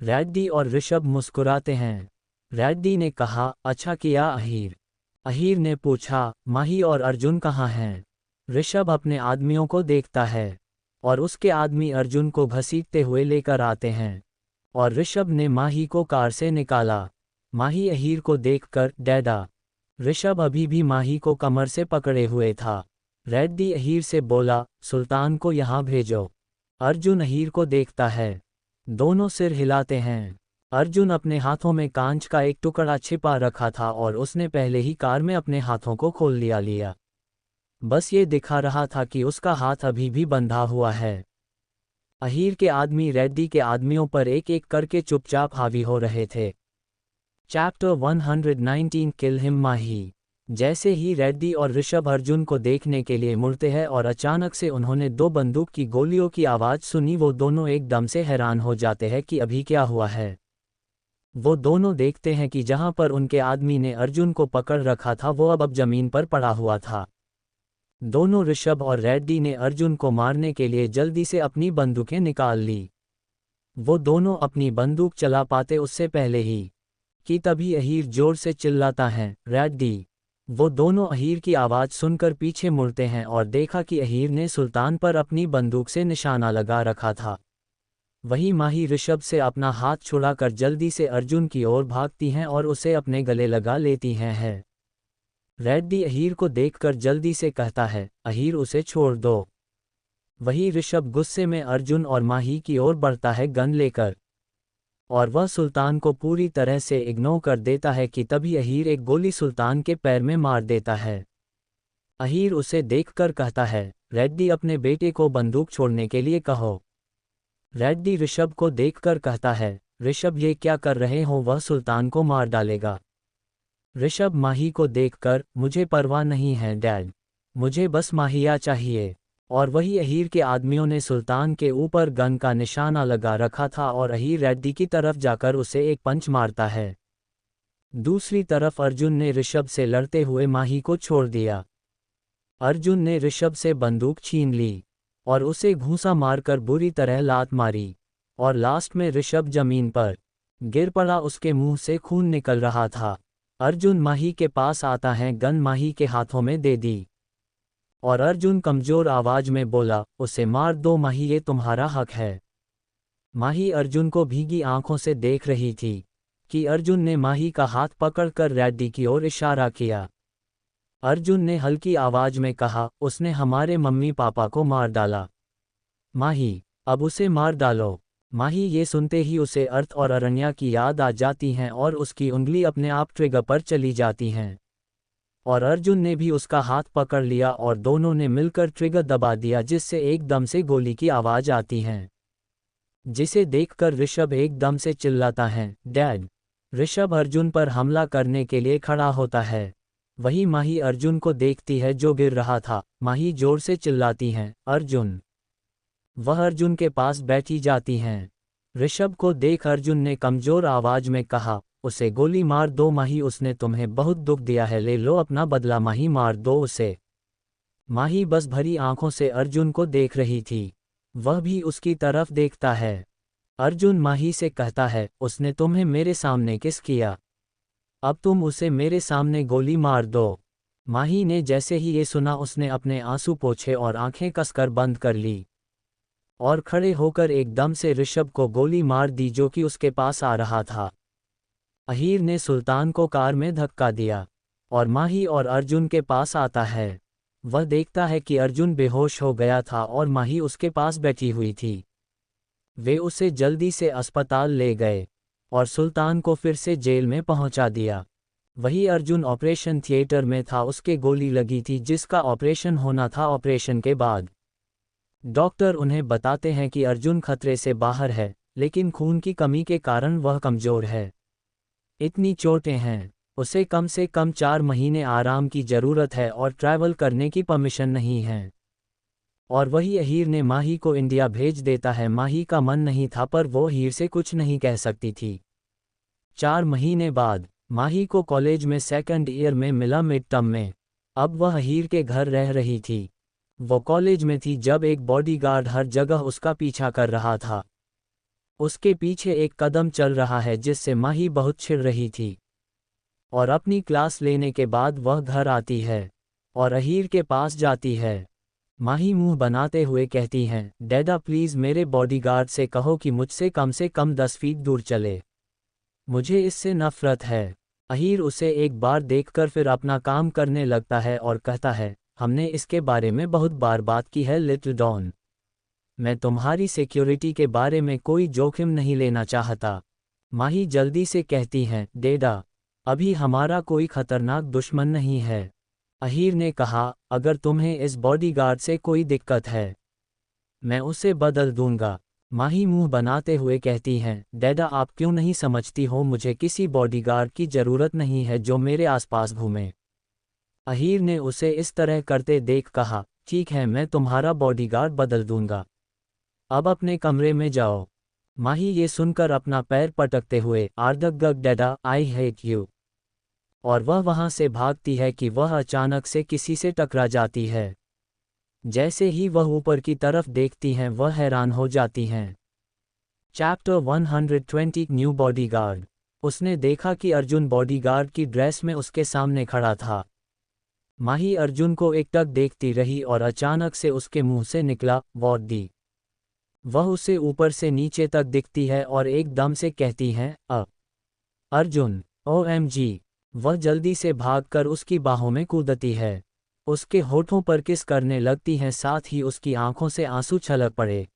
रैड्डी और ऋषभ मुस्कुराते हैं। रैड्डी ने कहा, अच्छा किया अहीर। अहीर ने पूछा, माही और अर्जुन कहाँ हैं? ऋषभ अपने आदमियों को देखता है और उसके आदमी अर्जुन को घसीटते हुए लेकर आते हैं। और ऋषभ ने माही को कार से निकाला। माही अहीर को देखकर डैडा। ऋषभ अभी भी माही को कमर से पकड़े हुए था। रेड्डी अहीर से बोला, सुल्तान को यहाँ भेजो। अर्जुन अहीर को देखता है। दोनों सिर हिलाते हैं। अर्जुन अपने हाथों में कांच का एक टुकड़ा छिपा रखा था और उसने पहले ही कार में अपने हाथों को खोल लिया। बस ये दिखा रहा था कि उसका हाथ अभी भी बंधा हुआ है। अहीर के आदमी रेड्डी के आदमियों पर एक एक करके चुपचाप हावी हो रहे थे। चैप्टर 119 किल हिम माही। जैसे ही रेड्डी और ऋषभ अर्जुन को देखने के लिए मुड़ते हैं और अचानक से उन्होंने 2 बंदूक की गोलियों की आवाज़ सुनी, वो दोनों एकदम से हैरान हो जाते हैं कि अभी क्या हुआ है। वो दोनों देखते हैं कि जहां पर उनके आदमी ने अर्जुन को पकड़ रखा था वो अब जमीन पर पड़ा हुआ था। दोनों ऋषभ और रेड्डी ने अर्जुन को मारने के लिए जल्दी से अपनी बंदूकें निकाल ली। वो दोनों अपनी बंदूक चला पाते उससे पहले ही कि तभी अहीर जोर से चिल्लाता है, रेड्डी। वो दोनों अहीर की आवाज़ सुनकर पीछे मुड़ते हैं और देखा कि अहीर ने सुल्तान पर अपनी बंदूक से निशाना लगा रखा था। वही माही ऋषभ से अपना हाथ छुड़ाकर जल्दी से अर्जुन की ओर भागती हैं और उसे अपने गले लगा लेती हैं। रेड्डी अहीर को देखकर जल्दी से कहता है, अहीर उसे छोड़ दो। वही ऋषभ गुस्से में अर्जुन और माही की ओर बढ़ता है गन लेकर, और वह सुल्तान को पूरी तरह से इग्नोर कर देता है कि तभी अहीर एक गोली सुल्तान के पैर में मार देता है। अहीर उसे देखकर कहता है, रेड्डी अपने बेटे को बंदूक छोड़ने के लिए कहो। रेड्डी ऋषभ को देखकर कहता है, ऋषभ ये क्या कर रहे हो, वह सुल्तान को मार डालेगा। ऋषभ माही को देखकर, मुझे परवाह नहीं है डैड, मुझे बस माहिया चाहिए। और वही अहीर के आदमियों ने सुल्तान के ऊपर गन का निशाना लगा रखा था और अहीर रेड्डी की तरफ जाकर उसे एक पंच मारता है। दूसरी तरफ अर्जुन ने ऋषभ से लड़ते हुए माही को छोड़ दिया। अर्जुन ने ऋषभ से बंदूक छीन ली और उसे घूंसा मारकर बुरी तरह लात मारी, और लास्ट में ऋषभ जमीन पर गिर पड़ा, उसके मुंह से खून निकल रहा था। अर्जुन माही के पास आता है, गन माही के हाथों में दे दी और अर्जुन कमजोर आवाज में बोला, उसे मार दो माही, ये तुम्हारा हक है। माही अर्जुन को भीगी आंखों से देख रही थी कि अर्जुन ने माही का हाथ पकड़कर रेड्डी की ओर इशारा किया। अर्जुन ने हल्की आवाज में कहा, उसने हमारे मम्मी पापा को मार डाला। माही, अब उसे मार डालो। माही ये सुनते ही उसे अर्थ और अरण्या की याद आ जाती हैं और उसकी उंगली अपने आप ट्रिगर पर चली जाती हैं, और अर्जुन ने भी उसका हाथ पकड़ लिया और दोनों ने मिलकर ट्रिगर दबा दिया, जिससे एकदम से गोली की आवाज आती है, जिसे देखकर ऋषभ एकदम से चिल्लाता है, डैड। ऋषभ अर्जुन पर हमला करने के लिए खड़ा होता है। वही माही अर्जुन को देखती है जो गिर रहा था। माही जोर से चिल्लाती हैं, अर्जुन। वह अर्जुन के पास बैठी जाती हैं। ऋषभ को देख अर्जुन ने कमजोर आवाज में कहा, उसे गोली मार दो माही, उसने तुम्हें बहुत दुख दिया है, ले लो अपना बदला माही, मार दो उसे। माही बस भरी आंखों से अर्जुन को देख रही थी। वह भी उसकी तरफ देखता है। अर्जुन माही से कहता है, उसने तुम्हें मेरे सामने किस किया, अब तुम उसे मेरे सामने गोली मार दो। माही ने जैसे ही ये सुना उसने अपने आंसू पोंछे और आंखें कसकर बंद कर ली और खड़े होकर एकदम से ऋषभ को गोली मार दी जो कि उसके पास आ रहा था। अहीर ने सुल्तान को कार में धक्का दिया और माही और अर्जुन के पास आता है। वह देखता है कि अर्जुन बेहोश हो गया था और माही उसके पास बैठी हुई थी। वे उसे जल्दी से अस्पताल ले गए और सुल्तान को फिर से जेल में पहुंचा दिया। वही अर्जुन ऑपरेशन थिएटर में था, उसके गोली लगी थी जिसका ऑपरेशन होना था। ऑपरेशन के बाद डॉक्टर उन्हें बताते हैं कि अर्जुन खतरे से बाहर है, लेकिन खून की कमी के कारण वह कमजोर है। इतनी चोटें हैं, उसे कम से कम 4 महीने आराम की ज़रूरत है और ट्रैवल करने की परमिशन नहीं है। और वही अहीर ने माही को इंडिया भेज देता है। माही का मन नहीं था पर वो हीर से कुछ नहीं कह सकती थी। 4 महीने बाद माही को कॉलेज में सेकंड ईयर में मिला मिड टर्म में। अब वह हीर के घर रह रही थी। वो कॉलेज में थी जब एक बॉडीगार्ड हर जगह उसका पीछा कर रहा था। उसके पीछे एक कदम चल रहा है जिससे माही बहुत चिढ़ रही थी। और अपनी क्लास लेने के बाद वह घर आती है और अहीर के पास जाती है। माही मुंह बनाते हुए कहती हैं, डैडा प्लीज़ मेरे बॉडीगार्ड से कहो कि मुझसे कम 10 फीट दूर चले। मुझे इससे नफरत है। अहीर उसे एक बार देखकर फिर अपना काम करने लगता है और कहता है, हमने इसके बारे में बहुत बार बात की है लिटिल डॉन। मैं तुम्हारी सिक्योरिटी के बारे में कोई जोखिम नहीं लेना चाहता। माही जल्दी से कहती हैं, डैडा, अभी हमारा कोई खतरनाक दुश्मन नहीं है। अहीर ने कहा, अगर तुम्हें इस बॉडीगार्ड से कोई दिक्कत है, मैं उसे बदल दूंगा। माही मुंह बनाते हुए कहती हैं, डैडा आप क्यों नहीं समझती हो, मुझे किसी बॉडीगार्ड की ज़रूरत नहीं है जो मेरे आसपास घूमे। अहीर ने उसे इस तरह करते देख कहा, ठीक है मैं तुम्हारा बॉडीगार्ड बदल दूंगा। अब अपने कमरे में जाओ। माही ये सुनकर अपना पैर पटकते हुए, आर्दगग डैडा आई हेट यू, और वह वहां से भागती है कि वह अचानक से किसी से टकरा जाती है। जैसे ही वह ऊपर की तरफ देखती हैं वह हैरान हो जाती हैं। Chapter 120 new bodyguard. उसने देखा कि अर्जुन बॉडीगार्ड की ड्रेस में उसके सामने खड़ा था। माही अर्जुन को एकटक देखती रही और अचानक से उसके मुंह से निकला, वॉट दी। वह उसे ऊपर से नीचे तक दिखती है और एकदम से कहती हैं, अर्जुन, OMG। वह जल्दी से भागकर उसकी बाहों में कूदती है। उसके होठों पर किस करने लगती हैं, साथ ही उसकी आंखों से आंसू छलक पड़े।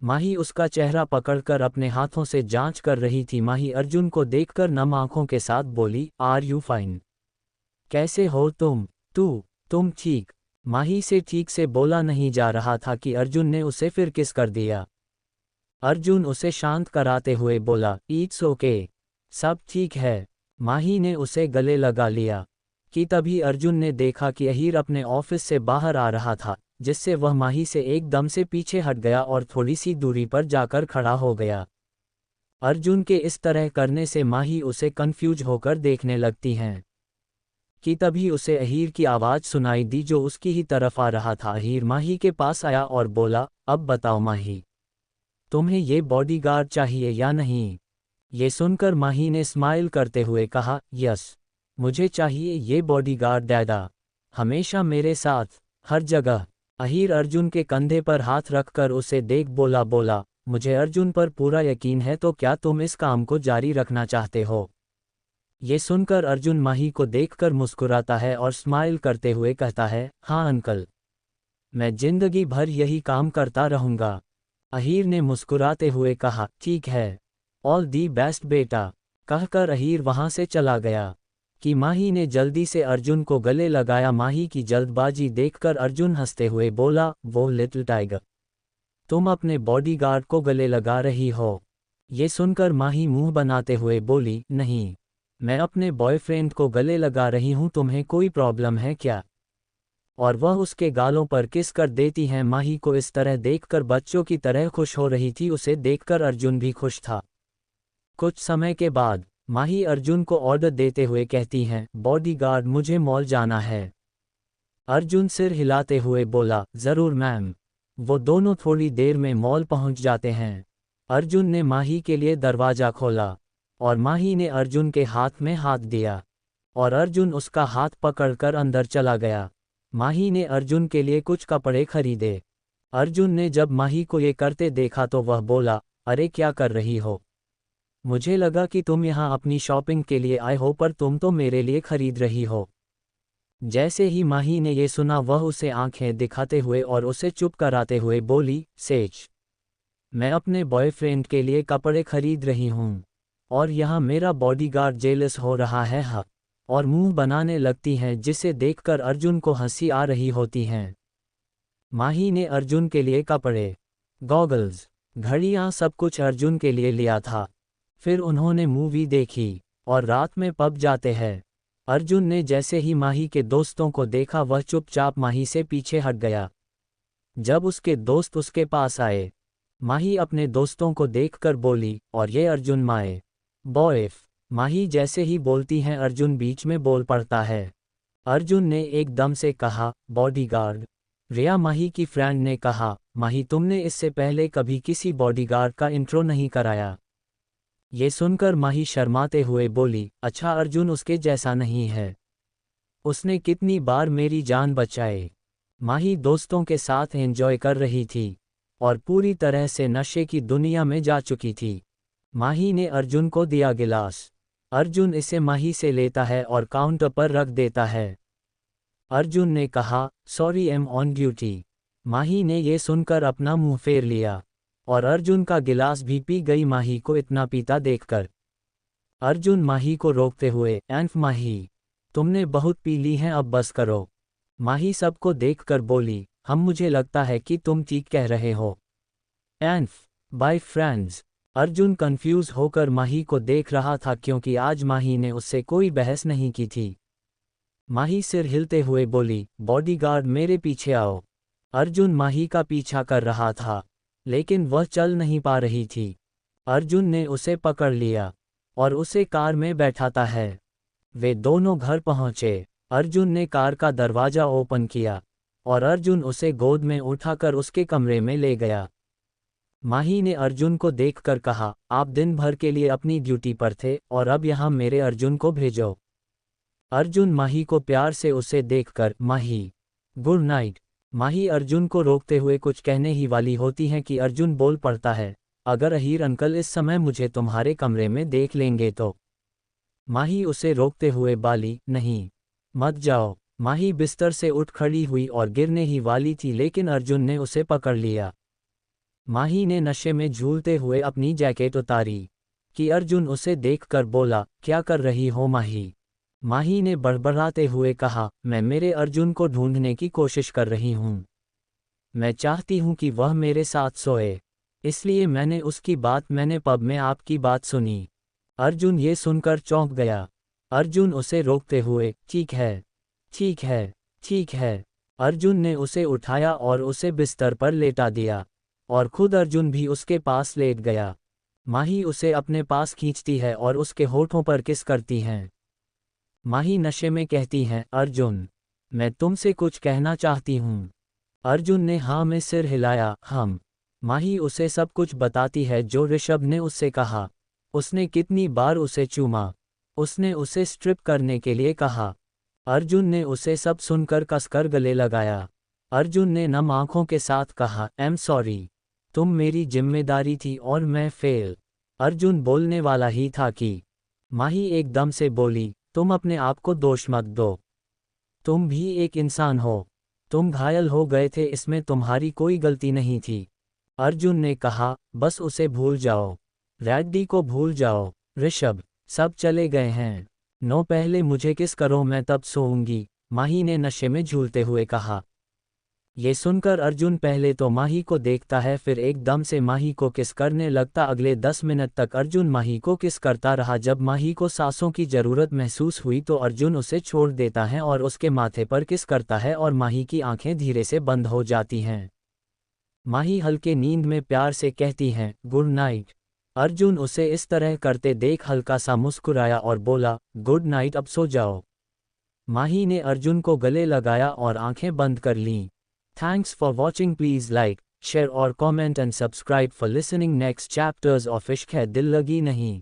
माही उसका चेहरा पकड़कर अपने हाथों से जांच कर रही थी। माही अर्जुन को देखकर नम आंखों के साथ बोली, आर यू फाइन? कैसे हो तुम? तुम ठीक? माही से ठीक से बोला नहीं जा रहा था कि अर्जुन ने उसे फिर किस कर दिया। अर्जुन उसे शांत कराते हुए बोला, इट्स ओके, सब ठीक है। माही ने उसे गले लगा लिया कि तभी अर्जुन ने देखा कि अहीर अपने ऑफिस से बाहर आ रहा था, जिससे वह माही से एकदम से पीछे हट गया और थोड़ी सी दूरी पर जाकर खड़ा हो गया। अर्जुन के इस तरह करने से माही उसे कंफ्यूज होकर देखने लगती हैं कि तभी उसे अहीर की आवाज़ सुनाई दी जो उसकी ही तरफ आ रहा था। अहीर माही के पास आया और बोला, अब बताओ माही, तुम्हें ये बॉडीगार्ड चाहिए या नहीं? ये सुनकर माही ने स्माइल करते हुए कहा, यस, मुझे चाहिए ये बॉडीगार्ड डैडा, हमेशा मेरे साथ, हर जगह। अहीर अर्जुन के कंधे पर हाथ रखकर उसे देख बोला, मुझे अर्जुन पर पूरा यकीन है, तो क्या तुम इस काम को जारी रखना चाहते हो? ये सुनकर अर्जुन माही को देखकर मुस्कुराता है और स्माइल करते हुए कहता है, हाँ अंकल, मैं जिंदगी भर यही काम करता रहूँगा। अहीर ने मुस्कुराते हुए कहा, ठीक है, ऑल दी बेस्ट बेटा। कहकर अहीर वहां से चला गया। कि माही ने जल्दी से अर्जुन को गले लगाया। माही की जल्दबाजी देखकर अर्जुन हंसते हुए बोला, वो लिटिल टाइगर, तुम अपने बॉडीगार्ड को गले लगा रही हो? ये सुनकर माही मुंह बनाते हुए बोली, नहीं, मैं अपने बॉयफ्रेंड को गले लगा रही हूं, तुम्हें कोई प्रॉब्लम है क्या? और वह उसके गालों पर किस कर देती हैं। माही को इस तरह देखकर बच्चों की तरह खुश हो रही थी। उसे देखकर अर्जुन भी खुश था। कुछ समय के बाद माही अर्जुन को ऑर्डर देते हुए कहती हैं, बॉडीगार्ड मुझे मॉल जाना है। अर्जुन सिर हिलाते हुए बोला, ज़रूर मैम। वो दोनों थोड़ी देर में मॉल पहुंच जाते हैं। अर्जुन ने माही के लिए दरवाज़ा खोला और माही ने अर्जुन के हाथ में हाथ दिया और अर्जुन उसका हाथ पकड़कर अंदर चला गया। माही ने अर्जुन के लिए कुछ कपड़े खरीदे। अर्जुन ने जब माही को ये करते देखा तो वह बोला, अरे क्या कर रही हो? मुझे लगा कि तुम यहाँ अपनी शॉपिंग के लिए आए हो, पर तुम तो मेरे लिए खरीद रही हो। जैसे ही माही ने ये सुना वह उसे आंखें दिखाते हुए और उसे चुप कराते हुए बोली, सेज, मैं अपने बॉयफ्रेंड के लिए कपड़े खरीद रही हूँ और यहाँ मेरा बॉडीगार्ड जेलस हो रहा है। हाँ, और मुंह बनाने लगती हैं, जिसे देखकर अर्जुन को हंसी आ रही होती हैं। माही ने अर्जुन के लिए कपड़े, गॉगल्स, घड़ियाँ, सब कुछ अर्जुन के लिए लिया था। फिर उन्होंने मूवी देखी और रात में पब जाते हैं। अर्जुन ने जैसे ही माही के दोस्तों को देखा वह चुपचाप माही से पीछे हट गया। जब उसके दोस्त उसके पास आए, माही अपने दोस्तों को देखकर बोली, और ये अर्जुन माए बॉयफ। माही जैसे ही बोलती हैं अर्जुन बीच में बोल पड़ता है। अर्जुन ने एकदम से कहा, बॉडीगार्ड। रिया माही की फ्रेंड ने कहा, माही तुमने इससे पहले कभी किसी बॉडीगार्ड का इंट्रो नहीं कराया। ये सुनकर माही शर्माते हुए बोली, अच्छा अर्जुन उसके जैसा नहीं है? उसने कितनी बार मेरी जान बचाई। माही दोस्तों के साथ एंजॉय कर रही थी और पूरी तरह से नशे की दुनिया में जा चुकी थी। माही ने अर्जुन को दिया गिलास। अर्जुन इसे माही से लेता है और काउंटर पर रख देता है। अर्जुन ने कहा, सॉरी एम ऑन ड्यूटी। माही ने ये सुनकर अपना मुंह फेर लिया और अर्जुन का गिलास भी पी गई माही को इतना पीता देखकर। अर्जुन माही को रोकते हुए, एंफ माही, तुमने बहुत पी ली हैं, अब बस करो। माही सबको देखकर बोली, मुझे लगता है कि तुम ठीक कह रहे हो। एंफ, बाय फ्रेंड्स। अर्जुन कंफ्यूज होकर माही को देख रहा था क्योंकि आज माही ने उससे कोई बहस नहीं की थी। माही सिर हिलते हुए बोली, बॉडीगार्ड मेरे पीछे आओ। अर्जुन माही का पीछा कर रहा था लेकिन वह चल नहीं पा रही थी। अर्जुन ने उसे पकड़ लिया और उसे कार में बैठाता है। वे दोनों घर पहुंचे। अर्जुन ने कार का दरवाजा ओपन किया और अर्जुन उसे गोद में उठाकर उसके कमरे में ले गया। माही ने अर्जुन को देखकर कहा, आप दिन भर के लिए अपनी ड्यूटी पर थे और अब यहाँ मेरे अर्जुन को भेजो। अर्जुन माही को प्यार से उसे देखकर, माही, गुड नाइट। माही अर्जुन को रोकते हुए कुछ कहने ही वाली होती है कि अर्जुन बोल पड़ता है, अगर अहीर अंकल इस समय मुझे तुम्हारे कमरे में देख लेंगे तो। माही उसे रोकते हुए बाली, नहीं, मत जाओ। माही बिस्तर से उठ खड़ी हुई और गिरने ही वाली थी लेकिन अर्जुन ने उसे पकड़ लिया। माही ने नशे में झूलते हुए अपनी जैकेट उतारी कि अर्जुन उसे देखकर बोला, क्या कर रही हो माही? माही ने बड़बड़ाते हुए कहा, मैं मेरे अर्जुन को ढूंढने की कोशिश कर रही हूँ। मैं चाहती हूँ कि वह मेरे साथ सोए, इसलिए मैंने पब में आपकी बात सुनी। अर्जुन ये सुनकर चौंक गया। अर्जुन उसे रोकते हुए, ठीक है, ठीक है, ठीक है। अर्जुन ने उसे उठाया और उसे बिस्तर पर लेटा दिया और खुद अर्जुन भी उसके पास लेट गया। माही उसे अपने पास खींचती है और उसके होठों पर किस करती हैं। माही नशे में कहती हैं, अर्जुन, मैं तुमसे कुछ कहना चाहती हूँ। अर्जुन ने हाँ में सिर हिलाया, हम। माही उसे सब कुछ बताती है जो ऋषभ ने उससे कहा। उसने कितनी बार उसे चूमा, उसने उसे स्ट्रिप करने के लिए कहा। अर्जुन ने उसे सब सुनकर कसकर गले लगाया। अर्जुन ने नम आंखों के साथ कहा, एम सॉरी, तुम मेरी जिम्मेदारी थी और मैं फेल। अर्जुन बोलने वाला ही था कि माही एकदम से बोली, तुम अपने आप को दोष मत दो, तुम भी एक इंसान हो, तुम घायल हो गए थे, इसमें तुम्हारी कोई गलती नहीं थी। अर्जुन ने कहा, बस उसे भूल जाओ, रैड्डी को भूल जाओ। ऋषभ, सब चले गए हैं, नो पहले मुझे किस करो, मैं तब सोऊंगी। माही ने नशे में झूलते हुए कहा। ये सुनकर अर्जुन पहले तो माही को देखता है फिर एकदम से माही को किस करने लगता। अगले 10 मिनट तक अर्जुन माही को किस करता रहा। जब माही को सांसों की जरूरत महसूस हुई तो अर्जुन उसे छोड़ देता है और उसके माथे पर किस करता है और माही की आंखें धीरे से बंद हो जाती हैं। माही हल्के नींद में प्यार से कहती हैं, गुड नाइट। अर्जुन उसे इस तरह करते देख हल्का सा मुस्कुराया और बोला, गुड नाइट, अब सो जाओ। माही ने अर्जुन को गले लगाया और आंखें बंद कर लीं। Thanks for watching. Please like, share or comment and subscribe for listening next chapters of इश्क है दिल लगी नहीं।